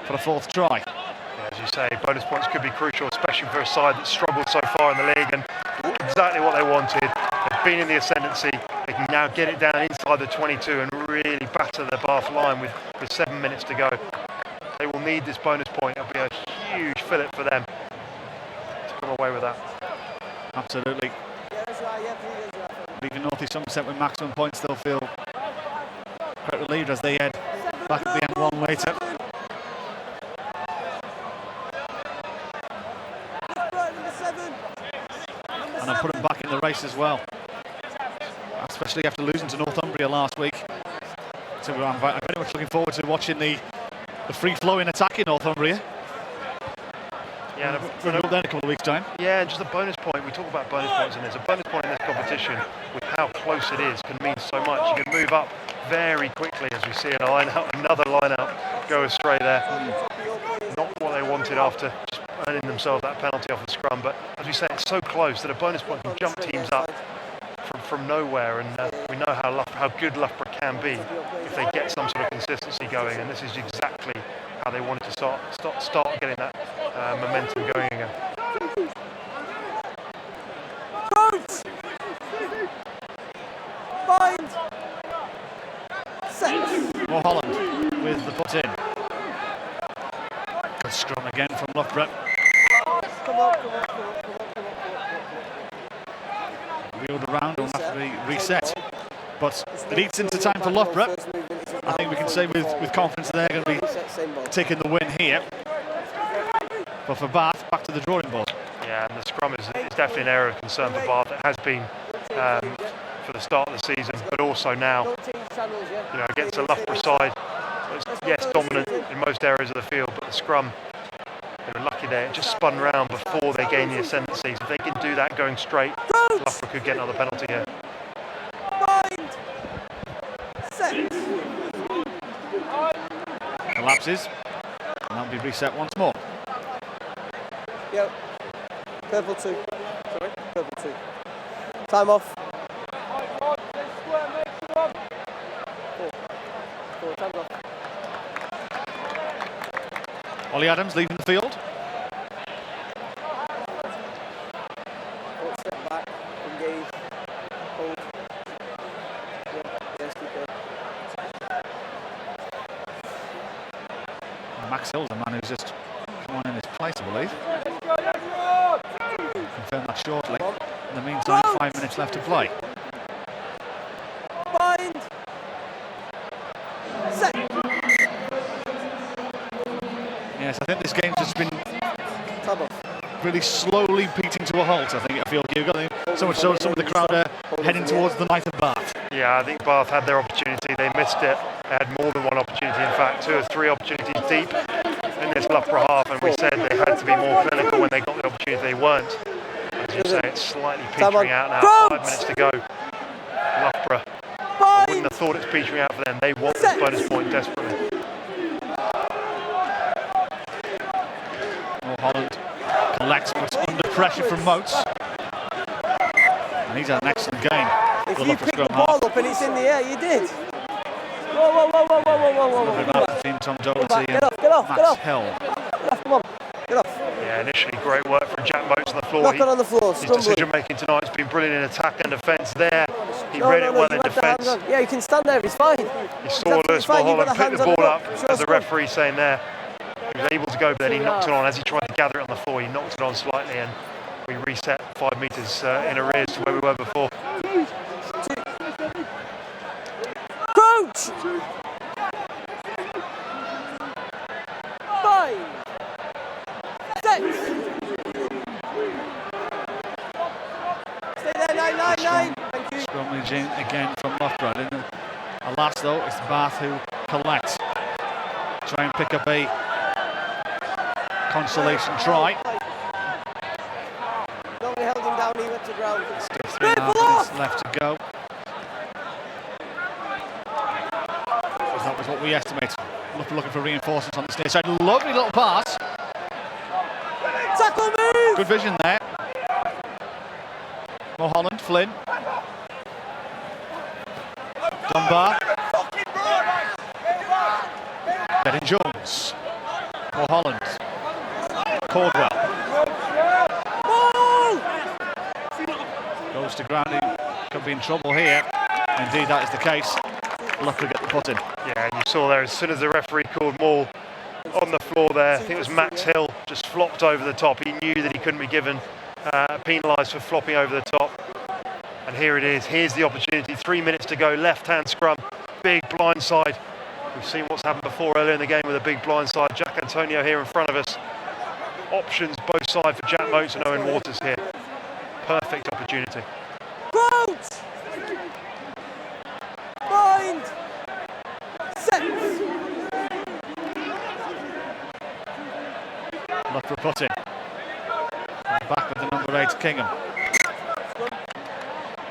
for a 4th try. Yeah, as you say, bonus points could be crucial, especially for a side that's struggled so far in the league, and exactly what they wanted. They've been in the ascendancy. They can now get it down inside the 22 and really batter the Bath line with 7 minutes to go. They will need this bonus point. It'll be a huge fillip for them to come away with that. Absolutely. Leaving North East Somerset with maximum points, they'll feel quite relieved as they head back at the M1 later. And I put them back in the race as well, especially after losing to Northumbria last week. So I'm very much looking forward to watching the free-flowing attack in Northumbria. Yeah, we'll go there in a couple of weeks' time. Yeah, just a bonus point. We talk about bonus points in this. A bonus point in this competition, with how close it is, can mean so much. You can move up very quickly, as we see another line-out go astray there. Not what they wanted after just earning themselves that penalty off the scrum. But as we say, it's so close that a bonus point can jump teams up from nowhere. And we know how good Loughborough can be if they get some sort of consistency going. And this is exactly how they wanted to start getting that momentum going again. Bind. Set. Mulholland with the put in. Good scrum again from Loughborough. Come on. Wheeled around and have to be reset. But it eats into time for Loughborough. I think we can say with confidence they're going to be taking the win here. But for Bath, back to the drawing board. Yeah, and the scrum is definitely an area of concern for Bath. It has been for the start of the season, but also now, against the Loughborough side, yes, dominant in most areas of the field, but the scrum, they were lucky there. It just spun round before they gained the ascendancy. So if they can do that going straight, Loughborough could get another penalty here. Bind. Set. Collapses, and that'll be reset once more. Yep. Purple 2. Sorry, purple 2. Time off. 4. Time's off. Ollie Adams leaving the field. Don't step back. Engage. Hold. Yes, keep going. Max Hill's the man who's just come on in his place, I believe. Confirm that shortly. In the meantime, 5 minutes left to play. Bind. Set. Yes, I think this game's just been Time off. really slowly beating to a halt. I feel Hugo. So much so some of the crowd are heading towards the night of Bath. Yeah, I think Bath had their opportunity. They missed it. They had more than one opportunity. In fact, 2 or 3 opportunities deep in this Loughborough half, and we said they had to be more clinical when they got the opportunity. They weren't. As you say, it's slightly petering out now. 5 minutes to go. Loughborough. I wouldn't have thought it's petering out for them. They want this bonus point desperately. Holland collects, but under pressure from Moats. And he's had an excellent game. If you pick the ball up and it's in the air, you did. Whoa, whoa, whoa, whoa, whoa, whoa, whoa, whoa. About between Tom Doherty Get off, and Max get off. Hill. Get off, come on. Get off. Yeah, initially great work from Jack Moats on the floor. Knock on the floor, His stumbling. decision making tonight has been brilliant in attack and defence there. He No, read no, it no, well you in had the hands defence. on. Yeah, you can stand there, it's fine. He saw Lewis fine, you've got Mulholland the pick the hands on ball the up ball. Show as us the one. referee saying there. He was able to go, but then he knocked it on. As he tried to gather it on the floor, he knocked it on slightly, and we reset 5 metres in arrears to where we were before. Crouch! 5, 6. Stay there, 9. Thank you. Scrummage in again from Loughborough. Alas, though, it's Bath who collect. Try and pick up a consolation try. Nobody held him down, he went to ground. Still 3.5 minutes left to go. That was what we estimate. Looking for reinforcements on the near side. Lovely little pass. Tackle move! Good vision there. Mulholland, Flynn. Dunbar. Bedding Jones. Mulholland. Caldwell. Goes to ground. He could be in trouble here. Indeed, that is the case. Loughborough get the put in. Yeah, and you saw there, as soon as the referee called Maul on the floor there, I think it was Max Hill, just flopped over the top. He knew that he couldn't be given penalised for flopping over the top. And here it is, here's the opportunity, 3 minutes to go, left-hand scrum, big blind side. We've seen what's happened before earlier in the game with a big blind side. Jack Antonio here in front of us. Options both sides for Jack Moats and Owen Waters here. Perfect opportunity. Crouch! Bind! 6. Loughborough put in. And back with the number 8, Kingham.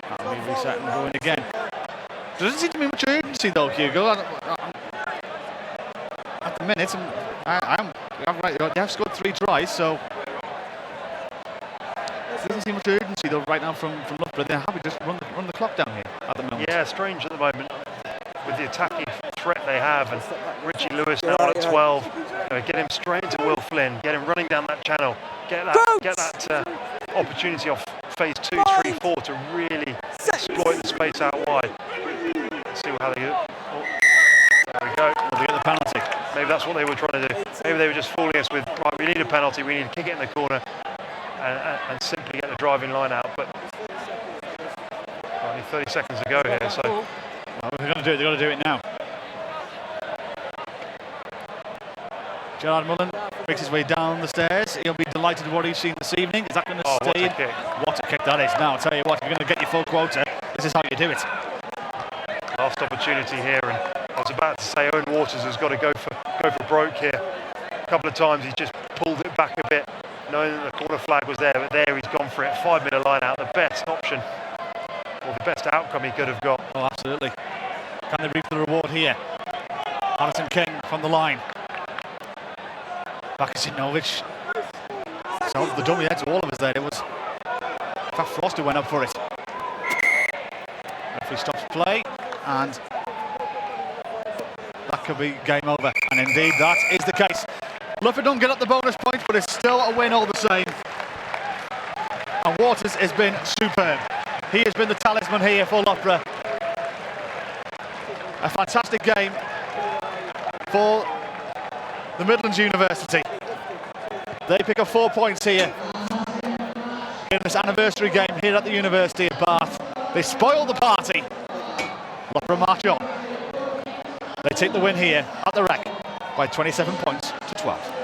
That'll be reset and going again. There doesn't seem to be much urgency though, Hugo. At the minute, they have scored 3 tries, so there doesn't seem much urgency though right now from Loughborough. They're happy to just run the clock down here at the moment. Yeah, strange at the moment with the attacking threat they have, and Richie Lewis now on at 12. Get him straight into Will Flynn, get him running down that channel, get that opportunity off phase 2, 3, 4 to really exploit the space out wide. Let's see how they do. Oh, there we go. Will they get the penalty? Maybe that's what they were trying to do. Maybe they were just fooling us with, right, we need a penalty, we need to kick it in the corner and simply get the driving line out. But only 30 seconds to go here, so. Well, if they're going to do it, they've got to do it now. Gerard Mullen makes his way down the stairs. He'll be delighted with what he's seen this evening. Is that going to stay in? What a kick that is. Now, I'll tell you what, if you're going to get your full quota, this is how you do it. Last opportunity here, and I was about to say Owen Waters has got to go for broke here. A couple of times he's just pulled it back a bit, knowing that the corner flag was there, but there he's gone for it. 5 minute line out, the best option, or the best outcome he could have got. Oh, absolutely. Can they reap the reward here? Harrison King from the line. Bakasinovic. So the dummy head to all of us there. It was Fat Frost who went up for it. Referee stops play, and that could be game over. And indeed, that is the case. Loughborough don't get up the bonus point, but it's still a win all the same. And Waters has been superb. He has been the talisman here for Loughborough. A fantastic game for the Midlands University. They pick up 4 points here in this anniversary game here at the University of Bath. They spoil the party. Loughborough march on. They take the win here at the Rec by 27 points to 12.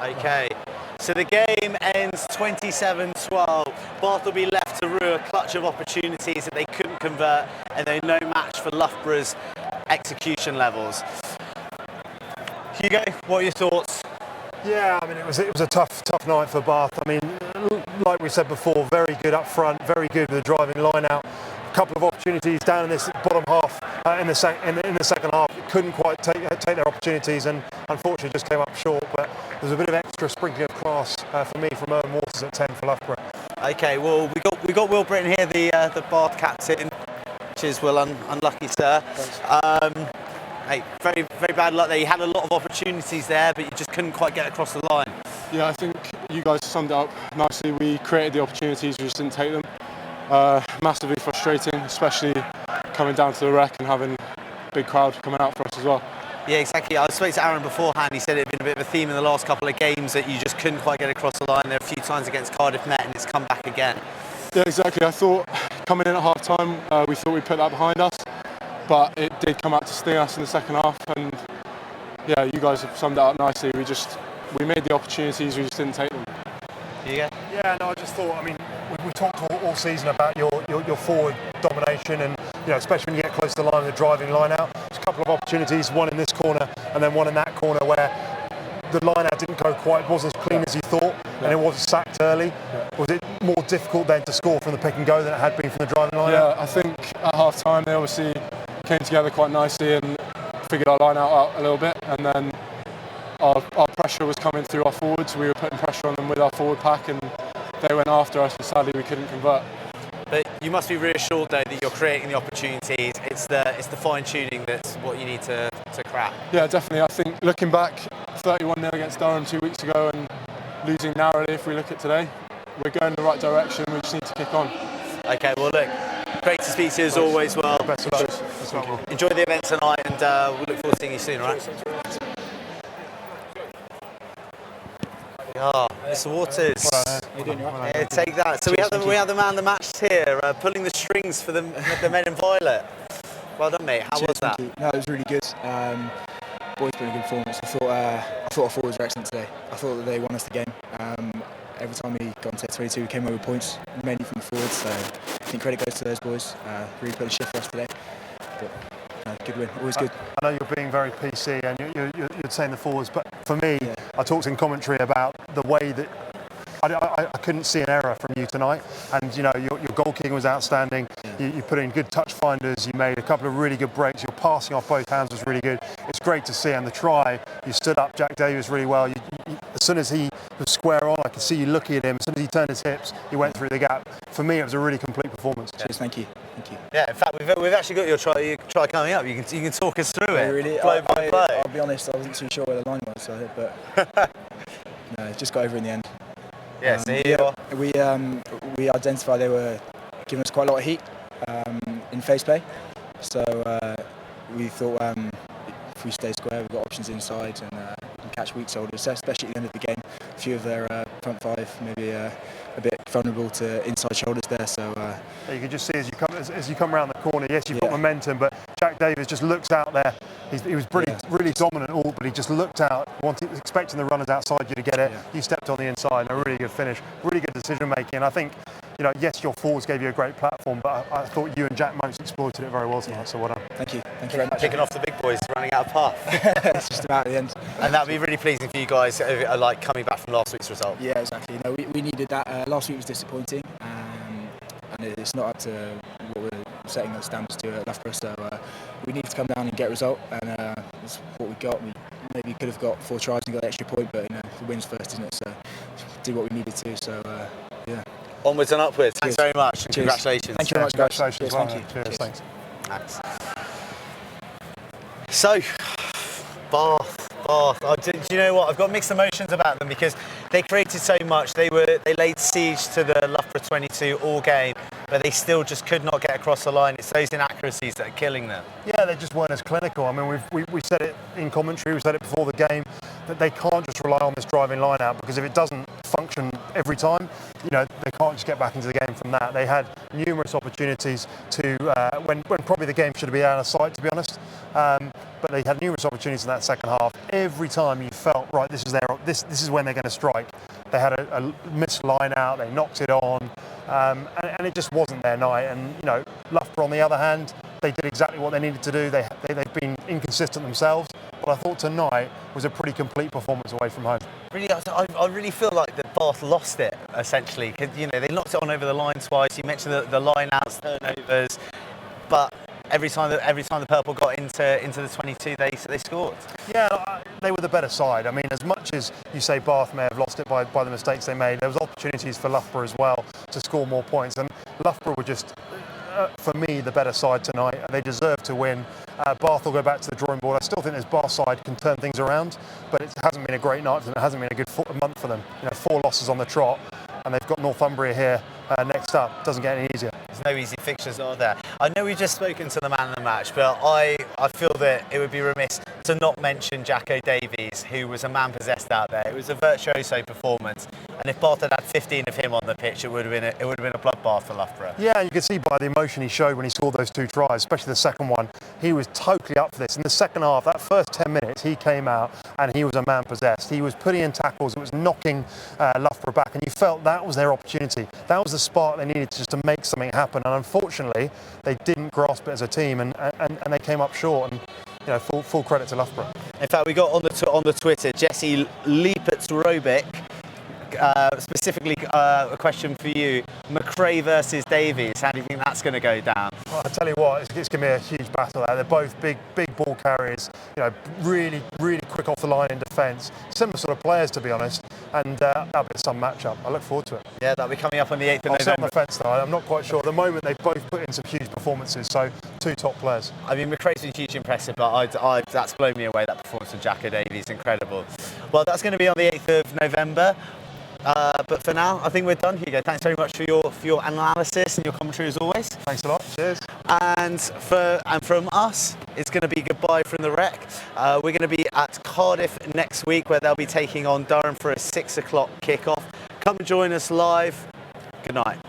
Okay, so the game ends 27-12. Bath will be left to rue a clutch of opportunities that they couldn't convert, and they're no match for Loughborough's execution levels. Hugo, what are your thoughts? Yeah, I mean, it was a tough night for Bath. I mean, like we said before, very good up front, very good with the driving line out. A couple of opportunities down in this bottom half in the second half. Couldn't quite take their opportunities, and unfortunately just came up short. But there's a bit of extra sprinkling of class for me from Owen Waters at 10 for Loughborough. Okay, well we got Will Britton here, the Bath captain, which is well unlucky, sir. Hey, very bad luck there. You had a lot of opportunities there, but you just couldn't quite get across the line. Yeah, I think you guys summed it up nicely. We created the opportunities, we just didn't take them. Massively frustrating, especially coming down to the Rec and having a big crowd coming out for us as well. Yeah, exactly. I spoke to Aaron beforehand. He said it had been a bit of a theme in the last couple of games that you just couldn't quite get across the line. There are a few times against Cardiff Met, and it's come back again. Yeah, exactly. I thought coming in at half time, we thought we'd put that behind us, but it did come out to sting us in the second half. And yeah, you guys have summed it up nicely. We made the opportunities, we just didn't take them. Yeah, no, I just thought, I mean, we talked all season about your forward domination, and especially when you get close to the line, the driving line out. There's a couple of opportunities, one in this corner and then one in that corner, where the line out didn't go quite, wasn't as clean as you thought, and it wasn't sacked early. Was it more difficult then to score from the pick and go than it had been from the driving line out? Yeah, I think at half time they obviously came together quite nicely and figured our line out a little bit, and then our pressure was coming through our forwards. We were putting pressure on them with our forward pack, and they went after us, but sadly we couldn't convert. But you must be reassured though that you're creating the opportunities. It's the fine tuning that's what you need to crack. Yeah, definitely. I think looking back, 31-0 against Durham 2 weeks ago and losing narrowly, if we look at today, we're going in the right direction. We just need to kick on. Okay, well look, great to speak to you as always. Well, Best of luck. enjoy the event tonight, and we'll look forward to seeing you soon. All right. Ah, Mr. Waters. Yeah, take that. So we have the man of the match here, pulling the strings for the men in violet. Well done, mate. How was that? No, it was really good. Boys put in a good performance. I thought our forwards were excellent today. I thought that they won us the game. Every time we got into 22, we came away with points, mainly from the forwards. So I think credit goes to those boys. Really put a shift for us today. But good win, always good. I know you're being very PC and you're saying the forwards, but for me, I talked in commentary about the way that I couldn't see an error from you tonight, and your goal kicking was outstanding. You put in good touch finders, you made a couple of really good breaks, your passing off both hands was really good. It's great to see, and the try, you stood up Jack Davis really well. As soon as he was square on, I could see you looking at him. As soon as he turned his hips, he went through the gap. For me, it was a really complete performance. Cheers, thank you. Yeah, in fact, we've actually got your try coming up. You can talk us through it. Really, blow by blow. I'll be honest, I wasn't too sure where the line was, but no, it just got over in the end. Yeah, so here you are. We identified they were giving us quite a lot of heat in face play, so we thought if we stay square, we've got options inside and can catch weak shoulders, especially at the end of the game. A few of their front five maybe a bit vulnerable to inside shoulders there. So you can just see as you come around the corner. Yes, you've got momentum, but Jack Davis just looks out there. He was really dominant all, but he just looked out, expecting the runners outside you to get it. You stepped on the inside, and a really good finish, really good decision making. And I think, yes, your forwards gave you a great platform, but I thought you and Jack most exploited it very well tonight. So well done. Thank you very much. Picking off the big boys, running out of path. It's just about at the end. And that'd be really pleasing for you guys, like coming back from last week's result. Yeah, exactly. We needed that. Last week was disappointing, and it's not up to what we're setting the standards to at Loughborough. So we need to come down and get a result, and that's what we got. We maybe could have got 4 tries and got the extra point, but the win's first, isn't it? So did what we needed to. So yeah. Onwards and upwards. Thanks very much. Cheers. Congratulations. Thank you very much, guys. Congratulations. Cheers, thank you. Cheers. Thanks. So, Bath. Do you know what? I've got mixed emotions about them because they created so much. They laid siege to the Loughborough 22 all game, but they still just could not get across the line. It's those inaccuracies that are killing them. Yeah, they just weren't as clinical. I mean, we said it in commentary, we said it before the game, that they can't just rely on this driving line out, because if it doesn't function every time, they can't just get back into the game from that. They had numerous opportunities to, when probably the game should have been out of sight, to be honest. But they had numerous opportunities in that second half. Every time you felt, right, this is when they're going to strike. They had a missed line out, they knocked it on, and it just wasn't their night. And you know, Loughborough on the other hand, they did exactly what they needed to do. They've been inconsistent themselves, but I thought tonight was a pretty complete performance away from home. Really, I really feel like that Bath lost it essentially, because you know they knocked it on over the line twice. You mentioned the line outs, turnovers, but every time the purple got into the 22, they scored. Yeah, they were the better side. I mean, as much as you say Bath may have lost it by the mistakes they made, there was opportunities for Loughborough as well to score more points, and Loughborough were just, for me, the better side tonight. They deserve to win. Bath will go back to the drawing board. I still think this Bath side can turn things around, but it hasn't been a great night for them. It hasn't been a good month for them. You know, 4 losses on the trot, and they've got Northumbria here next up. Doesn't get any easier. There's no easy fixtures, are there? I know we've just spoken to the man of the match, but I feel that it would be remiss to not mention Jacko Davies, who was a man possessed out there. It was a virtuoso performance, and if Bath had 15 of him on the pitch, it would have been a bloodbath for Loughborough. Yeah, you could see by the emotion he showed when he scored those 2 tries, especially the second one. He was totally up for this. In the second half, that first 10 minutes, he came out and he was a man possessed. He was putting in tackles, it was knocking Loughborough back, and you felt that was their opportunity. That was the spark they needed just to make something happen, and unfortunately, they didn't grasp it as a team, and they came up short. And you know, full credit to Loughborough. In fact, we got on the Twitter, Jesse Liepitz-Robic, specifically a question for you. McRae versus Davies, how do you think that's going to go down? Well, I tell you what, it's going to be a huge battle there. They're both big ball carriers, you know, really quick off the line in defence. Similar sort of players, to be honest, and that'll be some matchup. I look forward to it. Yeah, that'll be coming up on the 8th of I'll November. sit on the fence though. I'm not quite sure. At the moment, they've both put in some huge performances, so 2 top players. I mean, McRae's been hugely impressive, but that's blown me away, that performance of Jacko Davies, incredible. Well, that's going to be on the 8th of November. But for now, I think we're done, Hugo. Thanks very much for your analysis and your commentary as always. Thanks a lot. Cheers. And from us, it's going to be goodbye from the Rec. We're going to be at Cardiff next week, where they'll be taking on Durham for a 6 o'clock kickoff. Come and join us live. Good night.